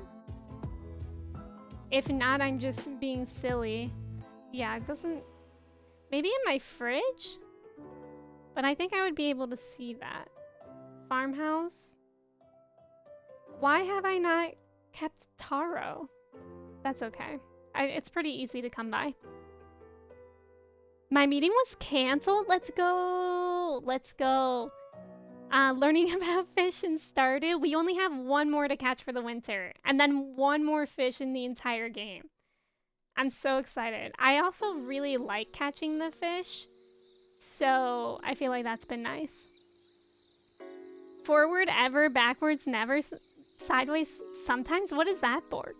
If not, I'm just being silly. Yeah, it doesn't... Maybe in my fridge? But I think I would be able to see that. Farmhouse? Why have I not kept taro? That's okay. It's pretty easy to come by. My meeting was canceled? Let's go! Let's go! Learning about fish in Stardew. We only have one more to catch for the winter. And then one more fish in the entire game. I'm so excited. I also really like catching the fish. So I feel like that's been nice. Forward ever, backwards never, sideways sometimes? What is that, Bork?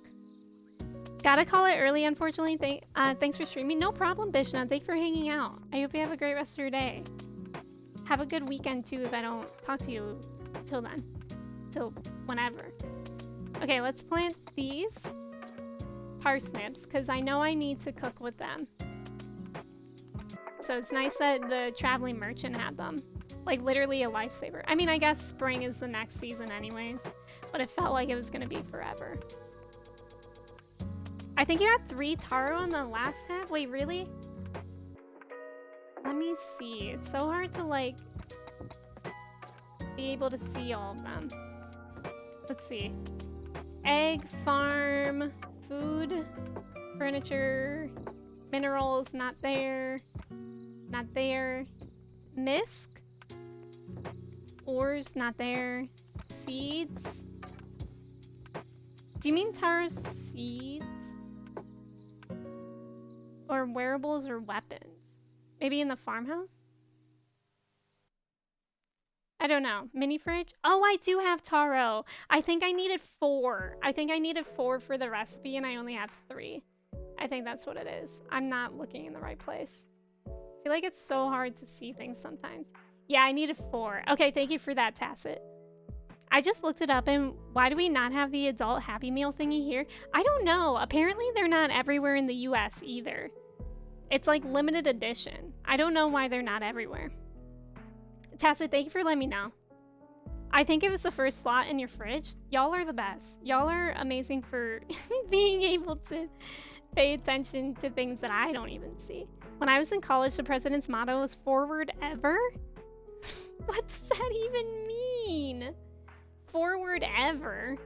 Gotta call it early, unfortunately. Thanks for streaming. No problem, Bishna. Thanks for hanging out. I hope you have a great rest of your day. Have a good weekend, too, if I don't talk to you till then. Till whenever. Okay, let's plant these parsnips, because I know I need to cook with them. So it's nice that the traveling merchant had them. Like, literally a lifesaver. I mean, I guess spring is the next season anyways, but it felt like it was going to be forever. I think you had 3 taro in the last tab? Wait, really? Let me see. It's so hard to, like, be able to see all of them. Let's see. Egg, farm, food, furniture, minerals, not there. Not there. Misc? Ores, not there. Seeds? Do you mean taro seeds? Or wearables or weapons? Maybe in the farmhouse? I don't know. Mini fridge? Oh, I do have taro. I think I needed 4. I think I needed 4 for the recipe and I only have 3. I think that's what it is. I'm not looking in the right place. I feel like it's so hard to see things sometimes. Yeah, I needed 4. Okay, thank you for that, Tacit. I just looked it up, and why do we not have the adult Happy Meal thingy here? I don't know. Apparently, they're not everywhere in the US either. It's like limited edition. I don't know why they're not everywhere. Tacit, thank you for letting me know. I think it was the first slot in your fridge. Y'all are the best. Y'all are amazing for being able to pay attention to things that I don't even see. When I was in college, the president's motto was forward ever? What does that even mean? Forward ever?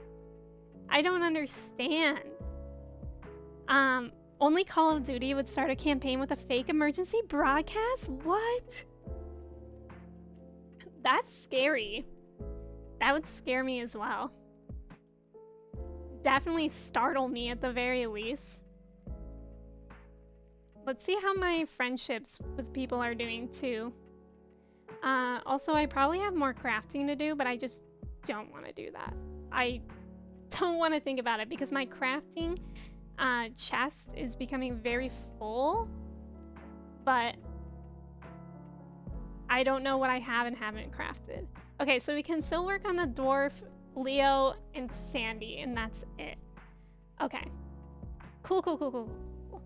I don't understand. Only Call of Duty would start a campaign with a fake emergency broadcast? What? That's scary. That would scare me as well. Definitely startle me at the very least. Let's see how my friendships with people are doing too. Also, I probably have more crafting to do, but I just don't want to do that. I don't want to think about it because my crafting chest is becoming very full, but I don't know what I have and haven't crafted. Okay, so we can still work on the dwarf, Leo, and Sandy, and that's it. Okay. Cool, cool, cool, cool, cool.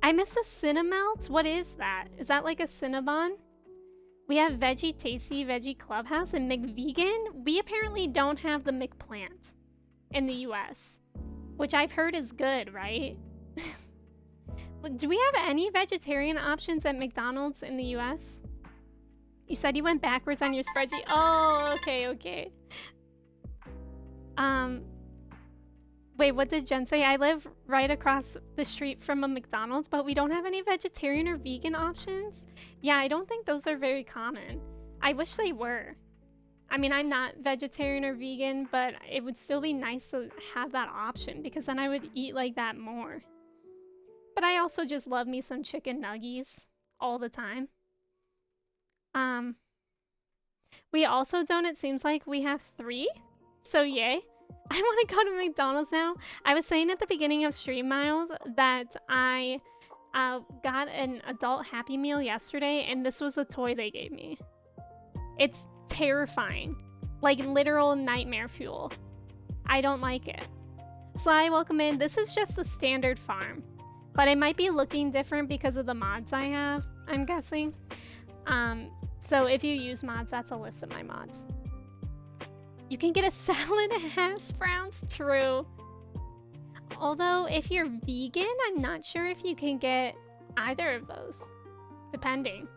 I miss the Cinnamelt? What is that? Is that like a Cinnabon? We have Veggie Tasty, Veggie Clubhouse, and McVegan. We apparently don't have the McPlant in the US, which I've heard is good, right? Do we have any vegetarian options at McDonald's in the US? You said you went backwards on your spreadsheet. Oh, okay, okay. Wait, what did Jen say? I live right across the street from a McDonald's, but we don't have any vegetarian or vegan options? Yeah, I don't think those are very common. I wish they were. I mean, I'm not vegetarian or vegan, but it would still be nice to have that option because then I would eat like that more. But I also just love me some chicken nuggies all the time. Um, we also don't, it seems like we have 3. So yay. I want to go to McDonald's now. I was saying at the beginning of Stream Miles that I got an adult Happy Meal yesterday, and this was a toy they gave me. It's terrifying. Like literal nightmare fuel. I don't like it. Sly, welcome in. This is just the standard farm. But it might be looking different because of the mods I have, I'm guessing. So if you use mods, that's a list of my mods. You can get a salad and hash browns, true. Although if you're vegan, I'm not sure if you can get either of those, depending.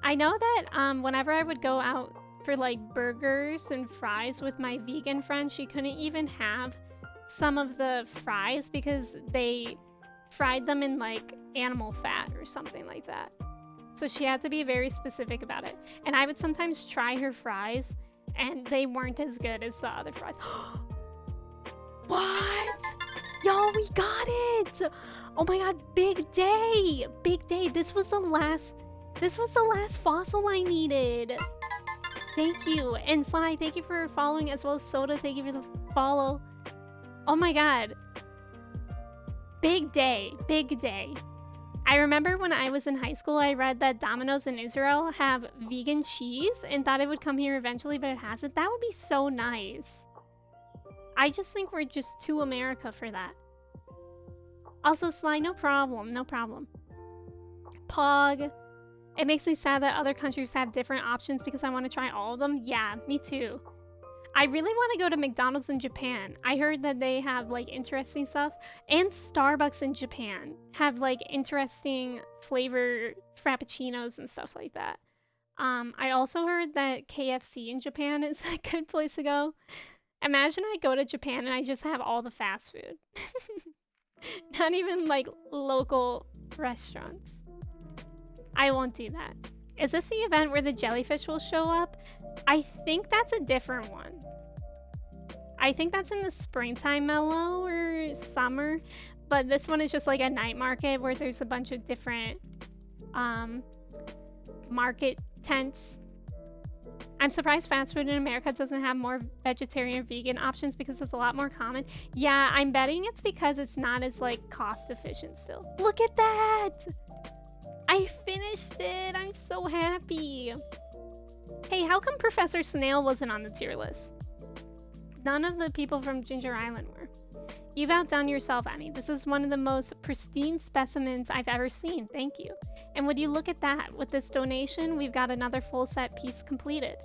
I know that whenever I would go out for like burgers and fries with my vegan friend, she couldn't even have some of the fries because they fried them in like animal fat or something like that. So she had to be very specific about it. And I would sometimes try her fries and they weren't as good as the other fries. What? Yo, we got it! Oh my god, big day! Big day. This was the last fossil I needed. Thank you. And Sly, thank you for following, as well as Soda, thank you for the follow. Oh my god. Big day. Big day. I remember when I was in high school, I read that Domino's in Israel have vegan cheese and thought it would come here eventually, but it hasn't. That would be so nice. I just think we're just too America for that. Also, Sly, no problem. No problem. Pog. It makes me sad that other countries have different options because I want to try all of them. Yeah, me too. I really want to go to McDonald's in Japan. I heard that they have like interesting stuff, and Starbucks in Japan have like interesting flavor frappuccinos and stuff like that. I also heard that KFC in Japan is a good place to go. Imagine I go to Japan and I just have all the fast food. Not even like local restaurants. I won't do that. Is this the event where the jellyfish will show up? I think that's a different one. I think that's in the springtime mellow or summer, but this one is just like a night market where there's a bunch of different market tents. I'm surprised fast food in America doesn't have more vegetarian or vegan options because it's a lot more common. Yeah, I'm betting it's because it's not as like cost efficient still. Look at that! I finished it! I'm so happy! Hey, how come Professor Snail wasn't on the tier list? None of the people from Ginger Island were. You've outdone yourself, Emmy. This is one of the most pristine specimens I've ever seen. Thank you. And would you look at that? With this donation, we've got another full set piece completed.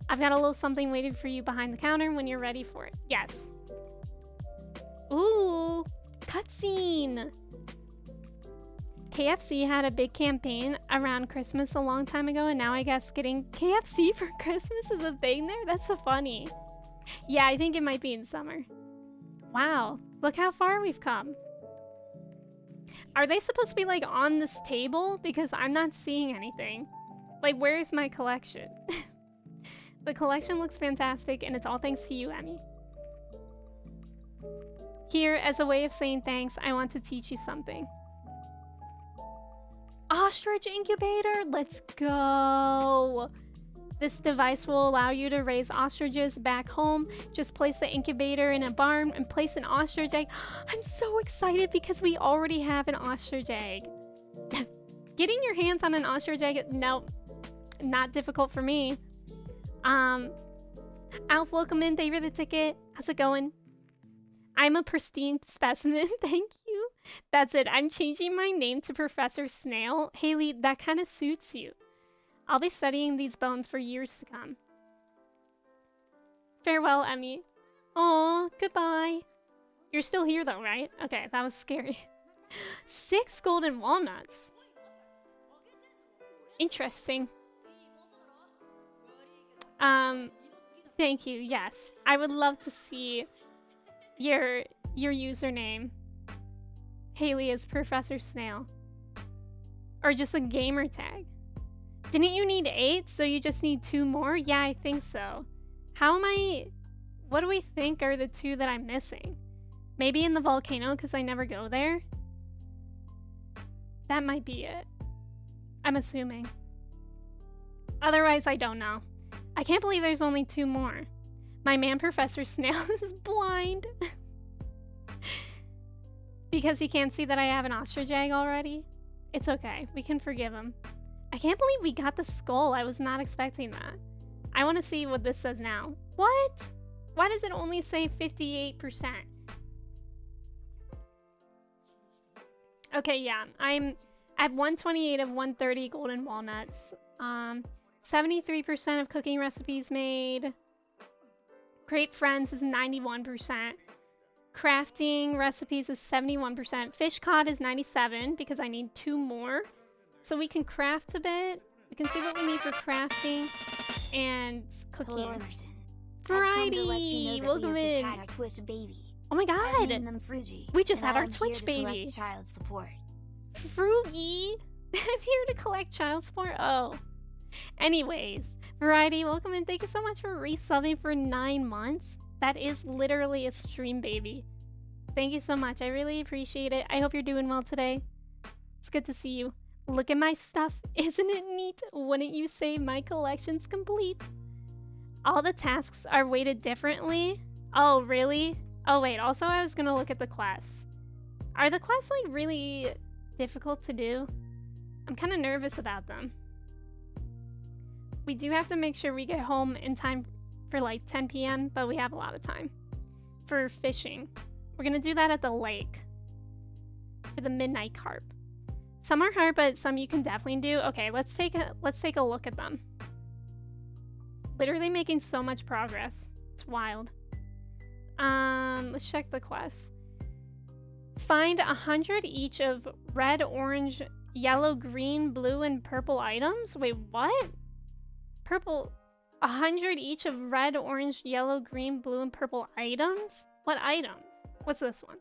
I've got a little something waiting for you behind the counter when you're ready for it. Yes. Ooh, cutscene. KFC had a big campaign around Christmas a long time ago, and now I guess getting KFC for Christmas is a thing there? That's so funny. Yeah, I think it might be in summer. Wow, look how far we've come. Are they supposed to be like on this table? Because I'm not seeing anything. Like, where's my collection? The collection looks fantastic, and it's all thanks to you, Emmy. Here, as a way of saying thanks, I want to teach you something. Ostrich incubator, let's go. This device will allow you to raise ostriches back home. Just place the incubator in a barn and place an ostrich egg. I'm so excited because we already have an ostrich egg. Getting your hands on an ostrich egg, nope, not difficult for me. Alf, welcome in. Thank you for the ticket. How's it going? I'm a pristine specimen. Thank you. That's it. I'm changing my name to Professor Snail. Haley, that kind of suits you. I'll be studying these bones for years to come. Farewell, Emmy. Aw, goodbye. You're still here though, right? Okay, that was scary. 6 golden walnuts. Interesting. Thank you, yes. I would love to see your username. Haley is Professor Snail. Or just a gamer tag. Didn't you need 8, so you just need 2 more? Yeah, I think so. What do we think are the 2 that I'm missing? Maybe in the volcano because I never go there? That might be it. I'm assuming. Otherwise, I don't know. I can't believe there's only 2 more. My man Professor Snail is blind. Because he can't see that I have an ostrich egg already. It's okay. We can forgive him. I can't believe we got the skull. I was not expecting that. I want to see what this says now. What? Why does it only say 58%? Okay, yeah. I'm at 128 of 130 golden walnuts. 73% of cooking recipes made. Create friends is 91%. Crafting recipes is 71%. Fish cod is 97 because I need 2 more. So we can craft a bit. We can see what we need for crafting and cooking. Hello, Emerson. Variety! Welcome in. Had our Twitch baby. Oh my I god! named them Frugy, We just and had I our am here Twitch to baby. collect child support. Frugy! I'm here to collect child support. Oh. Anyways, Variety, welcome in. Thank you so much for resubbing for 9 months. That is literally a stream baby. Thank you so much. I really appreciate it. I hope you're doing well today. It's good to see you. Look at my stuff. Isn't it neat? Wouldn't you say my collection's complete? All the tasks are weighted differently. Oh, really? Oh, wait. Also, I was gonna look at the quests. Are the quests, like, really difficult to do? I'm kind of nervous about them. We do have to make sure we get home in time for, like, 10 p.m., but we have a lot of time for fishing. We're gonna do that at the lake for the midnight carp. Some are hard, but some you can definitely do. Okay, let's take a look at them. Literally making so much progress. It's wild. Let's check the quests. Find 100 each of red, orange, yellow, green, blue, and purple items. Wait, what? Purple. 100 each of red, orange, yellow, green, blue, and purple items? What items? What's this one?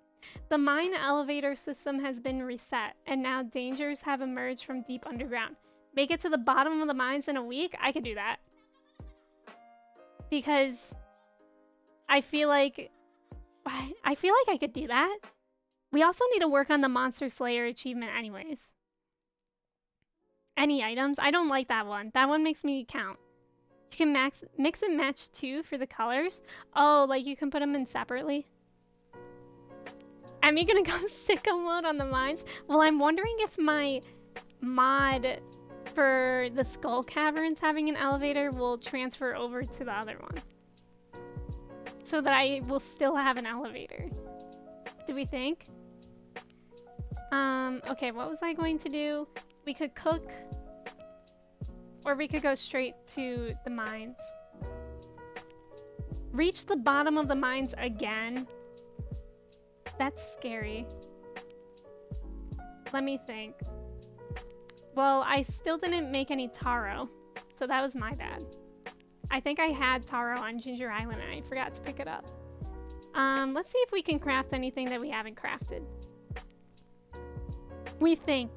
The mine elevator system has been reset, and now dangers have emerged from deep underground. Make it to the bottom of the mines in a week? I could do that. Because I feel like I could do that. We also need to work on the Monster Slayer achievement anyways. Any items? I don't like that one. That one makes me count. You can mix and match too for the colors. Oh, like you can put them in separately. Am I gonna go sicko mode on the mines? Well, I'm wondering if my mod for the Skull Caverns having an elevator will transfer over to the other one. So that I will still have an elevator. Do we think? Okay, what was I going to do? We could cook, or we could go straight to the mines. Reach the bottom of the mines again. That's scary. Let me think. Well, I still didn't make any taro, so that was my bad. I think I had taro on Ginger Island and I forgot to pick it up. Let's see if we can craft anything that we haven't crafted. We think.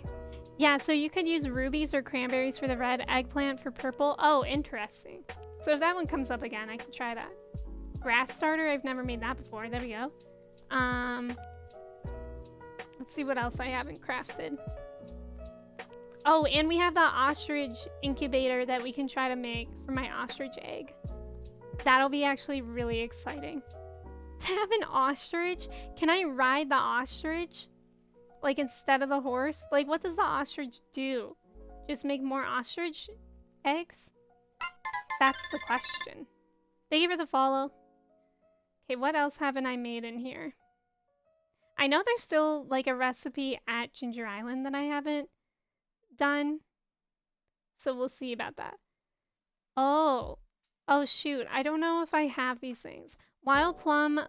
Yeah, so you could use rubies or cranberries for the red, eggplant for purple. Oh, interesting. So if that one comes up again, I can try that. Grass starter, I've never made that before. There we go. Let's see what else I haven't crafted. Oh, and we have the ostrich incubator that we can try to make for my ostrich egg. That'll be actually really exciting. To have an ostrich? Can I ride the ostrich? Like instead of the horse? Like what does the ostrich do? Just make more ostrich eggs? That's the question. Thank you for the follow. Okay, what else haven't I made in here? I know there's still like a recipe at Ginger Island that I haven't done. So we'll see about that. Oh shoot. I don't know if I have these things. Wild plum,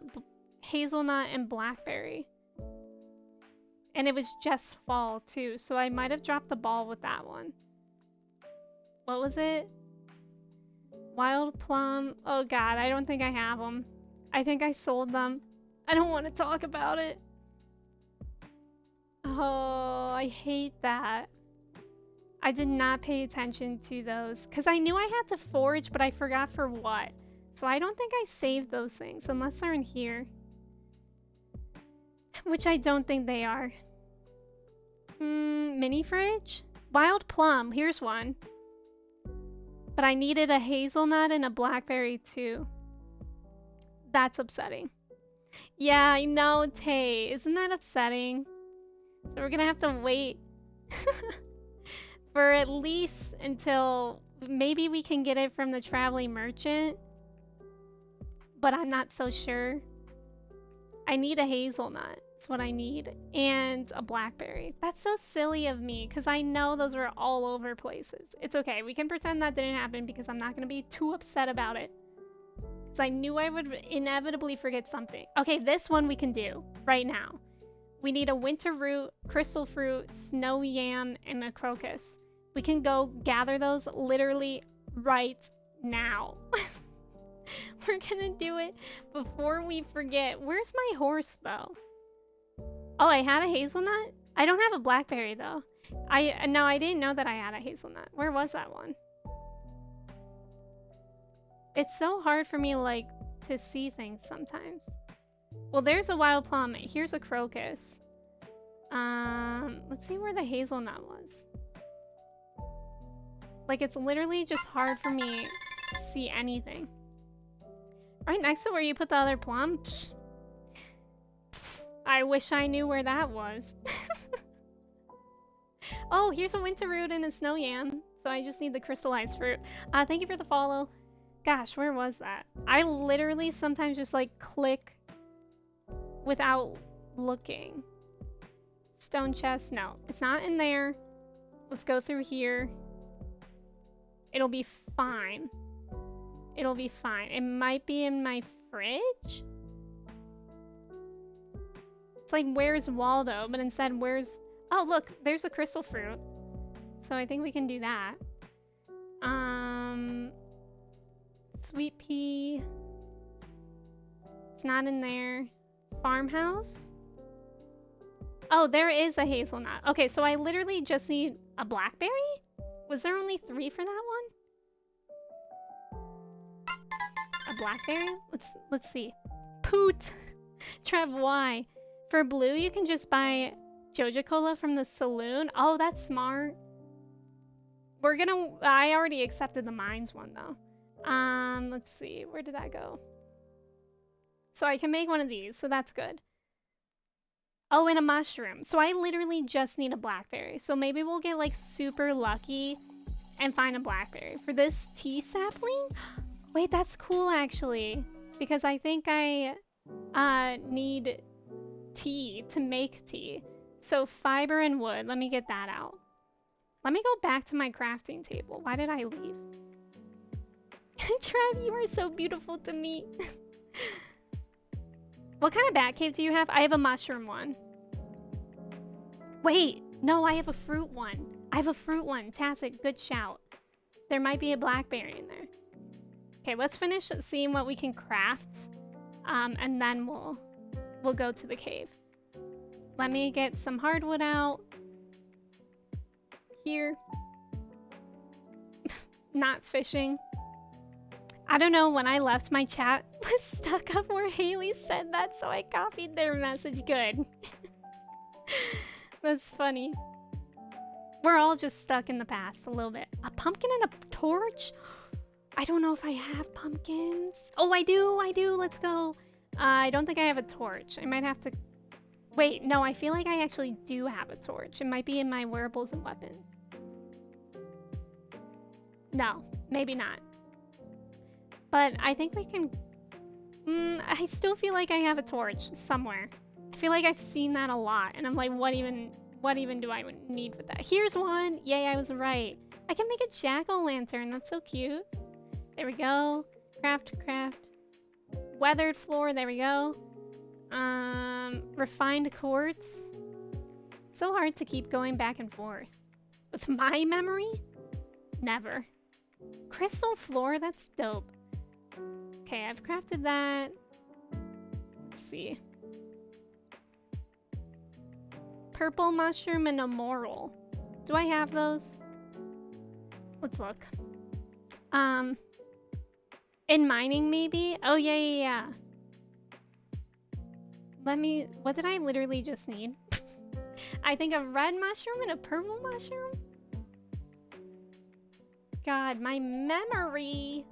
hazelnut, and blackberry. And it was just fall too, so I might have dropped the ball with that one. What was it? Wild plum. Oh god, I don't think I have them. I think I sold them. I don't want to talk about it. Oh, I hate that. I did not pay attention to those because I knew I had to forage, but I forgot for what. So I don't think I saved those things unless they're in here. Which I don't think they are. Mini fridge? Wild plum. Here's one. But I needed a hazelnut and a blackberry too. That's upsetting. Yeah, I know, Tay. Isn't that upsetting? So we're gonna have to wait for at least until maybe we can get it from the traveling merchant. But I'm not so sure. I need a hazelnut. That's what I need. And a blackberry. That's so silly of me because I know those were all over places. It's okay. We can pretend that didn't happen because I'm not going to be too upset about it. Because I knew I would inevitably forget something. Okay, this one we can do right now. We need a winter root, crystal fruit, snow yam, and a crocus. We can go gather those literally right now. We're gonna do it before we forget. Where's my horse, though? Oh, I had a hazelnut? I don't have a blackberry, though. No, I didn't know that I had a hazelnut. Where was that one? It's so hard for me, like, to see things sometimes. Well, there's a wild plum. Here's a crocus. Let's see where the hazelnut was. Like, it's literally just hard for me to see anything. Right next to where you put the other plum? Psh. I wish I knew where that was. Oh, here's a winter root and a snow yam. So I just need the crystallized fruit. Thank you for the follow. Gosh, where was that? I literally sometimes just like click without looking. Stone chest, no. It's not in there. Let's go through here. It'll be fine. It'll be fine. It might be in my fridge? It's like, where's Waldo? But instead, where's... Oh, look, there's a crystal fruit. So I think we can do that. Sweet pea. It's not in there. Farmhouse? Oh, there is a hazelnut. Okay, so I literally just need a blackberry? Was there only 3 for that one? A blackberry? Let's see. Poot! Trev, why? For blue, you can just buy Joja Cola from the saloon. Oh, that's smart. We're gonna... I already accepted the mines one, though. Let's see. Where did that go? So I can make one of these, so that's good. Oh, and a mushroom. So I literally just need a blackberry. So maybe we'll get, like, super lucky and find a blackberry. For this tea sapling? Wait, that's cool, actually. Because I think I need tea to make tea. So fiber and wood. Let me get that out. Let me go back to my crafting table. Why did I leave? Trev, you are so beautiful to me. What kind of bat cave do you have? I have a mushroom one. Wait, no, I have a fruit one. I have a fruit one. Tastic, good shout. There might be a blackberry in there. Okay, let's finish seeing what we can craft. And then we'll go to the cave. Let me get some hardwood out. Here. Not fishing. I don't know, when I left, my chat was stuck up where Haley said that, so I copied their message. Good. That's funny. We're all just stuck in the past a little bit. A pumpkin and a torch? I don't know if I have pumpkins. Oh, I do. Let's go. I don't think I have a torch. I might have to... Wait, no, I feel like I actually do have a torch. It might be in my wearables and weapons. No, maybe not. But I think we can... I still feel like I have a torch somewhere. I feel like I've seen that a lot. And I'm like, what even do I need with that? Here's one. Yay, I was right. I can make a jack-o'-lantern. That's so cute. There we go. Craft. Weathered floor. There we go. Refined quartz. So hard to keep going back and forth. With my memory? Never. Crystal floor? That's dope. Okay, I've crafted that. Let's see. Purple mushroom and a moral. Do I have those? Let's look. In mining, maybe? Oh, yeah. What did I literally just need? I think a red mushroom and a purple mushroom? god, my memory.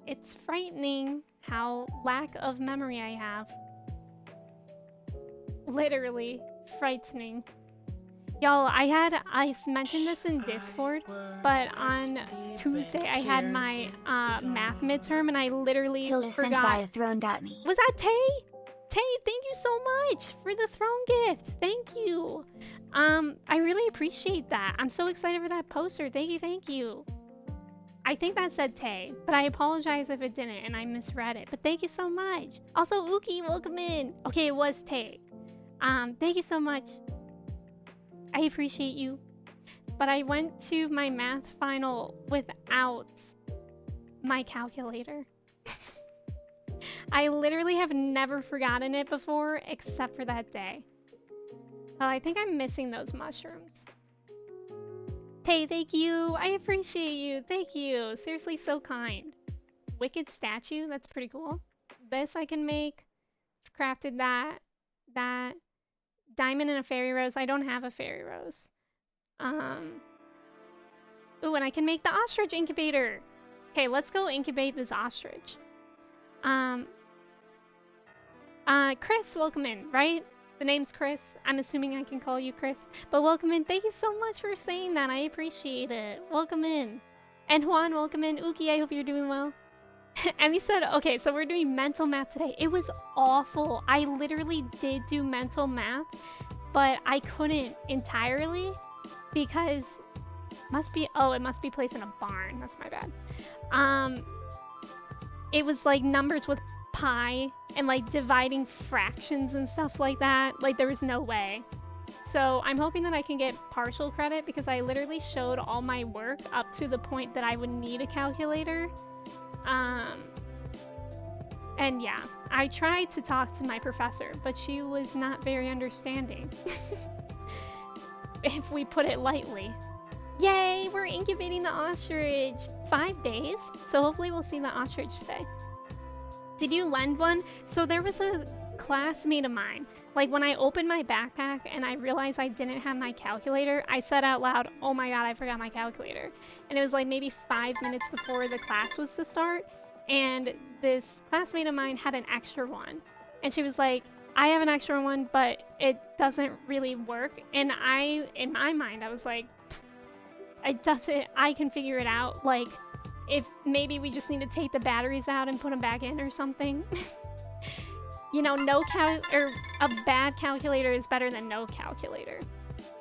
It's frightening how lack of memory I have. Literally frightening. Y'all, I mentioned this in Discord, but on Tuesday I had my math midterm and I literally Tilda sent forgot. by a throne got me. Was that Tay? Tay, thank you so much for the throne gift. Thank you. I really appreciate that. I'm so excited for that poster. Thank you, thank you. I think that said Tay, but I apologize if it didn't and I misread it. But thank you so much. Also, Uki, welcome in. Okay, it was Tay. Thank you so much. I appreciate you. But I went to my math final without my calculator. I literally have never forgotten it before except for that day. Oh, I think I'm missing those mushrooms. Tay, thank you. I appreciate you. Thank you. Seriously, so kind. Wicked statue. That's pretty cool. This I can make. Crafted that. That. Diamond and a fairy rose. I don't have a fairy rose. Ooh, and I can make the ostrich incubator. Okay, let's go incubate this ostrich. Chris, welcome in, right? The name's Chris. I'm assuming I can call you Chris. But welcome in. Thank you so much for saying that. I appreciate it. Welcome in. And Juan, welcome in. Uki, I hope you're doing well. Emmy said, okay, so we're doing mental math today. It was awful. I literally did do mental math, but I couldn't entirely because it must be placed in a barn. That's my bad. It was like numbers with pi and like dividing fractions and stuff like that. Like there was no way. So I'm hoping that I can get partial credit because I literally showed all my work up to the point that I would need a calculator. And yeah, I tried to talk to my professor, but she was not very understanding. If we put it lightly. Yay, we're incubating the ostrich. 5 days, so hopefully we'll see the ostrich today. Did you lend one? So there was a classmate of mine. Like when I opened my backpack and I realized I didn't have my calculator, I said out loud, oh my god, I forgot my calculator. And it was like maybe 5 minutes before the class was to start. And this classmate of mine had an extra one. And she was like, I have an extra one, but it doesn't really work. And in my mind, I was like, it doesn't, I can figure it out. Like, if maybe we just need to take the batteries out and put them back in or something. You know, a bad calculator is better than no calculator.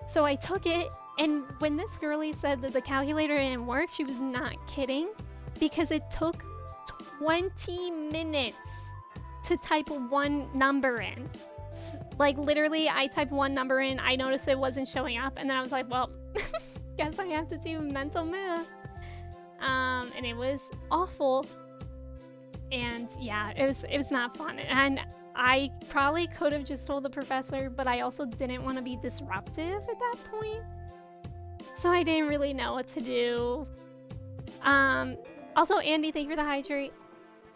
So I took it, and when this girlie said that the calculator didn't work, she was not kidding, because it took 20 minutes to type one number in. Like literally, I typed one number in, I noticed it wasn't showing up, and then I was like, well, guess I have to do mental math. And it was awful. And yeah, it was not fun. And I probably could have just told the professor, but I also didn't want to be disruptive at that point. So I didn't really know what to do. Also, Andy, thank you for the hydrate.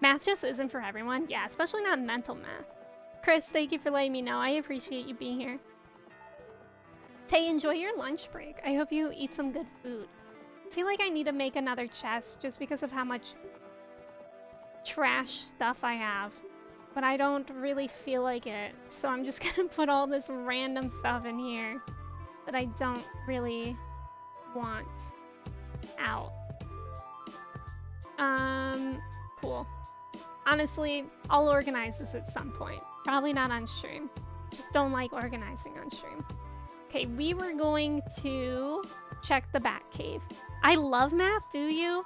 Math just isn't for everyone. Yeah, especially not mental math. Chris, thank you for letting me know. I appreciate you being here. Tay, enjoy your lunch break. I hope you eat some good food. I feel like I need to make another chest just because of how much trash stuff I have. But I don't really feel like it. So I'm just gonna put all this random stuff in here that I don't really want out. Cool. Honestly, I'll organize this at some point. Probably not on stream. Just don't like organizing on stream. Okay, we were going to check the Bat Cave. I love math, do you?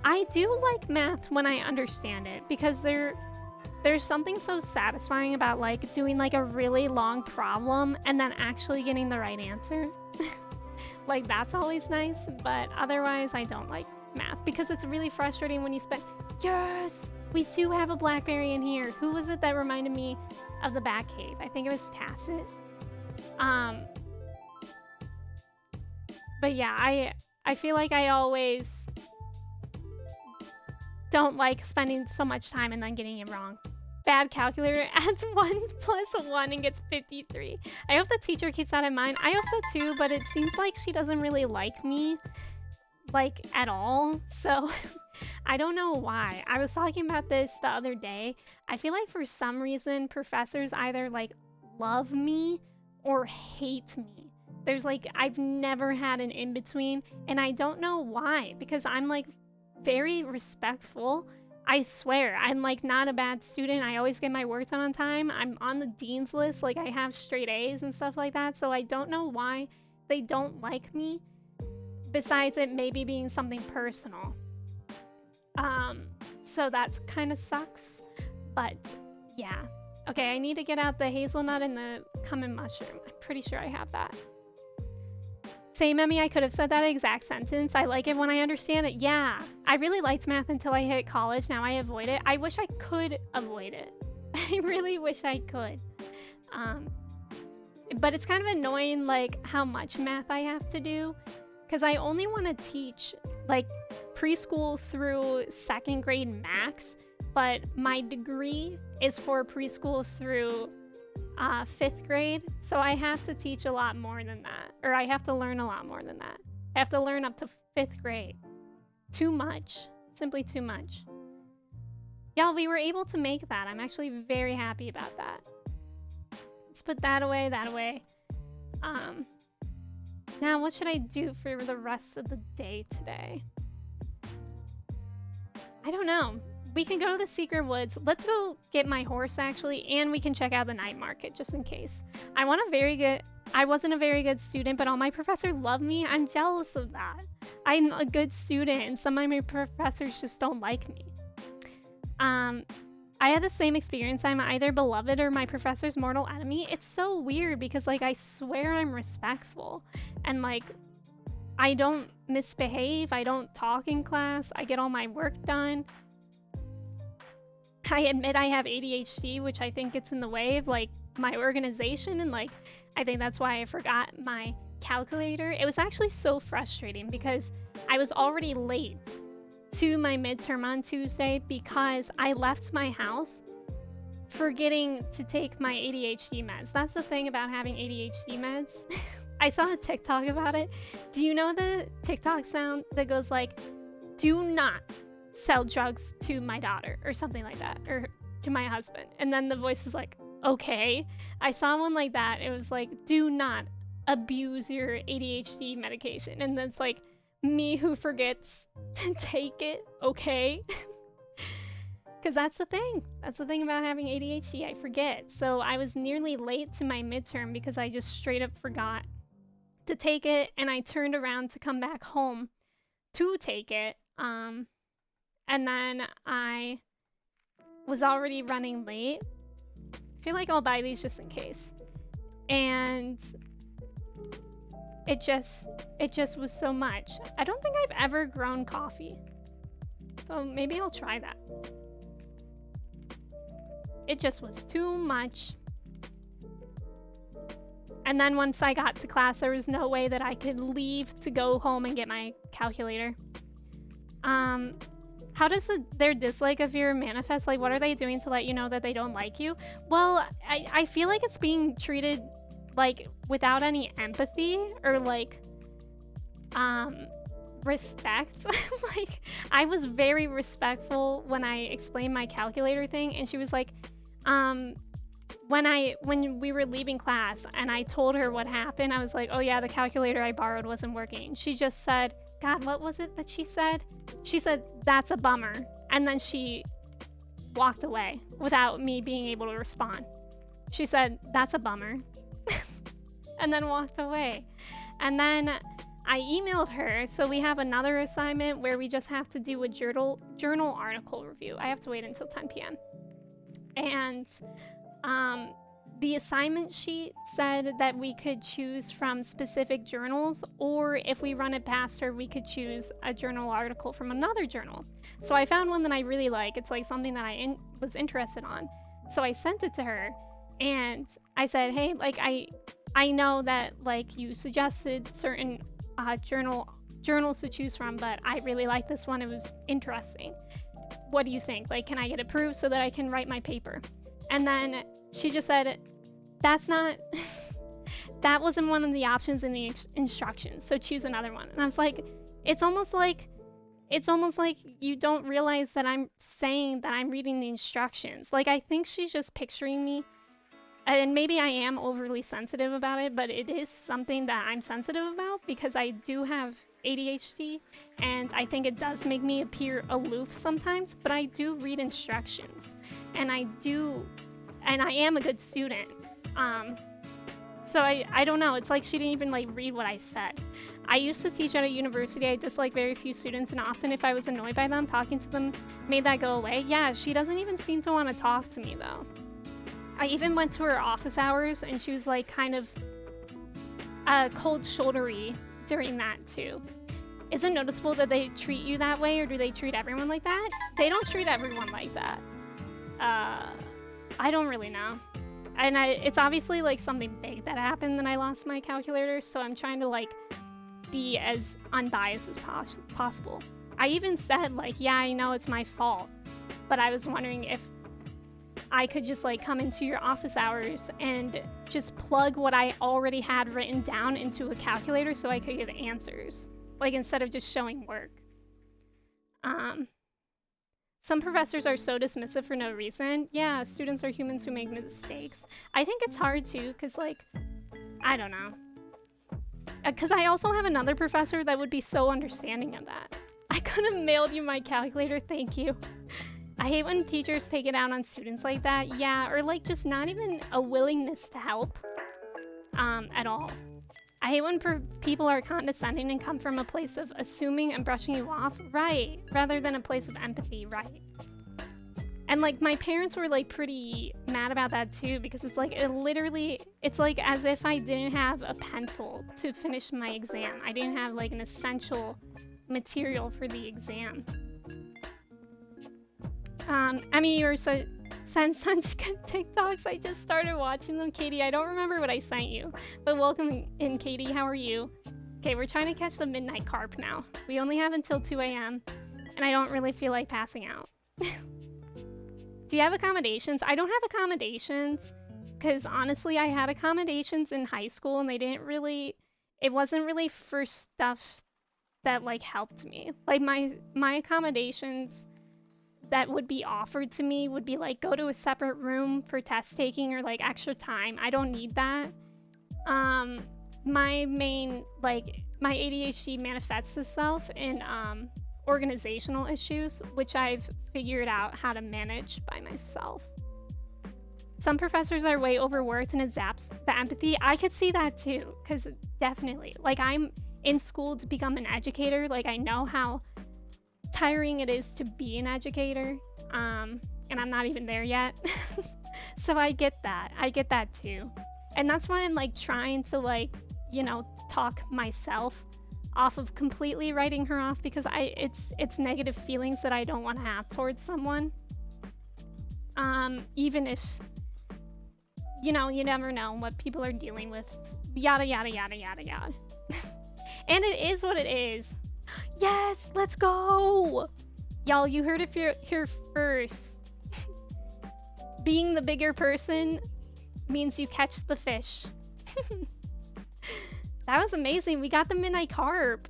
I do like math when I understand it, because there's something so satisfying about like doing like a really long problem and then actually getting the right answer. Like that's always nice, but otherwise I don't like math because it's really frustrating when you spend... Yes! We do have a blackberry in here. Who was it that reminded me of the Bat Cave? I think it was Tacit. But yeah, I feel like I always don't like spending so much time and then getting it wrong. Bad calculator adds 1 plus 1 and gets 53. I hope the teacher keeps that in mind. I hope so too, but it seems like she doesn't really like me like at all. So I don't know why. I was talking about this the other day. I feel like for some reason professors either like love me or hate me. There's like I've never had an in between, and I don't know why, because I'm like very respectful. I swear, I'm like not a bad student. I always get my work done on time. I'm on the dean's list, like I have straight A's and stuff like that. So I don't know why they don't like me, besides it maybe being something personal. So that's kind of sucks. But yeah. Okay, I need to get out the hazelnut and the cumin mushroom. I'm pretty sure I have that. Same, Emmy, I could have said that exact sentence. I like it when I understand it. Yeah, I really liked math until I hit college. Now I avoid it. I wish I could avoid it. I really wish I could. But it's kind of annoying, like, how much math I have to do. Because I only want to teach, like, preschool through 2nd grade max. But my degree is for preschool through 5th grade, so I have to teach a lot more than that, or I have to learn a lot more than that. I have to learn up to 5th grade. Too much. Simply too much. Y'all, we were able to make that. I'm actually very happy about that. Let's put that away, that away. Now what should I do for the rest of the day today? I don't know. We can go to the secret woods. Let's go get my horse, actually, and we can check out the night market, just in case. I wasn't a very good student, but all my professors love me. I'm jealous of that. I'm a good student, and some of my professors just don't like me. I had the same experience. I'm either beloved or my professor's mortal enemy. It's so weird because, like, I swear I'm respectful. And, like, I don't misbehave. I don't talk in class. I get all my work done. I admit I have ADHD, which I think gets in the way of, like, my organization, and, like, I think that's why I forgot my calculator. It was actually so frustrating because I was already late to my midterm on Tuesday because I left my house forgetting to take my ADHD meds. That's the thing about having ADHD meds. I saw a TikTok about it. Do you know the TikTok sound that goes like, "Do not sell drugs to my daughter," or something like that, or to my husband? And then the voice is like, okay. I saw one like that. It was like, "Do not abuse your ADHD medication." And then it's like me who forgets to take it, okay? Because that's the thing. That's the thing about having ADHD. I forget. So I was nearly late to my midterm because I just straight up forgot to take it, and I turned around to come back home to take it. And then I was already running late. I feel like I'll buy these just in case. And it just was so much. I don't think I've ever grown coffee. So maybe I'll try that. It just was too much. And then once I got to class, there was no way that I could leave to go home and get my calculator. How does their dislike of your manifest? Like, what are they doing to let you know that they don't like you? Well, I feel like it's being treated, like, without any empathy or, like, respect. Like, I was very respectful when I explained my calculator thing, and she was like, when we were leaving class and I told her what happened, I was like, "Oh yeah, the calculator I borrowed wasn't working." She just said, God, what was it that she said? She said, "That's a bummer." And then she walked away without me being able to respond. She said, "That's a bummer." And then walked away. And then I emailed her, so we have another assignment where we just have to do a journal article review. I have to wait until 10 p.m. And the assignment sheet said that we could choose from specific journals, or if we run it past her, we could choose a journal article from another journal. So I found one that I really like. It's like something that I was interested on. So I sent it to her, and I said, "Hey, like I know that like you suggested certain journals to choose from, but I really like this one. It was interesting. What do you think? Like, can I get approved so that I can write my paper?" And then she just said, "That's not, that wasn't one of the options in the instructions, so choose another one." And I was like, It's almost like you don't realize that I'm saying that I'm reading the instructions. Like, I think she's just picturing me. And maybe I am overly sensitive about it, but it is something that I'm sensitive about because I do have ADHD, and I think it does make me appear aloof sometimes, but I do read instructions, and I am a good student. So I don't know, it's like she didn't even like read what I said. I used to teach at a university. I disliked very few students, and often if I was annoyed by them, talking to them made that go away. Yeah, she doesn't even seem to want to talk to me though. I even went to her office hours, and she was like kind of cold shouldery during that too. Is it noticeable that they treat you that way, or do they treat everyone like that? They don't treat everyone like that. I don't really know. And it's obviously like something big that happened that I lost my calculator, so I'm trying to like be as unbiased as possible. I even said like, yeah, I know it's my fault, but I was wondering if I could just like come into your office hours and just plug what I already had written down into a calculator so I could get answers, like instead of just showing work. Some professors are so dismissive for no reason. Yeah, students are humans who make mistakes. I think it's hard too, because like, I don't know. Because I also have another professor that would be so understanding of that. I could have mailed you my calculator, thank you. I hate when teachers take it out on students like that. Yeah, or like just not even a willingness to help at all. I hate when people are condescending and come from a place of assuming and brushing you off, right, rather than a place of empathy, right. And like my parents were like pretty mad about that too, because it's like it's like as if I didn't have a pencil to finish my exam. I didn't have like an essential material for the exam. I mean, you were sent such good TikToks. I just started watching them, Katie. I don't remember what I sent you, but welcome in, Katie. How are you? Okay, we're trying to catch the midnight carp now. We only have until 2 a.m. and I don't really feel like passing out. Do you have accommodations? I don't have accommodations because honestly, I had accommodations in high school and it wasn't really for stuff that like helped me. Like my accommodations that would be offered to me would be like go to a separate room for test taking or like extra time. I don't need that. My main like my ADHD manifests itself in organizational issues, which I've figured out how to manage by myself. Some professors are way overworked and it zaps the empathy. I could see that too, because definitely like I'm in school to become an educator. Like I know how tiring it is to be an educator, and I'm not even there yet. So I get that too, and that's why I'm like trying to like, you know, talk myself off of completely writing her off, because it's negative feelings that I don't want to have towards someone, even if, you know, you never know what people are dealing with, yada yada yada yada yada. And it is what it is. Yes, let's go! Y'all, you heard it here first. Being the bigger person means you catch the fish. That was amazing. We got the midnight carp.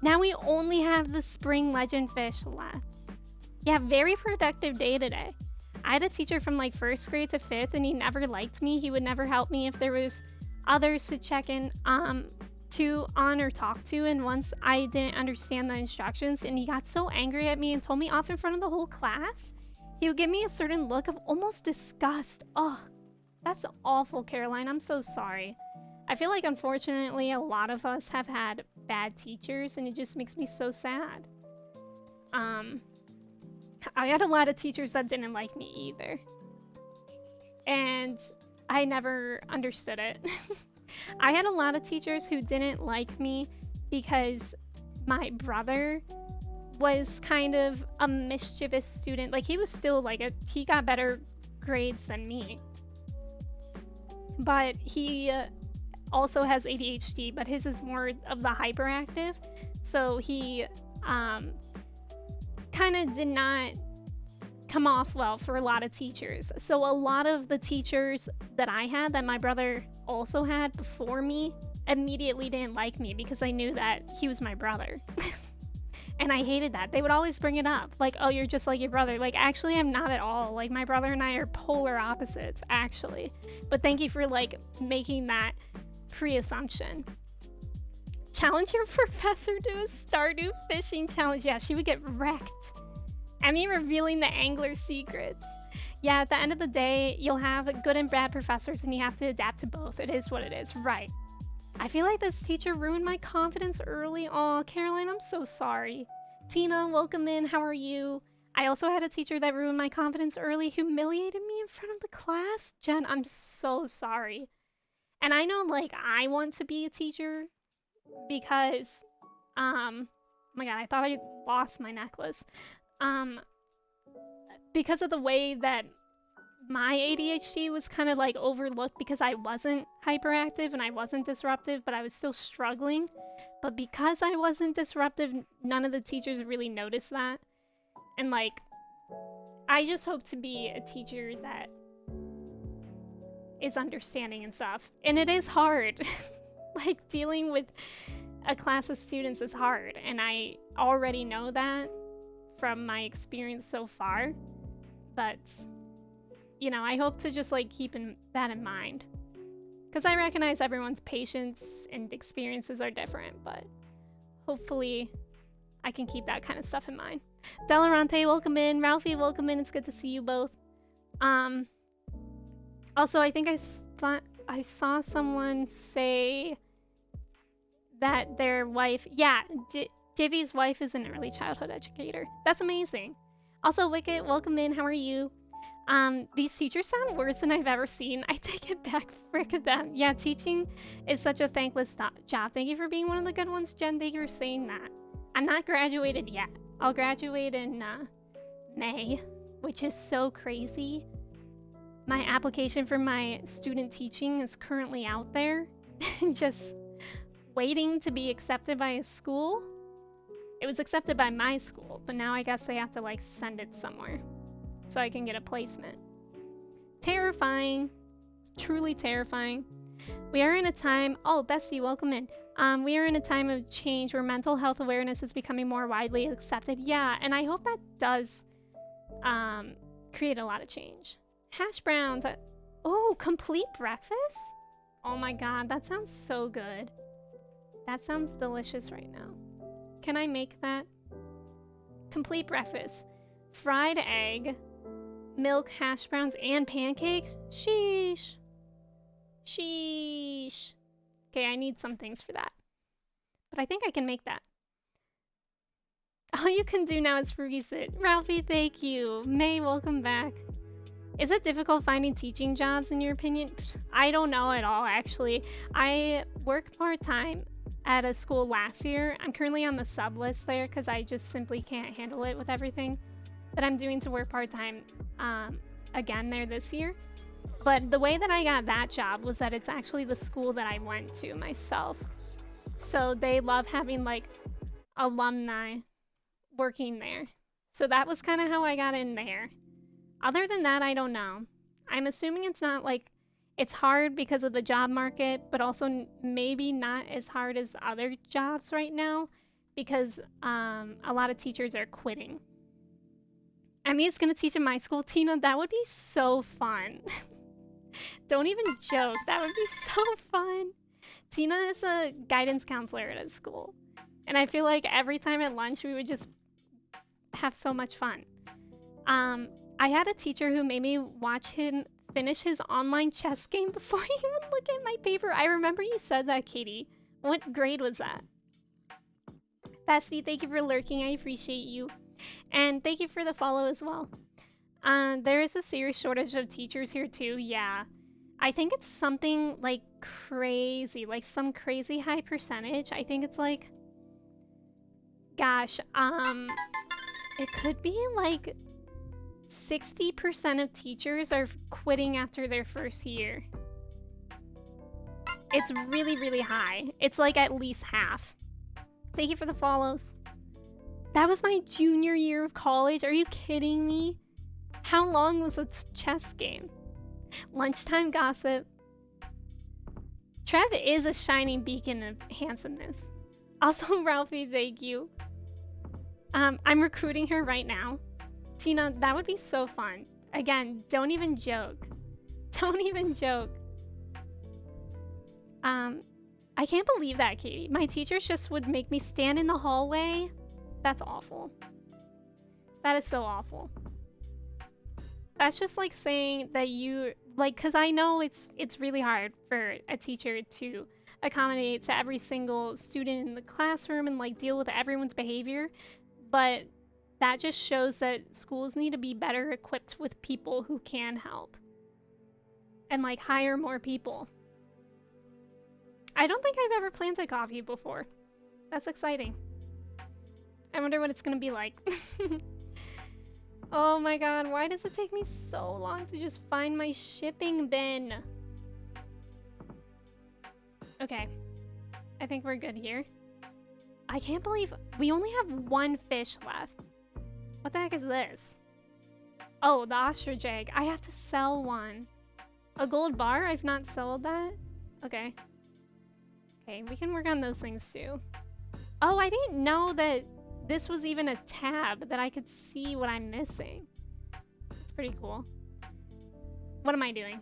Now we only have the spring legend fish left. Yeah, very productive day today. I had a teacher from like 1st grade to 5th, and he never liked me. He would never help me if there was others to check in on or talk to, and once I didn't understand the instructions and he got so angry at me and told me off in front of the whole class, he would give me a certain look of almost disgust. Oh, that's awful, Caroline. I'm so sorry. I feel like unfortunately a lot of us have had bad teachers, and it just makes me so sad. I had a lot of teachers that didn't like me either, and I never understood it. I had a lot of teachers who didn't like me because my brother was kind of a mischievous student. Like, he was still like he got better grades than me, but he also has ADHD, but his is more of the hyperactive, so he kind of did not come off well for a lot of teachers. So a lot of the teachers that I had, that my brother also had before me, immediately didn't like me because I knew that he was my brother. And I hated that. They would always bring it up. Like, oh, you're just like your brother. Like, actually, I'm not at all. Like, my brother and I are polar opposites, actually. But thank you for, like, making that pre-assumption. Challenge your professor to a stardew fishing challenge. Yeah, she would get wrecked. I mean, revealing the angler secrets. Yeah, at the end of the day, you'll have good and bad professors, and you have to adapt to both. It is what it is. Right. I feel like this teacher ruined my confidence early. Aw, Caroline, I'm so sorry. Tina, welcome in. How are you? I also had a teacher that ruined my confidence early, humiliated me in front of the class. Jen, I'm so sorry. And I know, like, I want to be a teacher because, oh my god, I thought I lost my necklace. Because of the way that my ADHD was kind of like overlooked because I wasn't hyperactive and I wasn't disruptive, but I was still struggling. But because I wasn't disruptive, none of the teachers really noticed that. And like, I just hope to be a teacher that is understanding and stuff. And it is hard. Like, dealing with a class of students is hard. And I already know that from my experience so far. But you know, I hope to just like keep that in mind. Because I recognize everyone's patience and experiences are different, but hopefully I can keep that kind of stuff in mind. Delarante, welcome in. Ralphie, welcome in. It's good to see you both. Also, I think I saw someone say that their wife, yeah, Divvy's wife is an early childhood educator. That's amazing. Also, Wicket, welcome in. How are you? These teachers sound worse than I've ever seen. I take it back, frick them. Yeah, teaching is such a thankless job. Thank you for being one of the good ones, Jen. Thank you for saying that. I'm not graduated yet. I'll graduate in May, which is so crazy. My application for my student teaching is currently out there, just waiting to be accepted by a school. It was accepted by my school, but now I guess they have to like send it somewhere so I can get a placement. Terrifying. Truly terrifying. We are in a time... Oh, Bestie, welcome in. We are in a time of change where mental health awareness is becoming more widely accepted. Yeah, and I hope that does create a lot of change. Hash browns. Oh, complete breakfast? Oh my god, that sounds so good. That sounds delicious right now. Can I make that? Complete breakfast. Fried egg, milk, hash browns, and pancakes? Sheesh. Sheesh. Okay, I need some things for that. But I think I can make that. All you can do now is fruity sit. Ralphie, thank you. May, welcome back. Is it difficult finding teaching jobs in your opinion? I don't know at all, actually. I worked part-time at a school last year. I'm currently on the sub list there because I just simply can't handle it with everything that I'm doing to work part-time again there this year. But the way that I got that job was that it's actually the school that I went to myself. So they love having like alumni working there. So that was kind of how I got in there. Other than that, I don't know. I'm assuming it's not like, it's hard because of the job market, but also maybe not as hard as other jobs right now because a lot of teachers are quitting. Emmy's gonna teach in my school. Tina, that would be so fun. Don't even joke. That would be so fun. Tina is a guidance counselor at a school. And I feel like every time at lunch, we would just have so much fun. I had a teacher who made me watch him finish his online chess game before he would look at my paper. I remember you said that, Katie. What grade was that? Bestie, thank you for lurking. I appreciate you. And thank you for the follow as well. There is a serious shortage of teachers here too. Yeah. I think it's something like crazy, like some crazy high percentage. I think it's like, gosh, it could be like 60% of teachers are quitting after their first year. It's really, really high. It's like at least half. Thank you for the follows. That was my junior year of college. Are you kidding me? How long was a chess game? Lunchtime gossip. Trev is a shining beacon of handsomeness. Also, Ralphie, thank you. I'm recruiting her right now. Tina, that would be so fun. Again, don't even joke. Don't even joke. I can't believe that, Katie. My teachers just would make me stand in the hallway. That's awful. That is so awful. That's just like saying that you like, because I know it's really hard for a teacher to accommodate to every single student in the classroom and like deal with everyone's behavior, but that just shows that schools need to be better equipped with people who can help and like hire more people. I don't think I've ever planted coffee before. That's exciting. I wonder what it's gonna be like. Oh my god, why does it take me so long to just find my shipping bin? Okay, I think we're good here. I can't believe we only have one fish left. What the heck is this? Oh, the ostrich egg. I have to sell one. A gold bar? I've not sold that? Okay. Okay, we can work on those things too. Oh, I didn't know that this was even a tab that I could see what I'm missing. That's pretty cool. What am I doing?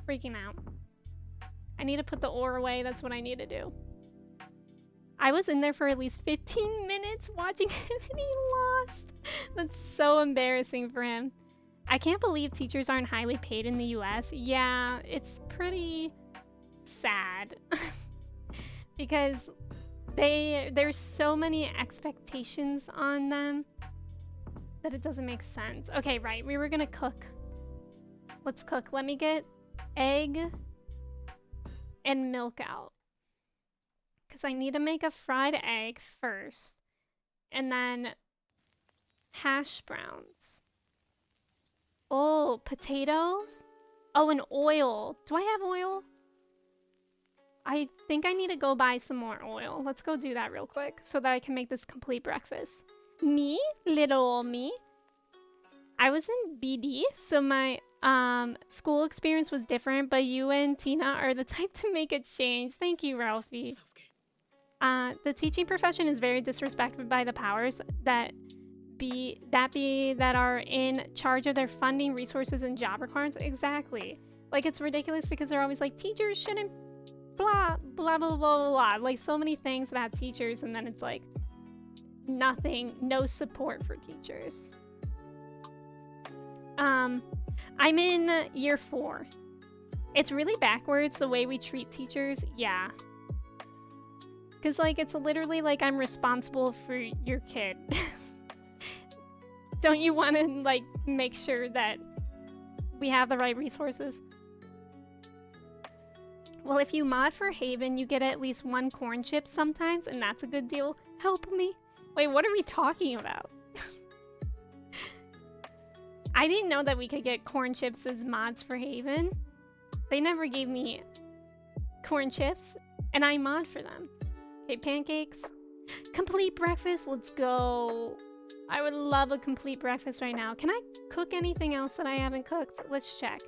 Freaking out. I need to put the ore away. That's what I need to do. I was in there for at least 15 minutes watching him and he lost. That's so embarrassing for him. I can't believe teachers aren't highly paid in the US. Yeah, it's pretty sad. Because there's so many expectations on them that it doesn't make sense. Okay, right, we were gonna cook. Let's cook. Let me get egg and milk out. Because I need to make a fried egg first. And then hash browns. Oh, potatoes? Oh, and oil. Do I have oil? I think I need to go buy some more oil. Let's go do that real quick so that I can make this complete breakfast. Me? Little me? I was in BD, so my school experience was different, but you and Tina are the type to make a change. Thank you, Ralphie. The teaching profession is very disrespected by the powers that are in charge of their funding, resources, and job requirements. Exactly. Like, it's ridiculous because they're always like, teachers shouldn't blah, blah, blah, blah, blah, blah. Like, so many things about teachers, and then it's like, nothing, no support for teachers. I'm in year 4. It's really backwards the way we treat teachers. Yeah. Because, like, it's literally like I'm responsible for your kid. Don't you want to, like, make sure that we have the right resources? Well, if you mod for Haven, you get at least 1 corn chip sometimes, and that's a good deal. Help me. Wait, what are we talking about? I didn't know that we could get corn chips as mods for Haven. They never gave me corn chips, and I mod for them. Okay, pancakes. Complete breakfast, let's go. I would love a complete breakfast right now. Can I cook anything else that I haven't cooked? Let's check.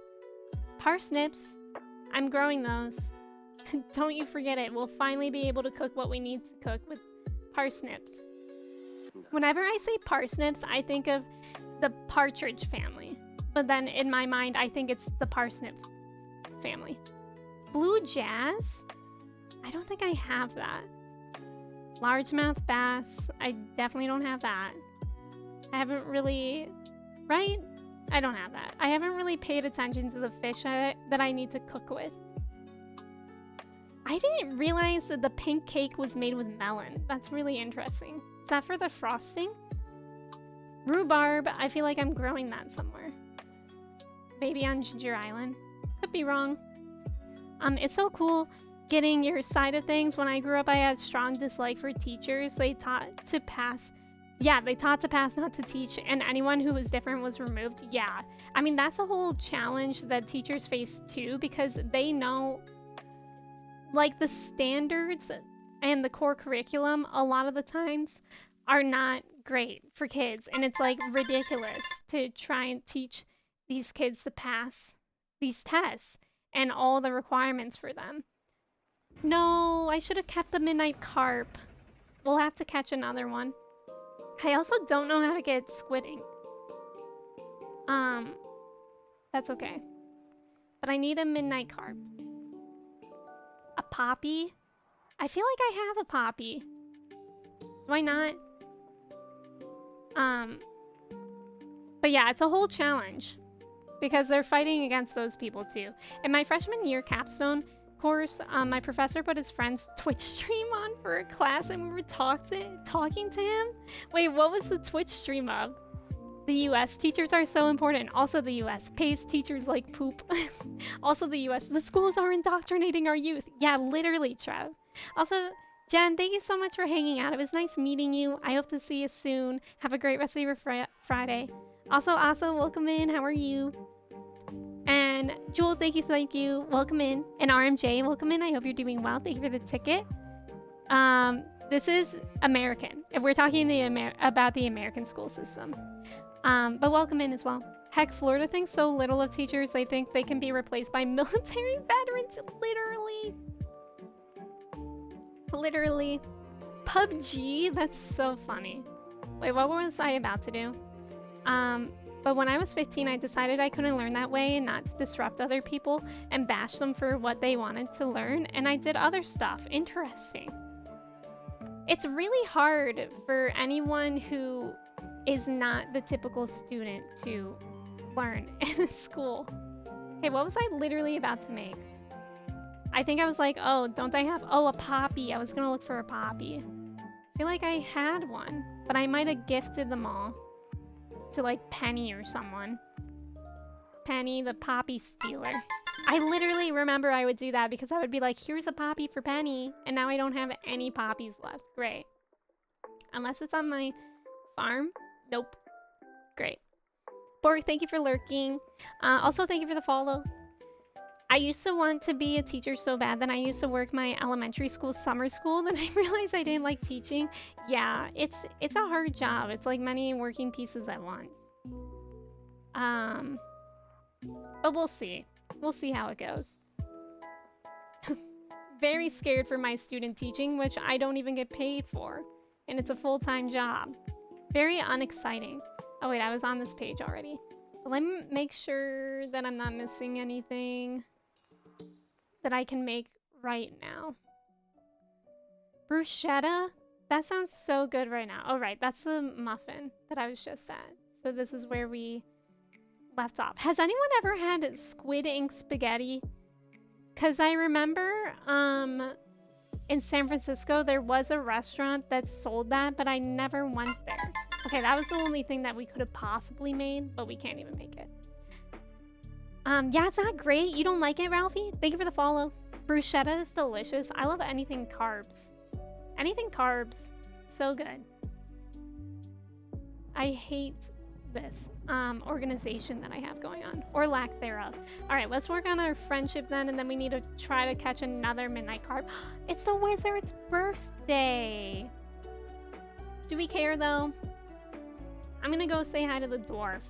Parsnips. I'm growing those. Don't you forget it. We'll finally be able to cook what we need to cook with parsnips. Whenever I say parsnips, I think of the partridge family. But then in my mind, I think it's the parsnip family. Blue jazz? I don't think I have that. Largemouth bass. I definitely don't have that. I haven't really... Right? I don't have that. I haven't really paid attention to the fish that I need to cook with. I didn't realize that the pink cake was made with melon. That's really interesting. Is that for the frosting? Rhubarb. I feel like I'm growing that somewhere. Maybe on Ginger Island. Could be wrong. It's so cool getting your side of things. When I grew up, I had strong dislike for teachers. They taught to pass. Yeah, they taught to pass, not to teach, and anyone who was different was removed. Yeah. I mean, that's a whole challenge that teachers face too, because they know, like, the standards and the core curriculum a lot of the times are not great for kids, and it's, like, ridiculous to try and teach these kids to pass these tests and all the requirements for them. No, I should have kept the midnight carp. We'll have to catch another one. I also don't know how to get squid ink. That's okay. But I need a midnight carp. A poppy? I feel like I have a poppy. Do I not? But yeah, it's a whole challenge because they're fighting against those people too. In my freshman year capstone course, my professor put his friend's Twitch stream on for a class and we were talking to him. Wait, what was the Twitch stream of? The US. Teachers are so important. Also the US. Pays teachers like poop. Also the US. The schools are indoctrinating our youth. Yeah, literally, Trev. Also, Jen, thank you so much for hanging out. It was nice meeting you. I hope to see you soon. Have a great rest of your Friday. Also, Asa, welcome in. How are you? And Jewel, thank you. Welcome in. And RMJ, welcome in. I hope you're doing well. Thank you for the ticket. This is American. If we're talking about the American school system. But welcome in as well. Heck, Florida thinks so little of teachers, they think they can be replaced by military veterans. Literally. PUBG? That's so funny. Wait, what was I about to do? But when I was 15, I decided I couldn't learn that way and not to disrupt other people and bash them for what they wanted to learn, and I did other stuff. Interesting. It's really hard for anyone who is not the typical student to learn in a school. Okay, what was I literally about to make? I think I was like, oh, don't I have... Oh, a poppy. I was gonna look for a poppy. I feel like I had one, but I might have gifted them all to like Penny or someone. Penny, the poppy stealer. I literally remember I would do that because I would be like, here's a poppy for Penny, and now I don't have any poppies left. Great. Unless it's on my farm. Nope. Great. Borg, thank you for lurking. Also, thank you for the follow. I used to want to be a teacher so bad. Then I used to work my elementary school summer school. Then I realized I didn't like teaching. Yeah, it's a hard job. It's like many working pieces at once. But we'll see. We'll see how it goes. Very scared for my student teaching, which I don't even get paid for. And it's a full-time job. Very unexciting. Oh wait, I was on this page already. But let me make sure that I'm not missing anything that I can make right now. Bruschetta? That sounds so good right now. Oh right, that's the muffin that I was just at. So this is where we left off. Has anyone ever had squid ink spaghetti? Because I remember in San Francisco there was a restaurant that sold that, but I never went there. Okay, that was the only thing that we could have possibly made, but we can't even make it. Yeah, it's not great. You don't like it, Ralphie? Thank you for the follow. Bruschetta is delicious. I love anything carbs. Anything carbs. So good. I hate this organization that I have going on, or lack thereof. All right, let's work on our friendship then, and then we need to try to catch another midnight carp. It's the wizard's birthday. Do we care though? I'm gonna go say hi to the dwarf.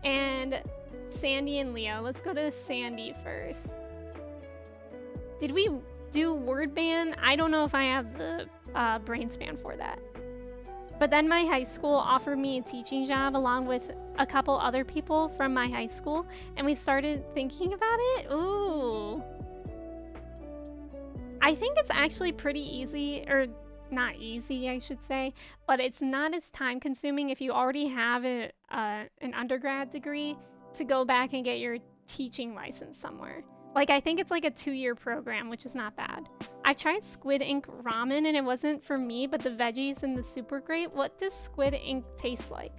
And Sandy and Leo. Let's go to Sandy first. Did we do word ban? I don't know if I have the brain span for that. But then my high school offered me a teaching job along with a couple other people from my high school, and we started thinking about it. Ooh. I think it's actually pretty easy, or not easy, I should say, but it's not as time consuming if you already have an undergrad degree to go back and get your teaching license somewhere. Like, I think it's like a 2-year program, which is not bad. I tried squid ink ramen and it wasn't for me, but the veggies in the soup were great. What does squid ink taste like?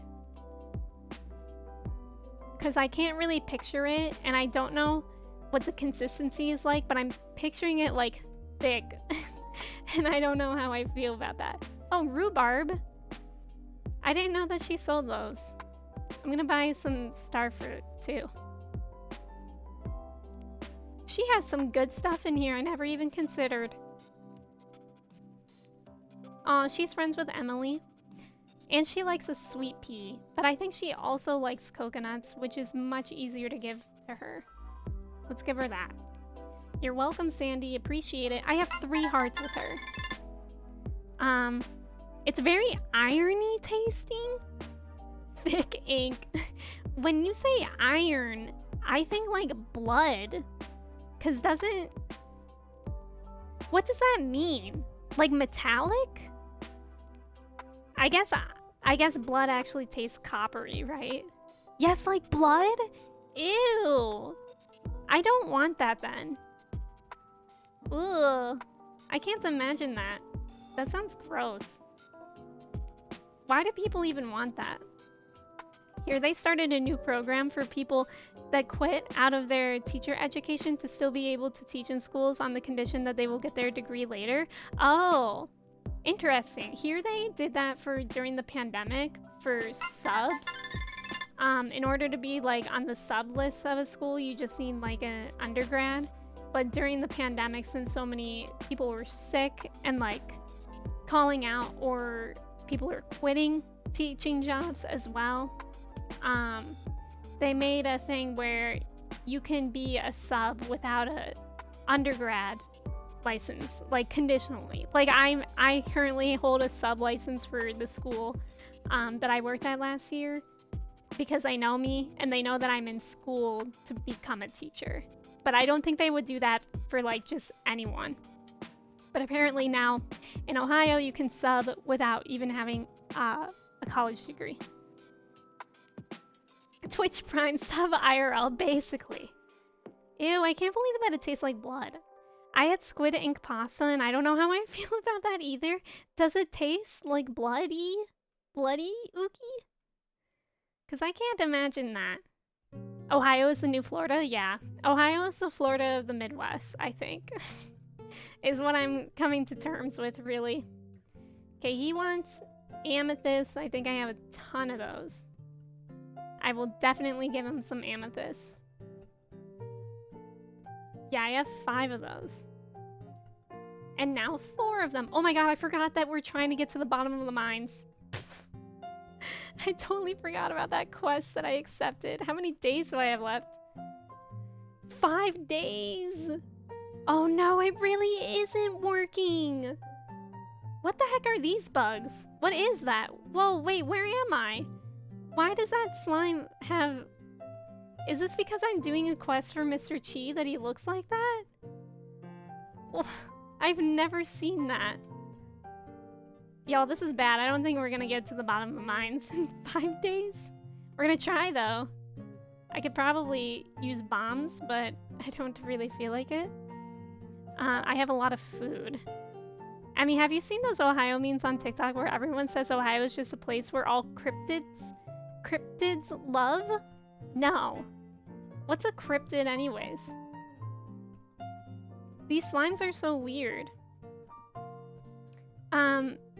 Because I can't really picture it, and I don't know what the consistency is like, but I'm picturing it like thick. And I don't know how I feel about that. Oh, rhubarb. I didn't know that she sold those. I'm gonna buy some starfruit too. She has some good stuff in here I never even considered. Oh, she's friends with Emily. And she likes a sweet pea. But I think she also likes coconuts, which is much easier to give to her. Let's give her that. You're welcome, Sandy. Appreciate it. I have 3 hearts with her. It's very irony tasting. Thick ink. When you say iron, I think like blood. Cause doesn't... What does that mean? Like metallic? I guess blood actually tastes coppery, right? Yes, like blood? Ew. I don't want that then. Ugh. I can't imagine that. That sounds gross. Why do people even want that? Here, they started a new program for people that quit out of their teacher education to still be able to teach in schools on the condition that they will get their degree later. Oh, interesting. Here they did that for during the pandemic for subs. In order to be like on the sub list of a school, you just need like an undergrad. But during the pandemic, since so many people were sick and like calling out, or people are quitting teaching jobs as well, they made a thing where you can be a sub without a undergrad license, like conditionally. Like I currently hold a sub license for the school that I worked at last year because they know me and they know that I'm in school to become a teacher. But I don't think they would do that for like just anyone. But apparently now in Ohio you can sub without even having a college degree. Twitch Prime sub IRL, basically. Ew, I can't believe that it tastes like blood. I had squid ink pasta and I don't know how I feel about that either. Does it taste like bloody? Bloody ookie? Because I can't imagine that. Ohio is the new Florida? Yeah. Ohio is the Florida of the Midwest, I think. Is what I'm coming to terms with, really. Okay, he wants amethyst. I think I have a ton of those. I will definitely give him some amethyst. Yeah, I have 5 of those. And now 4 of them. Oh my god, I forgot that we're trying to get to the bottom of the mines. I totally forgot about that quest that I accepted. How many days do I have left? 5 days! Oh no, it really isn't working! What the heck are these bugs? What is that? Whoa, wait, where am I? Why does that slime have... Is this because I'm doing a quest for Mr. Chi that he looks like that? Well, I've never seen that. Y'all, this is bad. I don't think we're gonna get to the bottom of the mines in 5 days. We're gonna try, though. I could probably use bombs, but I don't really feel like it. I have a lot of food. I mean, have you seen those Ohio memes on TikTok where everyone says Ohio is just a place where all cryptids love? No. What's a cryptid anyways? These slimes are so weird.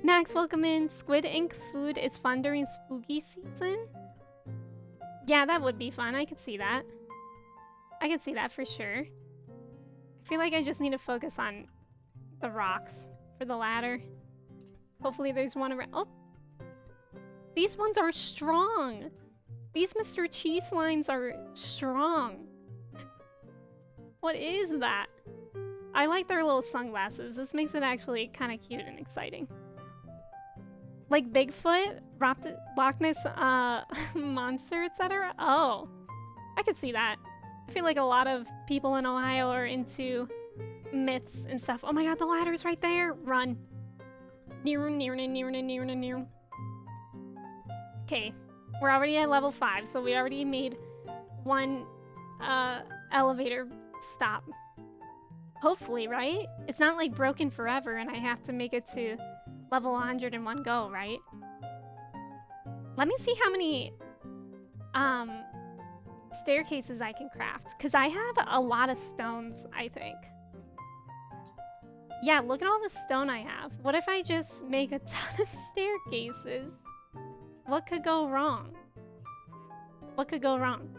Max, welcome in. Squid ink food is fun during spooky season? Yeah, that would be fun. I could see that. I could see that for sure. I feel like I just need to focus on the rocks for the ladder. Hopefully there's one around. Oh! These ones are strong! These Mr. Chi slimes are strong. What is that? I like their little sunglasses. This makes it actually kind of cute and exciting. Like Bigfoot, Loch Ness Monster, etc. Oh, I could see that. I feel like a lot of people in Ohio are into myths and stuff. Oh my god, the ladder's right there. Run. Near. Okay, we're already at level 5, so we already made one elevator stop. Hopefully, right? It's not like broken forever and I have to make it to level 100 in one go, right? Let me see how many staircases I can craft, because I have a lot of stones, I think. Yeah, look at all the stone I have. What if I just make a ton of staircases? What could go wrong? What could go wrong?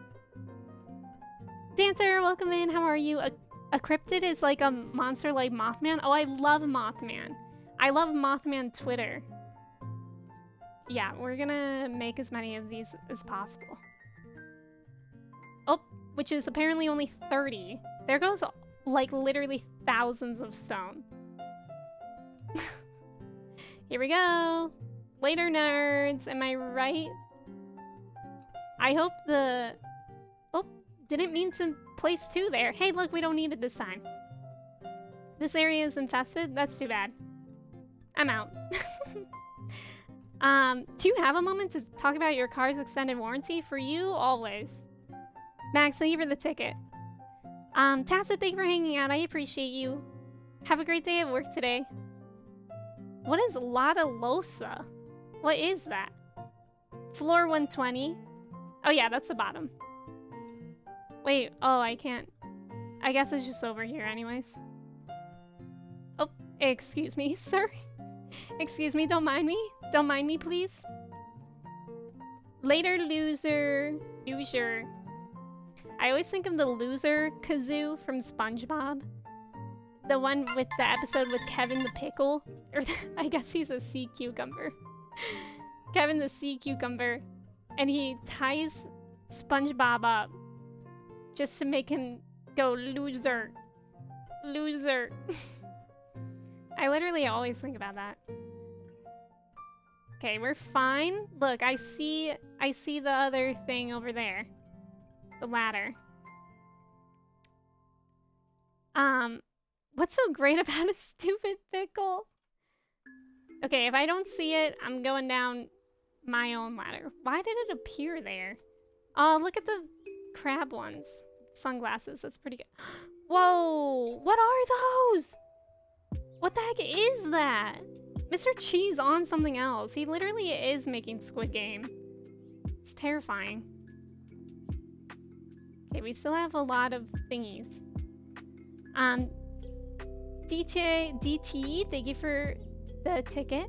Dancer, welcome in. How are you? A cryptid is like a monster like Mothman. Oh, I love Mothman. I love Mothman Twitter. Yeah, we're gonna make as many of these as possible. Oh, which is apparently only 30. There goes like literally thousands of stone. Here we go. Later, nerds. Am I right? I hope the... Oh, didn't mean to place 2 there. Hey, look, we don't need it this time. This area is infested? That's too bad. I'm out. Do you have a moment to talk about your car's extended warranty? For you, always. Max, thank you for the ticket. Tacit, thank you for hanging out. I appreciate you. Have a great day at work today. What is Lada Losa? What is that? Floor 120. Oh yeah, that's the bottom. Wait, oh, I can't. I guess it's just over here anyways. Oh, excuse me, sir. Excuse me, don't mind me. Don't mind me, please. Later, loser. Loser. I always think of the loser kazoo from SpongeBob. The one with the episode with Kevin the Pickle. Or I guess he's a sea cucumber. Kevin the sea cucumber. And he ties SpongeBob up just to make him go loser. Loser. I literally always think about that. Okay, we're fine. Look, I see the other thing over there. The ladder. What's so great about a stupid pickle? Okay, if I don't see it, I'm going down my own ladder. Why did it appear there? Oh, look at the crab ones. Sunglasses, that's pretty good. Whoa, what are those? What the heck is that? Mr. Cheese on something else. He literally is making Squid Game. It's terrifying. Okay, we still have a lot of thingies. DT, thank you for the ticket.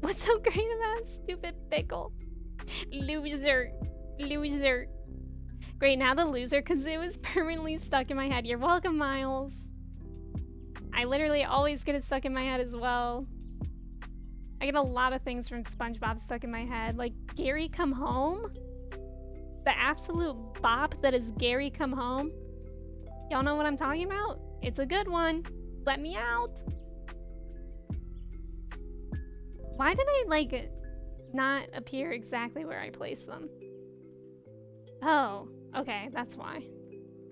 What's so great about a stupid pickle? Loser. Loser. Great, now the loser, because it was permanently stuck in my head. You're welcome, Miles. I literally always get it stuck in my head as well. I get a lot of things from SpongeBob stuck in my head. Like, Gary Come Home? The absolute bop that is Gary Come Home? Y'all know what I'm talking about? It's a good one. Let me out. Why do they, like, not appear exactly where I place them? Oh, okay, that's why.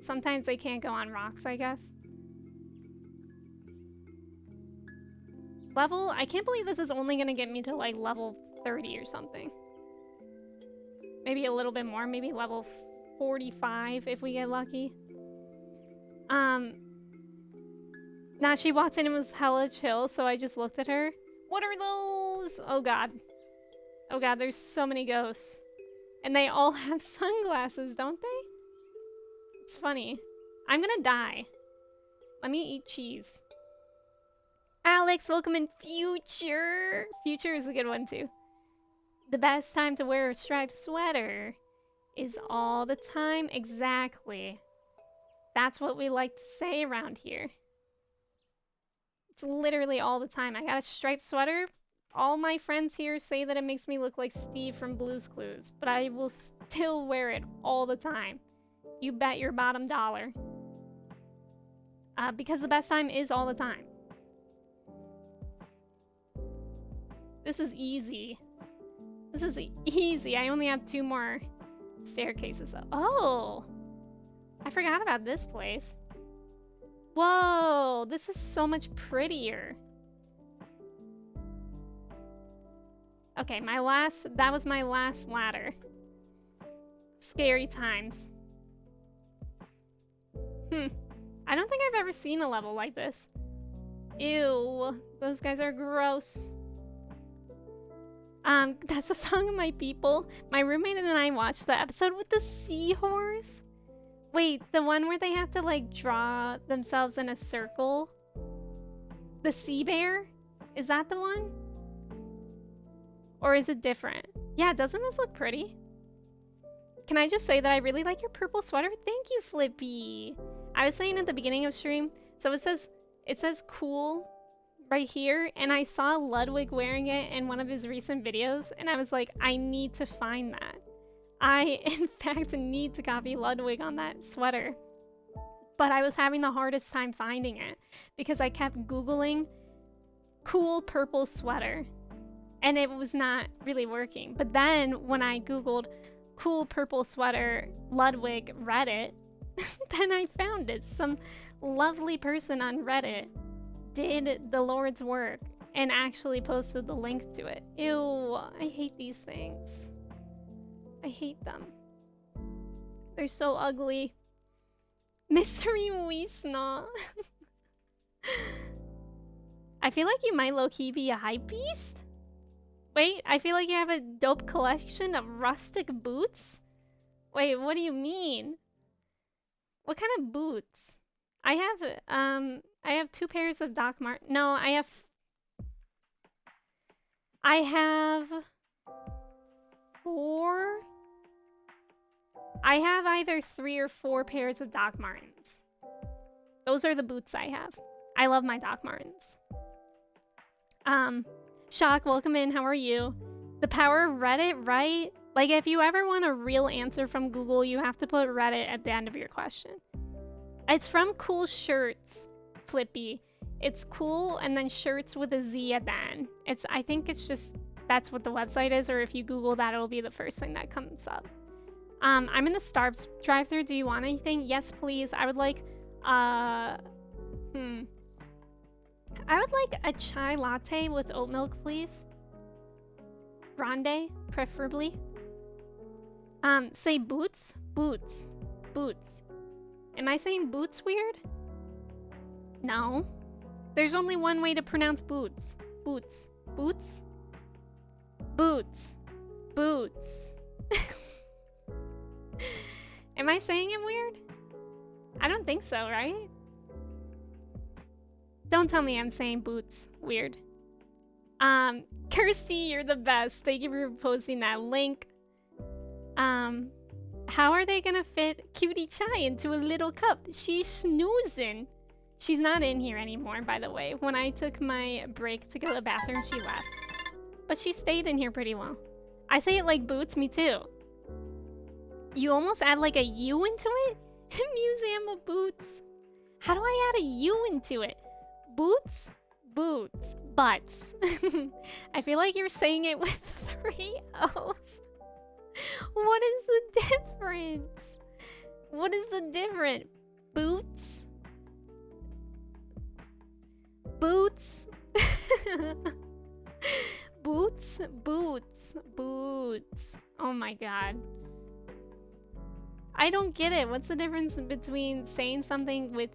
Sometimes they can't go on rocks, I guess. Level? I can't believe this is only gonna get me to, like, level 30 or something. Maybe a little bit more, maybe level 45 if we get lucky. Now she walked in and was hella chill, so I just looked at her. What are those? Oh god. Oh god, there's so many ghosts. And they all have sunglasses, don't they? It's funny. I'm gonna die. Let me eat cheese. Alex, welcome in Future. Future is a good one too. The best time to wear a striped sweater is all the time. Exactly. That's what we like to say around here. It's literally all the time. I got a striped sweater. All my friends here say that it makes me look like Steve from Blue's Clues, but I will still wear it all the time. You bet your bottom dollar. Because the best time is all the time. This is easy. This is easy. I only have 2 more staircases. Oh! I forgot about this place. Whoa! This is so much prettier. Okay, that was my last ladder. Scary times. I don't think I've ever seen a level like this. Ew, those guys are gross. That's a song of my people. My roommate and I watched the episode with the seahorse. Wait, the one where they have to like draw themselves in a circle? The sea bear? Is that the one? Or is it different? Yeah, doesn't this look pretty? Can I just say that I really like your purple sweater? Thank you, Flippy. I was saying at the beginning of stream, so it says cool right here, and I saw Ludwig wearing it in one of his recent videos, and I was like, I need to find that. I, in fact, need to copy Ludwig on that sweater. but I was having the hardest time finding it because I kept Googling cool purple sweater and it was not really working. But then when I Googled cool purple sweater Ludwig Reddit, then I found it. Some lovely person on Reddit did the Lord's work and actually posted the link to it. Ew, I hate these things. I hate them. They're so ugly. Mystery Wisna. I feel like you might low-key be a hype beast. Wait, I feel like you have a dope collection of rustic boots? Wait, what do you mean? What kind of boots? I have 2 pairs of Doc Martens. No, I have 4. I have either 3 or 4 pairs of Doc Martens. Those are the boots I have. I love my Doc Martens. Shock, welcome in. How are you? The power of Reddit, right? Like, if you ever want a real answer from Google, you have to put Reddit at the end of your question. It's from Cool Shirts, Flippy. It's cool and then shirts with a Z at the end. I think it's just, that's what the website is, or if you Google that, it'll be the first thing that comes up. I'm in the Starbucks drive-thru. Do you want anything? Yes, please. I would like, I would like a chai latte with oat milk, please. Grande, preferably. Say boots? Boots. Boots. Am I saying boots weird? No. There's only one way to pronounce boots. Boots. Boots? Boots. Boots. Am I saying it weird? I don't think so, right? Don't tell me I'm saying boots weird. Kirsty, you're the best. Thank you for posting that link. How are they gonna fit Cutie Chai into a little cup? She's snoozing. She's not in here anymore, by the way. When I took my break to go to the bathroom, she left. But she stayed in here pretty well. I say it like boots, me too. You almost add like a U into it? Museum of Boots. How do I add a U into it? Boots? Boots. Butts. I feel like you're saying it with 3 O's. What is the difference? What is the difference? Boots? Boots? Boots? Boots. Boots. Oh my god. I don't get it. What's the difference between saying something with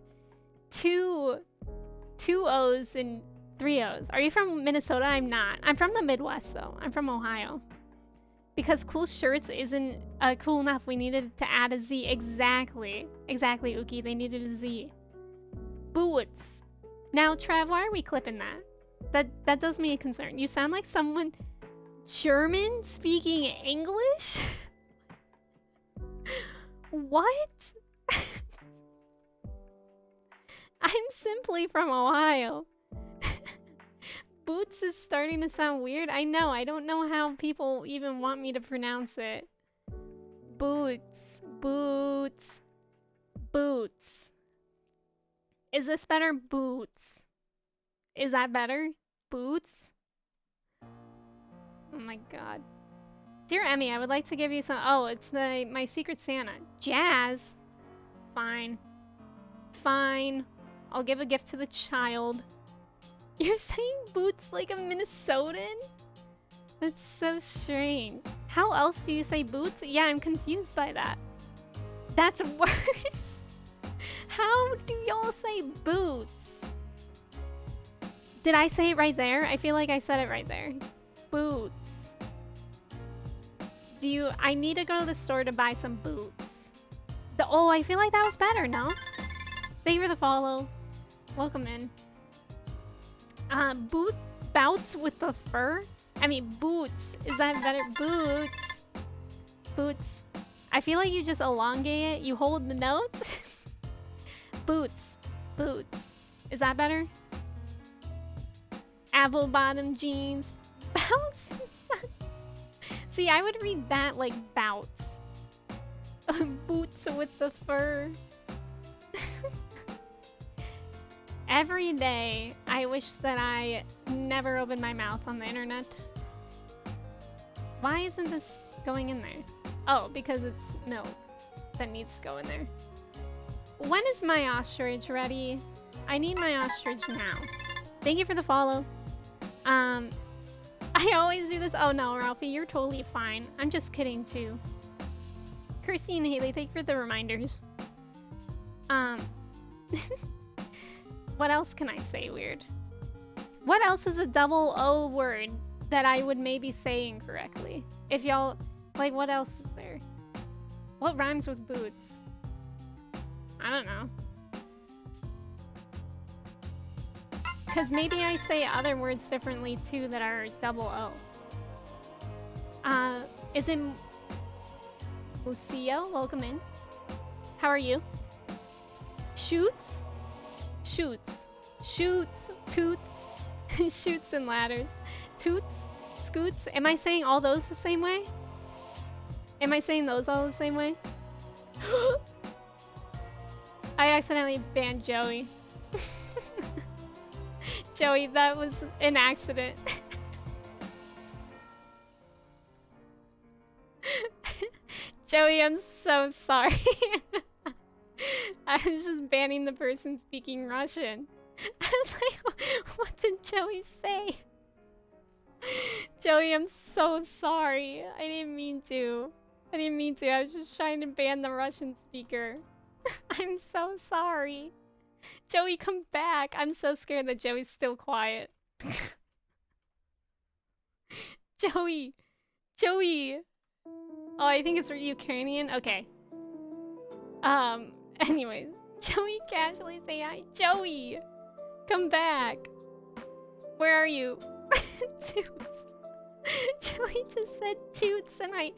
2 O's and 3 O's? Are you from Minnesota? I'm not. I'm from the Midwest though. I'm from Ohio. Because cool shirts isn't cool enough. We needed to add a Z. Exactly. Exactly, Uki. They needed a Z. Boots. Now, Trav, why are we clipping that? That does me a concern. You sound like someone German speaking English? What? I'm simply from Ohio. Boots is starting to sound weird. I know. I don't know how people even want me to pronounce it. Boots. Boots. Boots. Is this better? Boots. Is that better? Boots? Oh my god. Dear Emmy, I would like to give you some... Oh, it's my Secret Santa. Jazz? Fine. Fine. I'll give a gift to the child. You're saying boots like a Minnesotan? That's so strange. How else do you say boots? Yeah, I'm confused by that. That's worse. How do y'all say boots? Did I say it right there? I feel like I said it right there. Boots. I need to go to the store to buy some boots. Oh, I feel like that was better, no? Thank you for the follow. Welcome in. Bouts with the fur? I mean, boots. Is that better? Boots. Boots. I feel like you just elongate it. You hold the notes. Boots. Boots. Is that better? Apple bottom jeans. Bouts? See, I would read that like bouts. Boots with the fur. Every day, I wish that I never opened my mouth on the internet. Why isn't this going in there? Oh, because it's milk that needs to go in there. When is my ostrich ready? I need my ostrich now. Thank you for the follow. I always do this. Oh no, Ralphie, you're totally fine. I'm just kidding too. Kirsty and Haley, thank you for the reminders. What else can I say weird? What else is a double O word that I would maybe say incorrectly? If y'all, like, what else is there? What rhymes with boots? I don't know. Because maybe I say other words differently too that are double O. Is it Lucio? Welcome in. How are you? Shoots? Shoots. Shoots. Toots. Shoots and ladders. Toots. Scoots. Am I saying all those the same way? Am I saying those all the same way? I accidentally banned Joey. Joey, that was an accident. Joey, I'm so sorry. I was just banning the person speaking Russian. I was like, what did Joey say? Joey, I'm so sorry. I didn't mean to. I was just trying to ban the Russian speaker. I'm so sorry. Joey, come back. I'm so scared that Joey's still quiet. Joey. Joey. Oh, I think it's Ukrainian. Okay. Anyways. Joey, casually say hi. Joey! Come back. Where are you? Toots. Joey just said toots and I...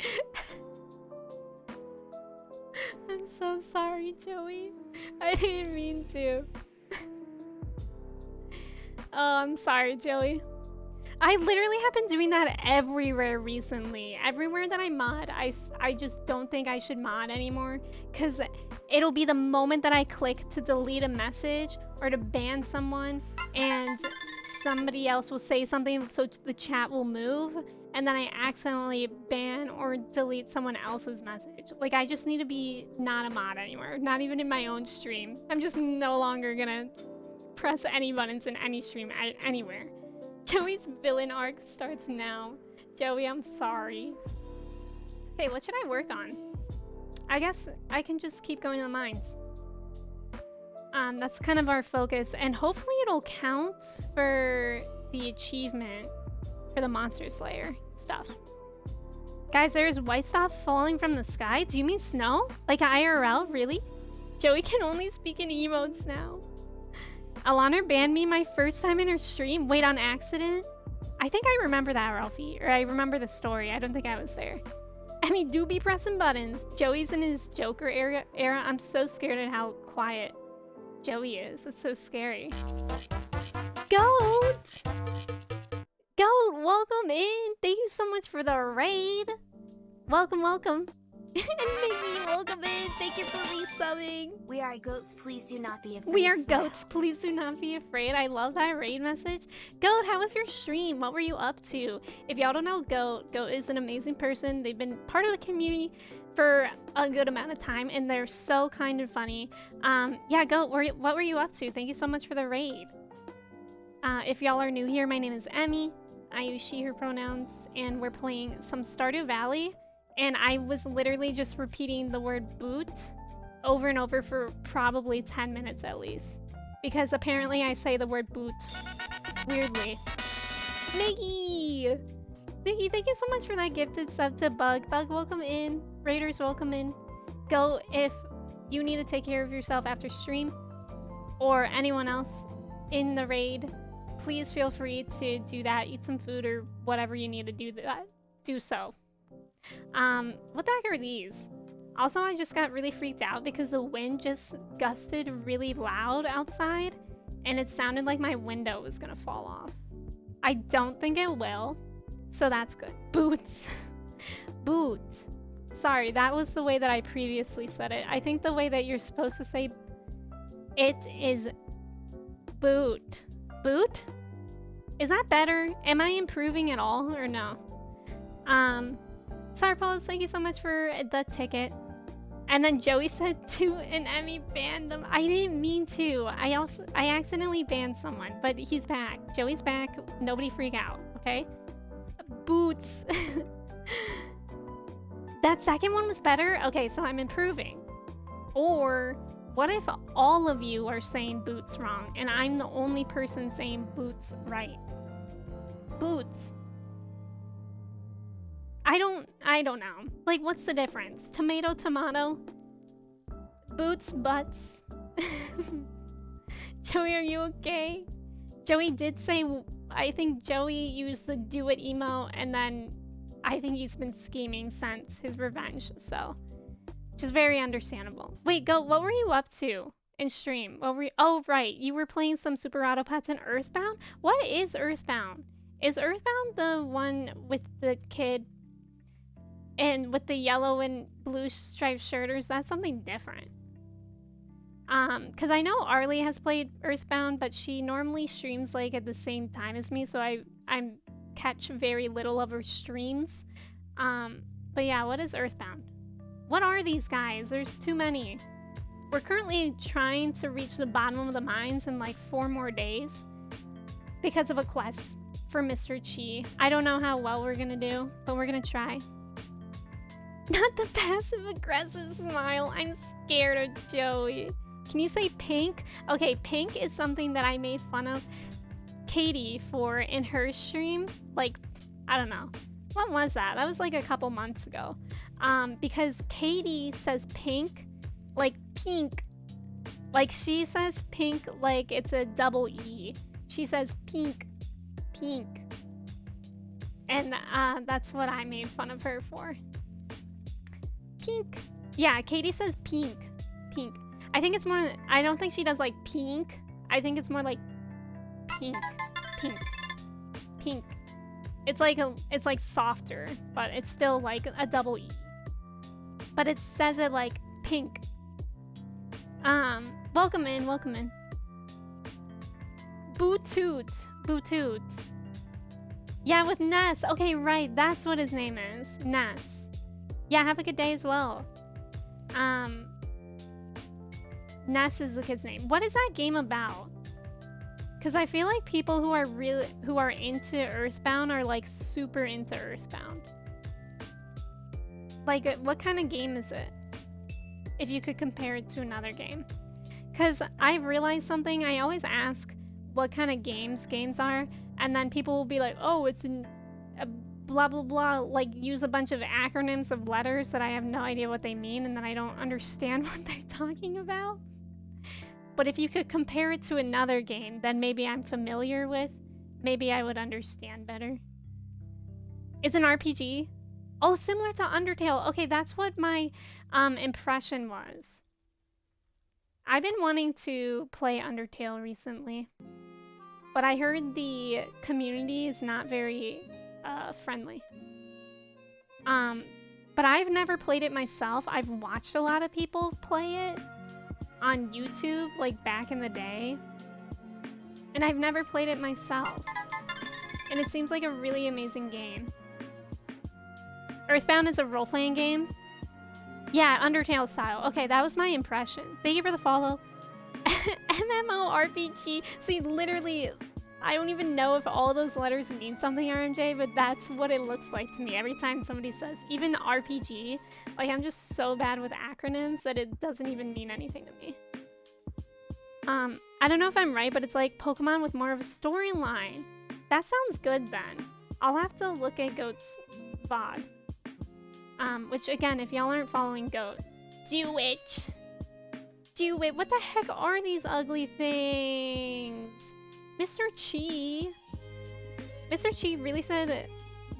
I'm so sorry, Joey. I didn't mean to. Oh, I'm sorry, Joey. I literally have been doing that everywhere recently. Everywhere that I mod, I just don't think I should mod anymore. Because it'll be the moment that I click to delete a message or to ban someone and somebody else will say something so the chat will move. And then I accidentally ban or delete someone else's message. Like, I just need to be not a mod anymore. Not even in my own stream. I'm just no longer gonna press any buttons in any stream anywhere. Joey's villain arc starts now. Joey, I'm sorry. Okay, what should I work on? I guess I can just keep going to the mines. That's kind of our focus. And hopefully it'll count for the achievement for the Monster Slayer stuff. Guys, there's white stuff falling from the sky? Do you mean snow? Like IRL? Really? Joey can only speak in emotes now. Alana banned me my first time in her stream. Wait, on accident? I think I remember that, Ralphie. Or I remember the story. I don't think I was there. I mean, do be pressing buttons. Joey's in his Joker era. I'm so scared at how quiet Joey is. It's so scary. Goat! Goat, welcome in. Thank you so much for the raid. Welcome, welcome. And Mickey, welcome in. Thank you for resubbing. We are goats, please do not be afraid. We are goats, please do not be afraid. I love that raid message. Goat, how was your stream? What were you up to? If y'all don't know Goat, Goat is an amazing person. They've been part of the community for a good amount of time, and they're so kind and funny. Yeah, Goat, what were you up to? Thank you so much for the raid. If y'all are new here, my name is Emmy. I use she, her pronouns, and we're playing some Stardew Valley. And I was literally just repeating the word boot over and over for probably 10 minutes at least. Because apparently I say the word boot weirdly. Miggy! Miggy, thank you so much for that gifted sub to Bug. Bug, welcome in. Raiders, welcome in. Go if you need to take care of yourself after stream. Or anyone else in the raid. Please feel free to do that. Eat some food or whatever you need to do so. What the heck are these? Also, I just got really freaked out because the wind just gusted really loud outside and it sounded like my window was gonna fall off. I don't think it will, so that's good. Boots. Boot. Sorry, that was the way that I previously said it. I think the way that you're supposed to say it is Boot. Boot? Is that better? Am I improving at all or no? Sarpos, thank you so much for the ticket. And then Joey said to and Emmy banned them. I didn't mean to. I accidentally banned someone, but he's back. Joey's back. Nobody freak out, okay? Boots. That second one was better? Okay, so I'm improving. Or what if all of you are saying boots wrong and I'm the only person saying boots right? Boots. I don't know. Like, what's the difference? Tomato, tomato? Boots, butts. Joey, are you okay? Joey did say, I think Joey used the do it emo, and then I think he's been scheming since his revenge, so. Which is very understandable. Wait, Go, what were you up to in stream? What were you, oh, right, you were playing some Super Auto Pets in Earthbound? What is Earthbound? Is Earthbound the one with the kid and with the yellow and blue striped shirt, or is that something different? Because I know Arlie has played Earthbound, but she normally streams like at the same time as me, so I catch very little of her streams. But yeah, what is Earthbound? What are these guys? There's too many. We're currently trying to reach the bottom of the mines in like 4 more days because of a quest for Mr. Chi. I don't know how well we're gonna do, but we're gonna try. Not the passive-aggressive smile. I'm scared of Joey. Can you say pink? Okay, pink is something that I made fun of Katie for in her stream. Like, I don't know. When was that? That was like a couple months ago. Because Katie says pink, like pink. Like, she says pink like it's a double E. She says pink, pink. And that's what I made fun of her for. Pink. Yeah, Katie says pink. Pink. I think it's more, I don't think she does like pink. I think it's more like pink. Pink. Pink. It's like softer, but it's still like a double E. But it says it like pink. Welcome in, welcome in. Bootoot. Bootoot. Yeah, with Ness. Okay, right. That's what his name is. Ness. Yeah, have a good day as well. Ness is the kid's name. What is that game about? Because I feel like people who are into Earthbound are like super into Earthbound. Like, what kind of game is it? If you could compare it to another game. Because I've realized something. I always ask what kind of games are, and then people will be like, oh, it's a blah blah blah, like use a bunch of acronyms of letters that I have no idea what they mean, and then I don't understand what they're talking about. But if you could compare it to another game that maybe I'm familiar with, maybe I would understand better. It's an RPG? Oh, similar to Undertale. Okay, that's what my impression was. I've been wanting to play Undertale recently, but I heard the community is not very friendly. But I've never played it myself. I've watched a lot of people play it on YouTube, like back in the day, and I've never played it myself. And it seems like a really amazing game. Earthbound is a role-playing game? Yeah, Undertale style. Okay, that was my impression. Thank you for the follow. MMORPG. See, literally, I don't even know if all those letters mean something, RMJ, but that's what it looks like to me every time somebody says, even RPG. Like, I'm just so bad with acronyms that it doesn't even mean anything to me. I don't know if I'm right, but it's like Pokemon with more of a storyline. That sounds good then. I'll have to look at Goat's VOD. Which again, if y'all aren't following Goat, do it! Do it! What the heck are these ugly things? Mr. Chi? Mr. Chi really said,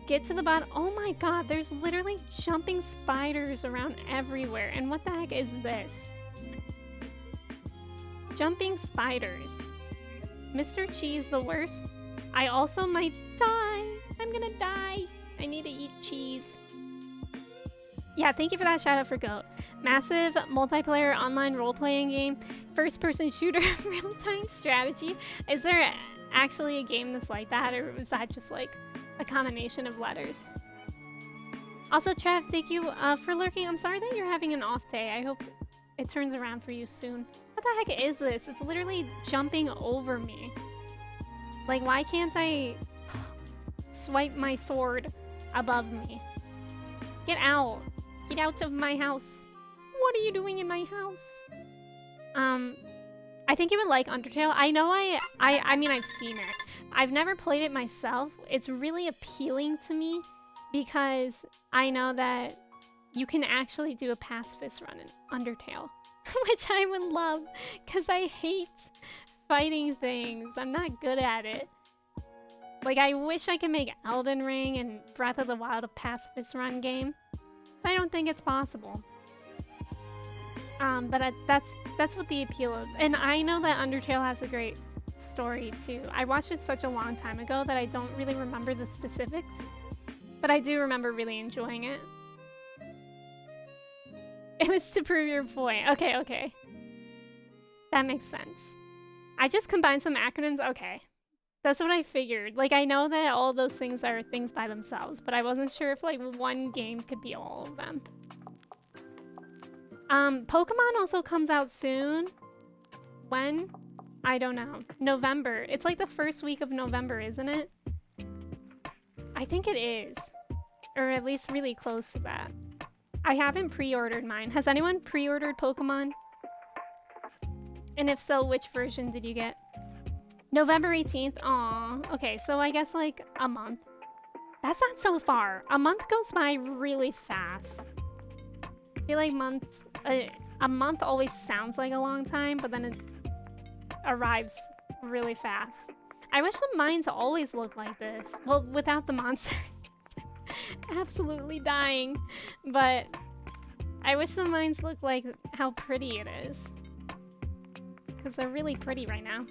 get to the bottom. Oh my god, there's literally jumping spiders around everywhere. And what the heck is this? Jumping spiders. Mr. Chi is the worst. I also might die. I'm gonna die. I need to eat cheese. Yeah, thank you for that shout out for Goat. Massive multiplayer online role-playing game, first-person shooter, real-time strategy. Is there actually a game that's like that, or was that just like a combination of letters? Also, Trav, thank you for lurking. I'm sorry that you're having an off day. I hope it turns around for you soon. What the heck is this? It's literally jumping over me. Like, why can't I swipe my sword above me? Get out. Get out of my house. What are you doing in my house? I think you would like Undertale. I know I mean, I've seen it. I've never played it myself. It's really appealing to me because I know that you can actually do a pacifist run in Undertale, which I would love because I hate fighting things. I'm not good at it. Like, I wish I could make Elden Ring and Breath of the Wild a pacifist run game. I don't think it's possible. But that's what the appeal is. And I know that Undertale has a great story too. I watched it such a long time ago that I don't really remember the specifics. But I do remember really enjoying it. It was to prove your point. Okay, okay. That makes sense. I just combined some acronyms. Okay. That's what I figured. Like, I know that all those things are things by themselves, but I wasn't sure if, like, one game could be all of them. Pokemon also comes out soon. When? I don't know. November. It's like the first week of November, isn't it? I think it is. Or at least really close to that. I haven't pre-ordered mine. Has anyone pre-ordered Pokemon? And if so, which version did you get? November 18th? Aw. Okay, so I guess like a month. That's not so far. A month goes by really fast. I feel like months... a month always sounds like a long time, but then it arrives really fast. I wish the mines always looked like this. Well, without the monsters. Absolutely dying. But I wish the mines looked like how pretty it is. Because they're really pretty right now.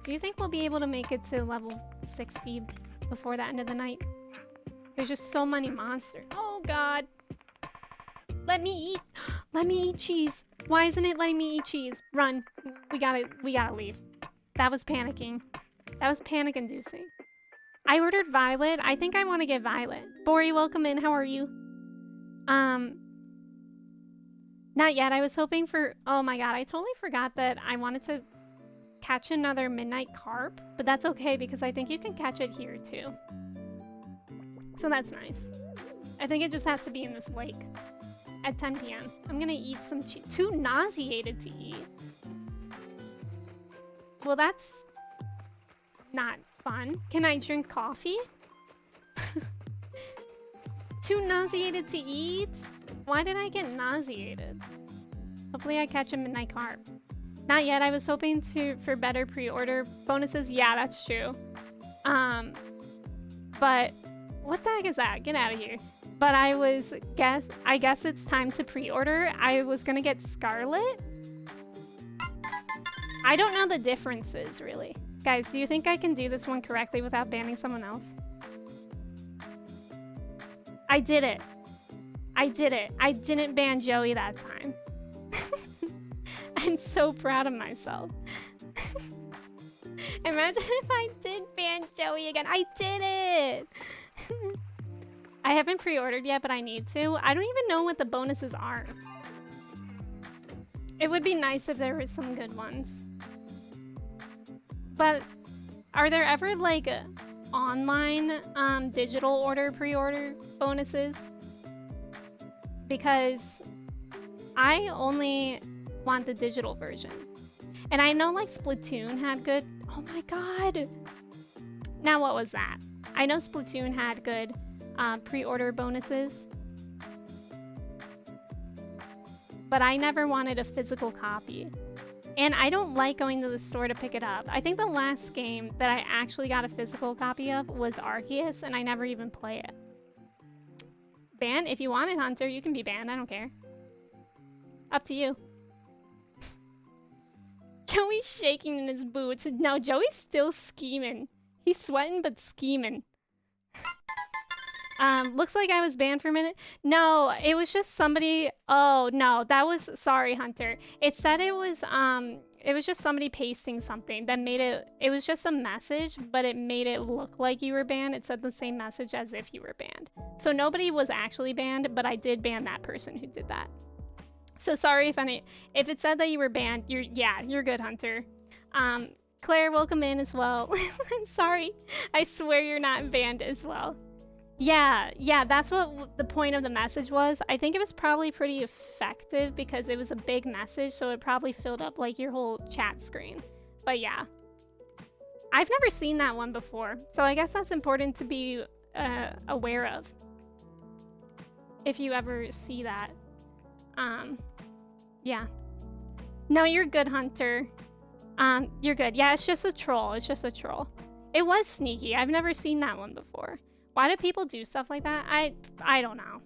Do you think we'll be able to make it to level 60 before the end of the night? There's just so many monsters. Oh god. Let me eat. Let me eat cheese. Why isn't it letting me eat cheese? Run. We gotta leave. That was panicking. That was panic inducing. I ordered Violet. I think I want to get Violet. Bori, welcome in. How are you? Not yet. I was hoping for... Oh my god, I totally forgot that I wanted to catch another midnight carp, but that's okay because I think you can catch it here too. So that's nice. I think it just has to be in this lake at 10 p.m. I'm gonna eat some cheese. Too nauseated to eat. Well, that's not fun. Can I drink coffee? Too nauseated to eat? Why did I get nauseated? Hopefully I catch a midnight carp. Not yet. I was hoping for better pre-order bonuses. Yeah, that's true. But what the heck is that? Get out of here. But I guess it's time to pre-order. I was gonna get Scarlet. I don't know the differences really. Guys, do you think I can do this one correctly without banning someone else? I did it. I did it. I didn't ban Joey that time. I'm so proud of myself. Imagine if I did ban Joey again. I did it! I haven't pre-ordered yet, but I need to. I don't even know what the bonuses are. It would be nice if there were some good ones. But are there ever like online digital order pre-order bonuses? Because I only want the digital version. And I know like Splatoon had good... Oh my god! Now what was that? I know Splatoon had good pre-order bonuses. But I never wanted a physical copy. And I don't like going to the store to pick it up. I think the last game that I actually got a physical copy of was Arceus, and I never even play it. Ban? If you want it, Hunter, you can be banned. I don't care. Up to you. Joey's shaking in his boots. No, Joey's still scheming. He's sweating but scheming. Looks like I was banned for a minute. No, it was just somebody. Oh no, that was sorry, Hunter. It said it was just somebody pasting something that made it. It was just a message, but it made it look like you were banned. It said the same message as if you were banned. So nobody was actually banned, but I did ban that person who did that. So sorry if it said that you were banned. You're good, Hunter. Claire, welcome in as well. I'm sorry. I swear you're not banned as well. Yeah, that's what the point of the message was. I think it was probably pretty effective because it was a big message, so it probably filled up like your whole chat screen. But yeah. I've never seen that one before, so I guess that's important to be aware of. If you ever see that. Yeah. No, you're good, Hunter. You're good. Yeah, it's just a troll. It's just a troll. It was sneaky. I've never seen that one before. Why do people do stuff like that? I don't know.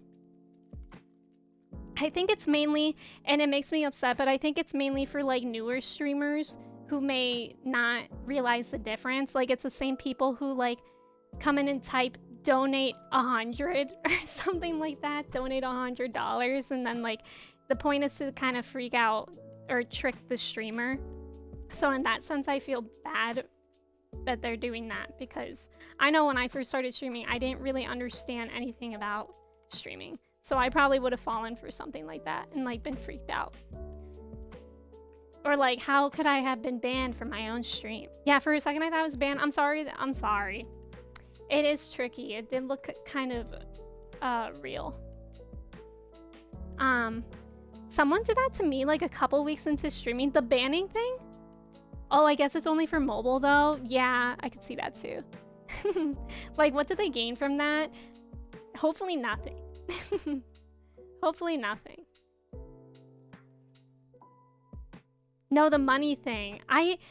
I think it's mainly, and it makes me upset, but I think it's mainly for like newer streamers who may not realize the difference. Like it's the same people who like come in and type donate 100 or something like that. Donate $100, and then like the point is to kind of freak out or trick the streamer. So in that sense, I feel bad that they're doing that because I know when I first started streaming, I didn't really understand anything about streaming. So I probably would have fallen for something like that and like been freaked out. Or like, how could I have been banned from my own stream? Yeah, for a second I thought I was banned. I'm sorry. I'm sorry. It is tricky. It did look kind of real. Someone did that to me like a couple weeks into streaming. The banning thing? Oh, I guess it's only for mobile though. Yeah, I could see that too. Like, what did they gain from that? Hopefully nothing. Hopefully nothing. No, the money thing.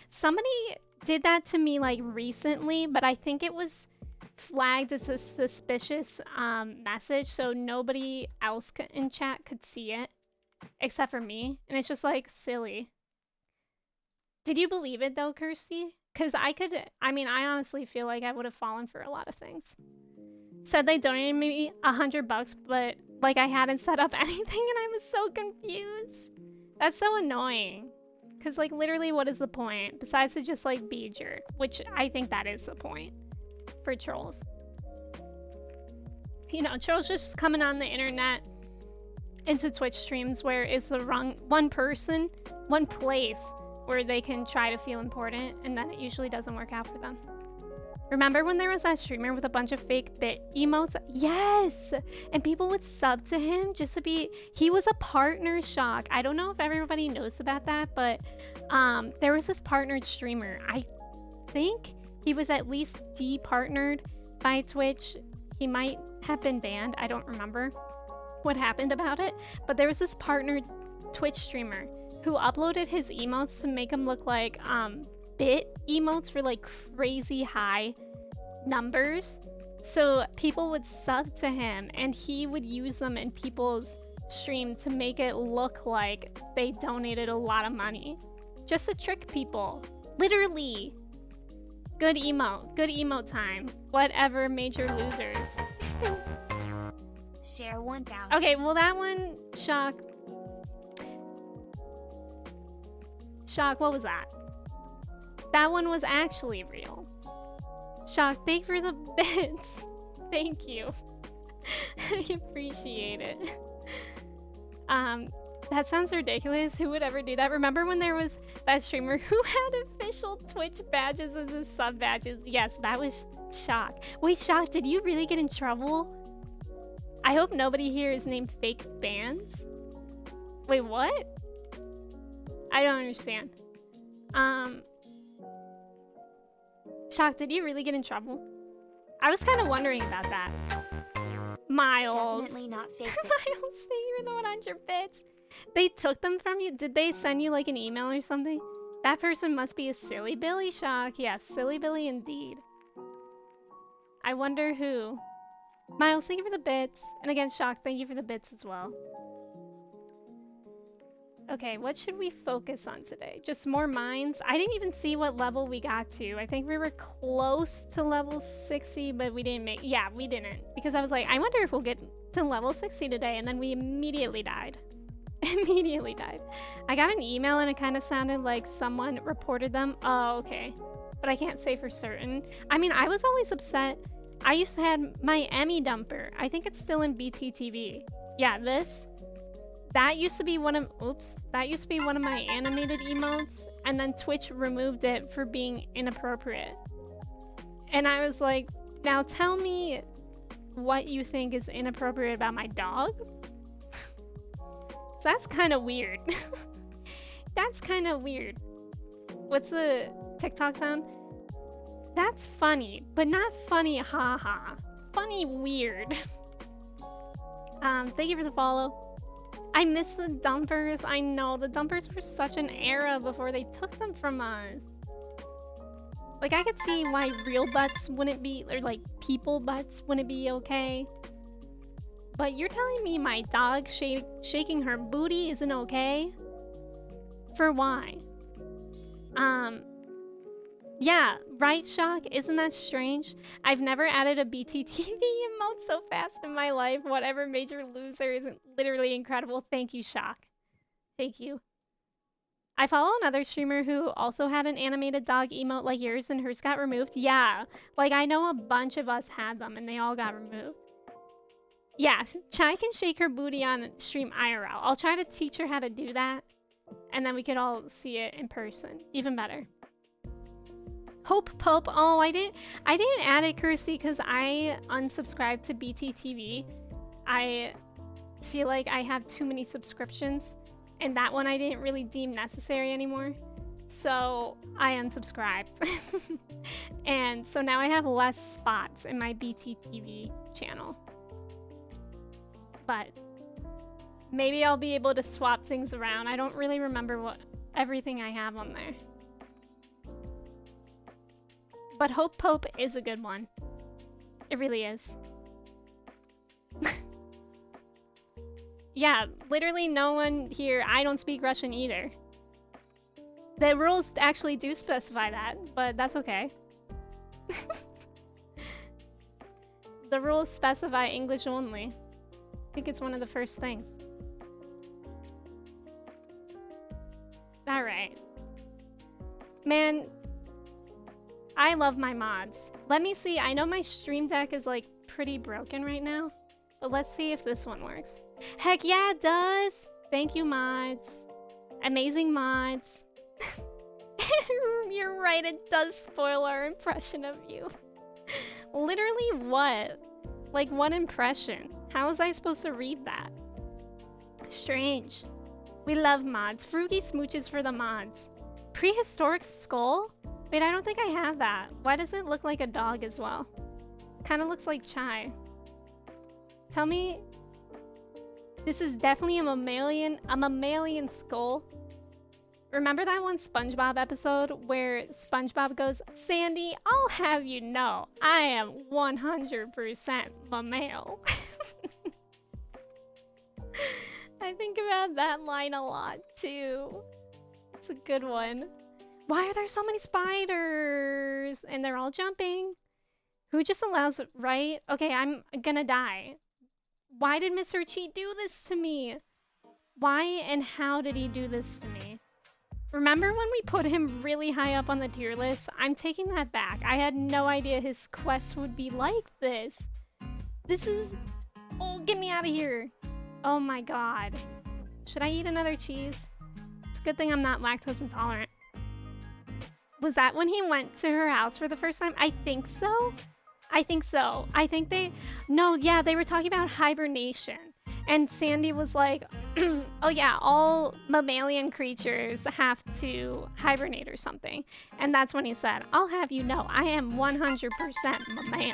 Somebody did that to me like recently, but I think it was flagged as a suspicious message, so nobody else in chat could see it except for me, and it's just like silly. Did you believe it though, Kirsty? Because I honestly feel like I would have fallen for a lot of things. Said they donated me $100, but like I hadn't set up anything and I was so confused. That's so annoying. Because like literally what is the point? Besides to just like be a jerk, which I think that is the point for trolls. You know, trolls just coming on the internet into Twitch streams where it's the wrong one person, one place where they can try to feel important, and then it usually doesn't work out for them. Remember when there was that streamer with a bunch of fake bit emotes? Yes! And people would sub to him just to be... He was a partner, Shock. I don't know if everybody knows about that, but there was this partnered streamer. I think he was at least de-partnered by Twitch. He might have been banned. I don't remember what happened about it. But there was this partnered Twitch streamer who uploaded his emotes to make him look like bit emotes for like crazy high numbers. So people would sub to him and he would use them in people's stream to make it look like they donated a lot of money. Just to trick people. Literally. Good emote time. Whatever, major losers. Share 1,000. Okay, well that one, Shock, what was that? That one was actually real. Shock, thank you for the bits. Thank you. I appreciate it. That sounds ridiculous. Who would ever do that? Remember when there was that streamer who had official Twitch badges as his sub badges? Yes, that was Shock. Wait, Shock, did you really get in trouble? I hope nobody here is named Fake Bands. Wait, what? I don't understand. Shock, did you really get in trouble? I was kind of wondering about that. Miles. Definitely not fake. Miles, thank you for the 100 bits. They took them from you? Did they send you like an email or something? That person must be a silly Billy, Shock. Yes, silly Billy indeed. I wonder who. Miles, thank you for the bits. And again, Shock, thank you for the bits as well. Okay, what should we focus on today? Just more mines? I didn't even see what level we got to. I think we were close to level 60, but we didn't make... Yeah, we didn't. Because I was like, I wonder if we'll get to level 60 today, and then we immediately died. Immediately died. I got an email and it kind of sounded like someone reported them. Oh, okay. But I can't say for certain. I mean, I was always upset. I used to have my Emmy dumper. I think it's still in BTTV. Yeah, this... That used to be one of my animated emotes, and then Twitch removed it for being inappropriate. And I was like, now tell me what you think is inappropriate about my dog? So that's kind of weird. That's kind of weird. What's the TikTok sound? That's funny, but not funny haha. Funny weird. Thank you for the follow. I miss the dumpers. I know, the dumpers were such an era before they took them from us. Like, I could see why real butts wouldn't be, or like people butts wouldn't be okay. But you're telling me my dog shaking her booty isn't okay? For why? Yeah, right, Shock? Isn't that strange? I've never added a BTTV emote so fast in my life. Whatever Major Loser is literally incredible. Thank you, Shock. Thank you. I follow another streamer who also had an animated dog emote like yours and hers got removed. Yeah, like I know a bunch of us had them and they all got removed. Yeah, Chai can shake her booty on stream IRL. I'll try to teach her how to do that and then we could all see it in person. Even better. Hope Pope. Oh, I didn't add it, Kirsty, because I unsubscribed to BTTV. I feel like I have too many subscriptions, and that one I didn't really deem necessary anymore. So I unsubscribed. And so now I have less spots in my BTTV channel. But maybe I'll be able to swap things around. I don't really remember what everything I have on there. But Hope Pope is a good one. It really is. Yeah, literally no one here. I don't speak Russian either. The rules actually do specify that, but that's okay. The rules specify English only. I think it's one of the first things. Alright. Man, I love my mods. Let me see. I know my stream deck is like pretty broken right now, but let's see if this one works. Heck yeah, it does. Thank you, mods. Amazing mods. You're right, it does spoil our impression of you. Literally what? Like what impression? How was I supposed to read that? Strange. We love mods. Frugy smooches for the mods. Prehistoric skull? Wait, I don't think I have that. Why does it look like a dog as well? Kind of looks like Chai. Tell me... This is definitely a mammalian skull. Remember that one SpongeBob episode where SpongeBob goes, Sandy, I'll have you know, I am 100% mammal. I think about that line a lot too. It's a good one. Why are there so many spiders? And they're all jumping. Who just allows, right? Okay, I'm gonna die. Why did Mr. Cheat do this to me? Why and how did he do this to me? Remember when we put him really high up on the tier list? I'm taking that back. I had no idea his quest would be like this. This is... Oh, get me out of here. Oh my god. Should I eat another cheese? It's a good thing I'm not lactose intolerant. Was that when he went to her house for the first time? I think so. I think so. I think they... No, yeah, they were talking about hibernation. And Sandy was like, oh yeah, all mammalian creatures have to hibernate or something. And that's when he said, I'll have you know, I am 100% mammal.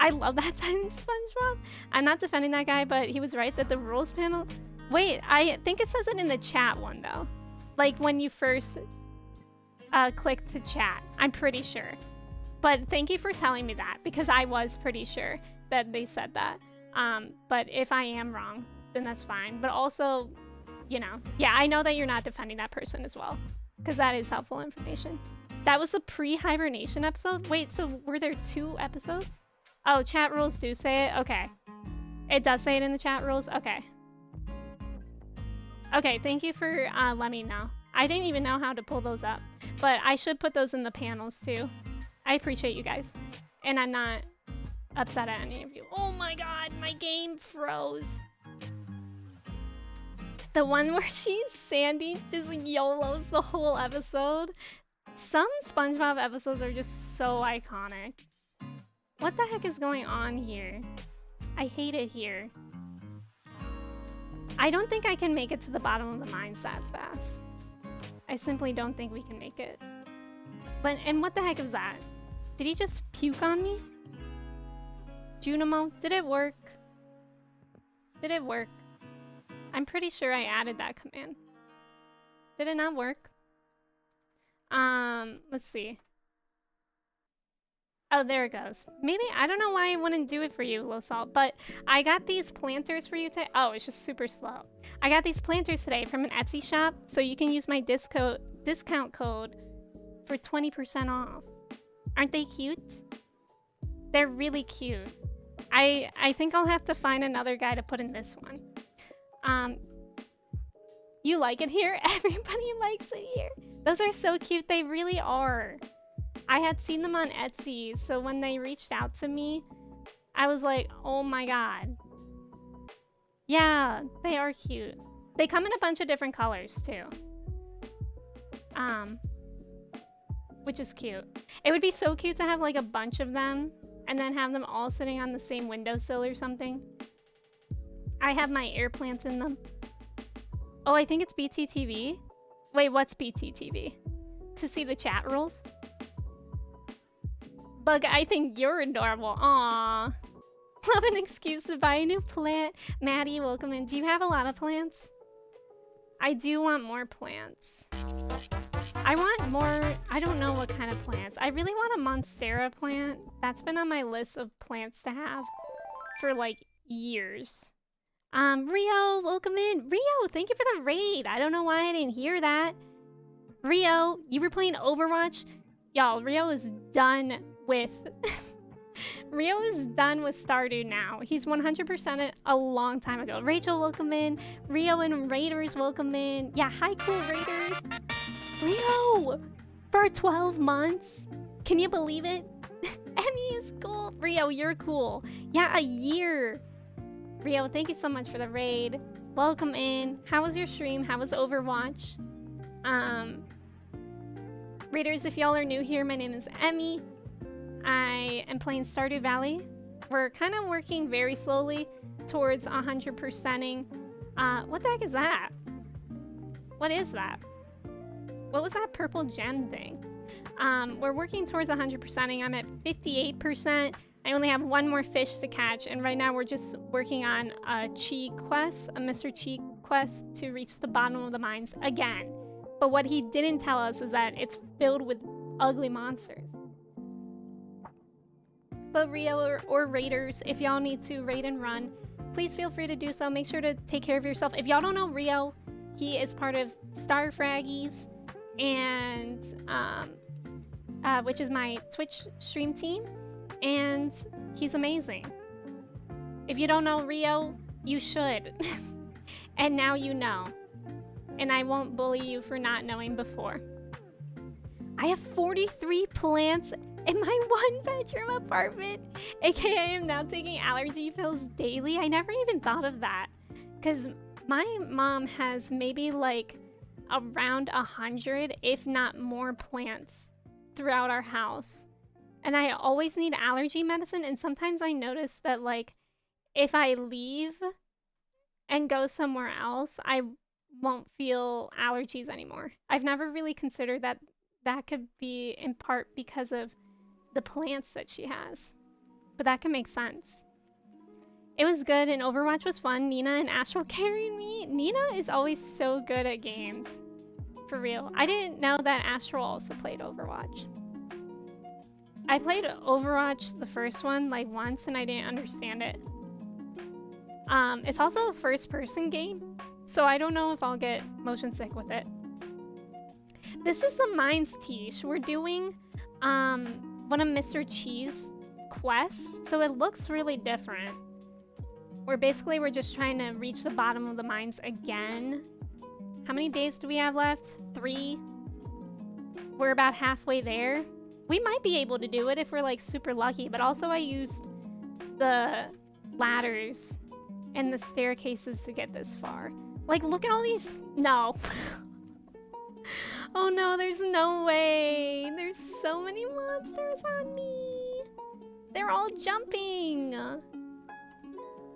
I love that time in SpongeBob. I'm not defending that guy, but he was right that the rules panel... Wait, I think it says it in the chat one though. Like when you first click to chat. I'm pretty sure. But thank you for telling me that because I was pretty sure that they said that. But if I am wrong, then that's fine. But also, you know. Yeah, I know that you're not defending that person as well, because that is helpful information. That was the pre-hibernation episode? Wait, so were there 2 episodes? Oh, chat rules do say it? Okay. It does say it in the chat rules? Okay. Okay, thank you for letting me know. I didn't even know how to pull those up, but I should put those in the panels too. I appreciate you guys, and I'm not upset at any of you. Oh my god, my game froze. The one where she's Sandy just YOLOs the whole episode. Some SpongeBob episodes are just so iconic. What the heck is going on here? I hate it here. I don't think I can make it to the bottom of the mines that fast. I simply don't think we can make it. And what the heck is that? Did he just puke on me? Junimo, did it work? Did it work? I'm pretty sure I added that command. Did it not work? Let's see. Oh, there it goes. Maybe, I don't know why I wouldn't do it for you, Low Salt, but I got these planters for you today. Oh, it's just super slow. I got these planters today from an Etsy shop, so you can use my discount code for 20% off. Aren't they cute? They're really cute. I think I'll have to find another guy to put in this one. You like it here? Everybody likes it here. Those are so cute. They really are. I had seen them on Etsy, so when they reached out to me, I was like, oh my god. Yeah, they are cute. They come in a bunch of different colors too. Which is cute. It would be so cute to have like a bunch of them and then have them all sitting on the same windowsill or something. I have my air plants in them. Oh, I think it's BTTV. Wait, what's BTTV? To see the chat rules? Bug, I think you're adorable. Aww. Love an excuse to buy a new plant. Maddie, welcome in. Do you have a lot of plants? I do want more plants. I want more, I don't know what kind of plants. I really want a Monstera plant. That's been on my list of plants to have for like years. Rio, welcome in. Rio, thank you for the raid. I don't know why I didn't hear that. Rio, you were playing Overwatch? Y'all, Rio is done with... Rio is done with Stardew now. He's 100% it a long time ago. Rachel, welcome in. Rio and Raiders, welcome in. Yeah, hi, cool Raiders. Rio! For 12 months? Can you believe it? Emmy is cool. Rio, you're cool. Yeah, a year. Rio, thank you so much for the raid. Welcome in. How was your stream? How was Overwatch? Raiders, if y'all are new here, my name is Emmy. I am playing Stardew Valley. We're kind of working very slowly towards 100%ing. What the heck is that? What is that? What was that purple gem thing? We're working towards 100%ing. I'm at 58%. I only have one more fish to catch, and right now we're just working on a Chi quest, a Mr. Chi quest to reach the bottom of the mines again. But what he didn't tell us is that it's filled with ugly monsters. But Rio or Raiders, if y'all need to raid and run, please feel free to do so. Make sure to take care of yourself. If y'all don't know Rio, he is part of Star Fraggies, and which is my Twitch stream team, and he's amazing. If you don't know Rio, you should. And now you know. And I won't bully you for not knowing before. I have 43 plants in my 1-bedroom apartment. AKA I am now taking allergy pills daily. I never even thought of that. Because my mom has maybe like around 100, if not more, plants throughout our house. And I always need allergy medicine. And sometimes I notice that like if I leave and go somewhere else, I won't feel allergies anymore. I've never really considered that that could be in part because of the plants that she has, but that can make sense. It was good and Overwatch was fun. Nina and Astral carried me. Nina is always so good at games, for real. I didn't know that Astral also played Overwatch. I played Overwatch, the first one, like once, and I didn't understand it. It's also a first-person game, So I don't know if I'll get motion sick with it. This is the Mines Tish. We're doing one of Mr. Cheese quests, so it looks really different. We're just trying to reach the bottom of the mines again. How many days do we have left? 3. We're about halfway there. We might be able to do it if we're like super lucky, but also I used the ladders and the staircases to get this far. Like, look at all these. No. Oh no, there's no way. There's so many monsters on me. They're all jumping.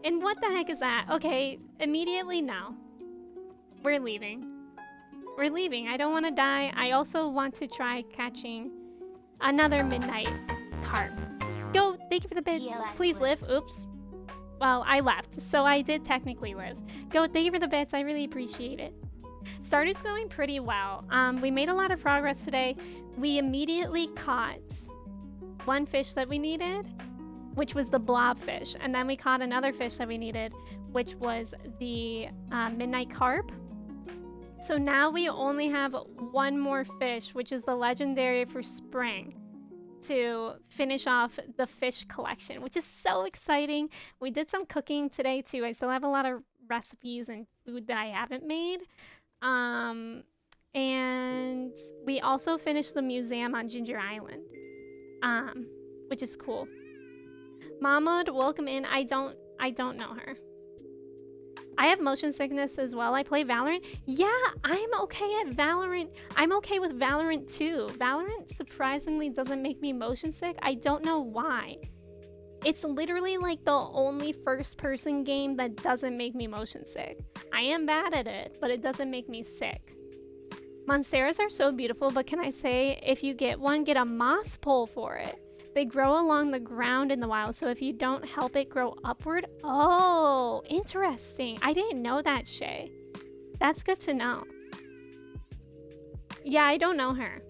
And what the heck is that? Okay, immediately no. We're leaving. We're leaving. I don't want to die. I also want to try catching another midnight carp. Go, thank you for the bits. Please live. Oops. Well, I left, so I did technically live. Go, thank you for the bits. I really appreciate it. Stardew's going pretty well. We made a lot of progress today. We immediately caught one fish that we needed, which was the blobfish. And then we caught another fish that we needed, which was the midnight carp. So now we only have one more fish, which is the legendary for spring, to finish off the fish collection, which is so exciting. We did some cooking today too. I still have a lot of recipes and food that I haven't made. And we also finished the museum on Ginger Island, which is cool. Mahmoud, welcome in. I don't know her. I have motion sickness as well. I play Valorant. Yeah, I'm okay at Valorant. I'm okay with Valorant too. Valorant surprisingly doesn't make me motion sick. I don't know why. It's literally like the only first-person game that doesn't make me motion sick. I am bad at it, but it doesn't make me sick. Monsteras are so beautiful, but can I say, if you get one, get a moss pole for it. They grow along the ground in the wild, so if you don't help it grow upward... Oh, interesting. I didn't know that, Shay. That's good to know. Yeah, I don't know her.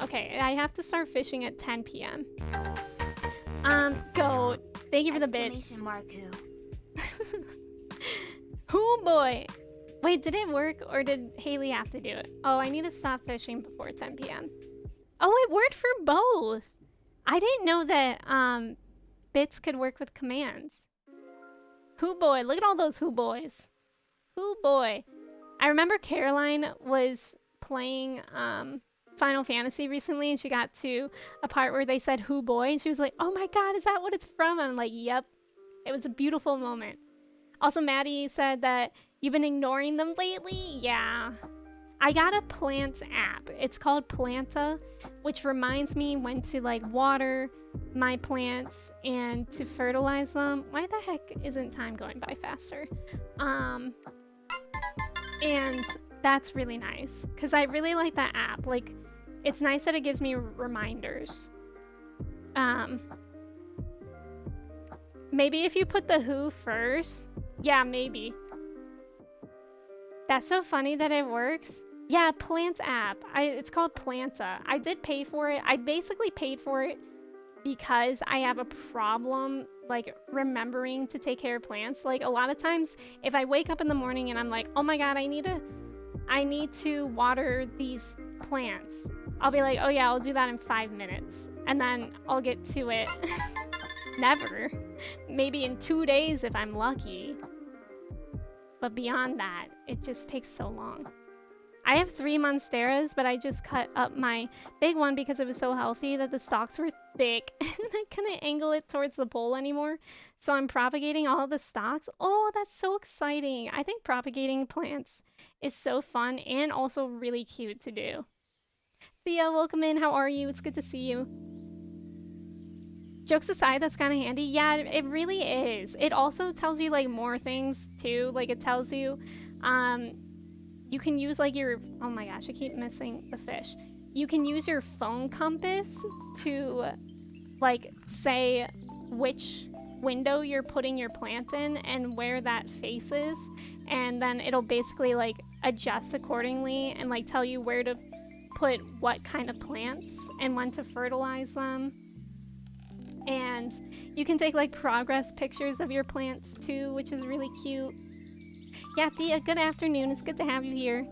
Okay, I have to start fishing at 10 p.m. Go. Thank you for the bits. Oh boy. Wait, did it work or did Haley have to do it? Oh, I need to stop fishing before 10 p.m. Oh, it worked for both. I didn't know that bits could work with commands. Hoo boy, look at all those hoo boys. Hoo boy. I remember Caroline was playing Final Fantasy recently and she got to a part where they said hoo boy and she was like, oh my god, is that what it's from? I'm like, yep. It was a beautiful moment. Also, Maddie said that you've been ignoring them lately. Yeah. I got a plants app. It's called Planta, which reminds me when to like water my plants and to fertilize them. Why the heck isn't time going by faster? And that's really nice because I really like that app. Like, it's nice that it gives me reminders. Maybe if you put the who first. Yeah, maybe. That's so funny that it works. Yeah, Plant app. It's called Planta. I did pay for it. I basically paid for it because I have a problem, like, remembering to take care of plants. Like, a lot of times, if I wake up in the morning and I'm like, oh my god, I need to water these plants. I'll be like, oh yeah, I'll do that in 5 minutes. And then I'll get to it. Never. Maybe in 2 days if I'm lucky. But beyond that, it just takes so long. I have 3 monsteras, but I just cut up my big one because it was so healthy that the stalks were thick. And I couldn't angle it towards the pole anymore. So I'm propagating all the stalks. Oh, that's so exciting. I think propagating plants is so fun and also really cute to do. Thea, welcome in. How are you? It's good to see you. Jokes aside, that's kind of handy. Yeah, it really is. It also tells you like more things too. Like it tells you, you can use like your, oh my gosh, I keep missing the fish. You can use your phone compass to like say which window you're putting your plant in and where that faces. And then it'll basically like adjust accordingly and like tell you where to put what kind of plants and when to fertilize them. And you can take like progress pictures of your plants too, which is really cute. Yeah, Thea, good afternoon. It's good to have you here.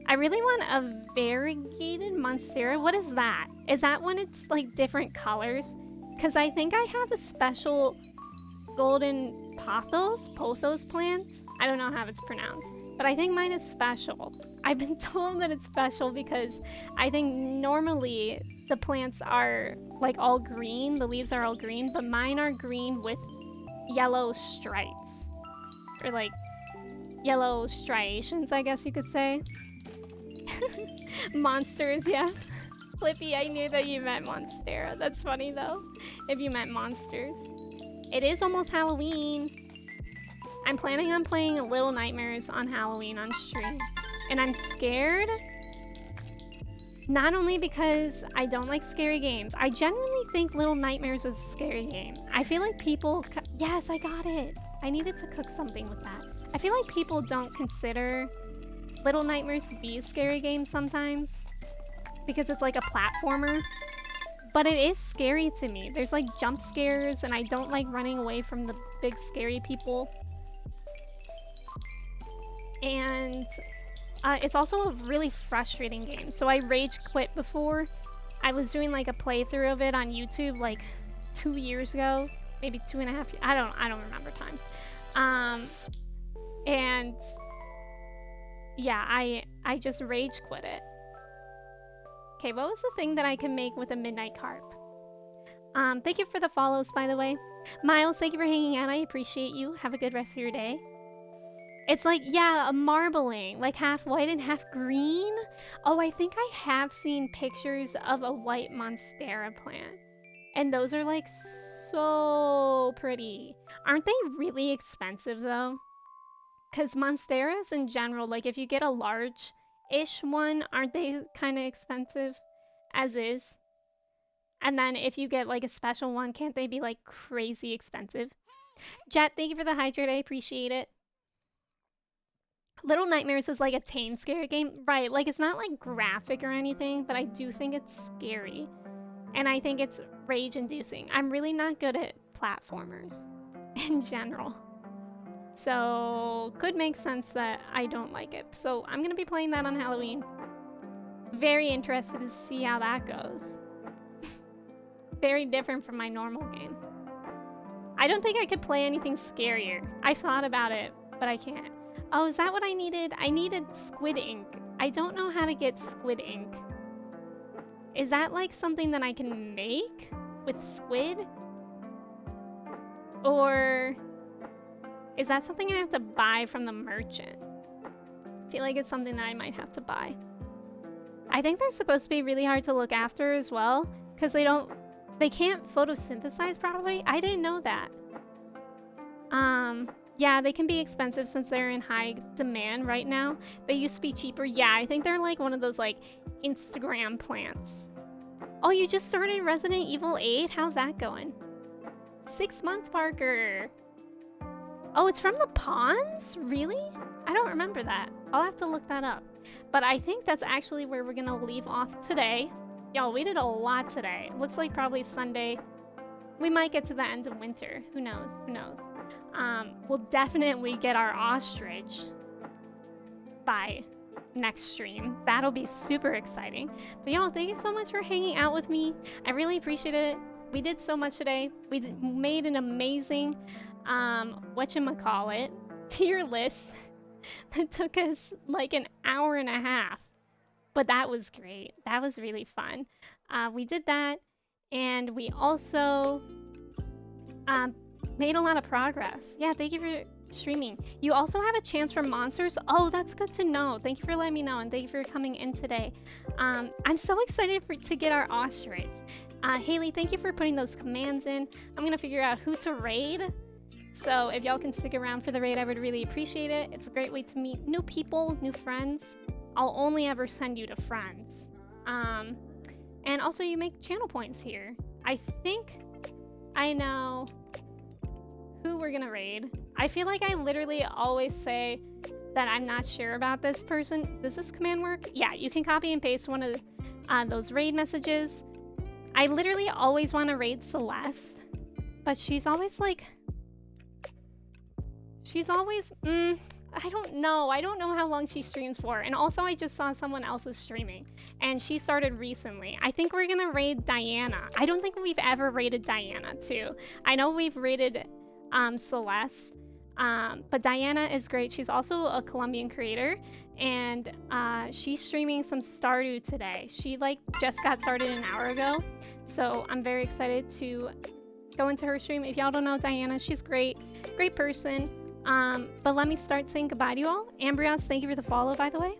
I really want a variegated monstera. What is that? Is that when it's like different colors? Because I think I have a special golden pothos plant. I don't know how it's pronounced, but I think mine is special. I've been told that it's special because I think normally the plants are like all green, the leaves are all green, but mine are green with yellow stripes. Or like yellow striations, I guess you could say. Monsters, yeah. Flippy, I knew that you meant Monstera. That's funny though, if you meant monsters. It is almost Halloween. I'm planning on playing Little Nightmares on Halloween on stream. And I'm scared. Not only because I don't like scary games. I genuinely think Little Nightmares was a scary game. I feel like people... Yes, I got it. I needed to cook something with that. I feel like people don't consider Little Nightmares to be a scary game sometimes. Because it's like a platformer. But it is scary to me. There's like jump scares and I don't like running away from the big scary people. And it's also a really frustrating game. So I rage quit before. I was doing like a playthrough of it on YouTube like 2 years ago, maybe 2.5 years. I don't remember time. And yeah, I just rage quit it. Okay, what was the thing that I can make with a midnight carp? Thank you for the follows, by the way. Miles, thank you for hanging out. I appreciate you. Have a good rest of your day. It's like, yeah, a marbling, like half white and half green. Oh, I think I have seen pictures of a white monstera plant. And those are like so pretty. Aren't they really expensive though? Because monsteras in general, like if you get a large-ish one, aren't they kind of expensive as is? And then if you get like a special one, can't they be like crazy expensive? Jet, thank you for the hydrate. I appreciate it. Little Nightmares is like a tame scary game. Right, like it's not like graphic or anything, but I do think it's scary. And I think it's rage-inducing. I'm really not good at platformers in general. So, could make sense that I don't like it. So, I'm gonna be playing that on Halloween. Very interested to see how that goes. Very different from my normal game. I don't think I could play anything scarier. I thought about it, but I can't. Oh, is that what I needed? I needed squid ink. I don't know how to get squid ink. Is that like something that I can make with squid? Or is that something I have to buy from the merchant? I feel like it's something that I might have to buy. I think they're supposed to be really hard to look after as well, because they can't photosynthesize properly. I didn't know that. Yeah, they can be expensive since they're in high demand right now. They used to be cheaper. Yeah, I think they're like one of those like Instagram plants. Oh, you just started Resident Evil 8? How's that going? 6 months, Parker. Oh, it's from the Pawns? Really? I don't remember that. I'll have to look that up. But I think that's actually where we're gonna leave off today. Y'all, we did a lot today. Looks like probably Sunday. We might get to the end of winter. Who knows? Who knows? We'll definitely get our ostrich by next stream. That'll be super exciting. But y'all, thank you so much for hanging out with me. I really appreciate it. We did so much today. We made an amazing, whatchamacallit, tier list that took us like an hour and a half. But that was great. That was really fun. We did that, and we also made a lot of progress. Yeah, thank you for streaming. You also have a chance for monsters. Oh, that's good to know. Thank you for letting me know, and thank you for coming in today. I'm so excited to get our ostrich. Haley, thank you for putting those commands in. I'm gonna figure out who to raid. So if y'all can stick around for the raid, I would really appreciate it. It's a great way to meet new people, new friends. I'll only ever send you to friends. And also you make channel points here. I think I know who we're gonna raid. I feel like I literally always say that I'm not sure about this person. Does this command work? Yeah, you can copy and paste one of those raid messages. I literally always want to raid Celeste, but she's always like... She's always... I don't know. I don't know how long she streams for. And also, I just saw someone else's streaming, and she started recently. I think we're gonna raid Diana. I don't think we've ever raided Diana, too. I know we've raided Celeste, but Diana is great. She's also a Colombian creator, and she's streaming some Stardew today. She like just got started an hour ago, so I'm very excited to go into her stream. If y'all don't know Diana, she's great person. But let me start saying goodbye to you all. Ambrios, thank you for the follow, by the way.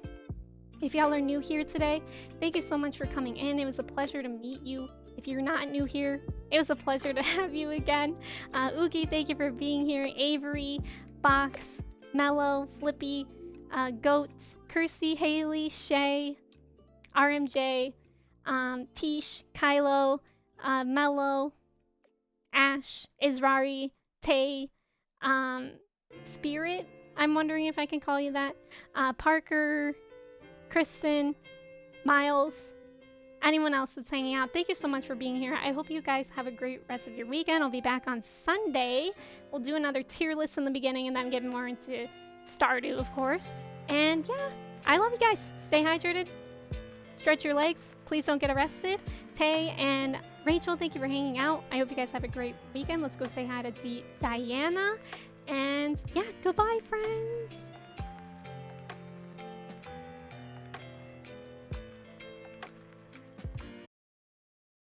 If y'all are new here today, thank you so much for coming in. It was a pleasure to meet you. If you're not new here, it was a pleasure to have you again. Oogie, thank you for being here. Avery, Box, Mello, Flippy, Goats, Kirsty, Haley, Shay, RMJ, Tish, Kylo, Mello, Ash, Israri, Tay, Spirit, I'm wondering if I can call you that, Parker, Kristen, Miles, anyone else that's hanging out, thank you so much for being here. I hope you guys have a great rest of your weekend. I'll be back on Sunday. We'll do another tier list in the beginning and then get more into Stardew, of course. And yeah, I love you guys. Stay hydrated. Stretch your legs. Please don't get arrested. Tay and Rachel, thank you for hanging out. I hope you guys have a great weekend. Let's go say hi to Diana. And yeah, goodbye, friends.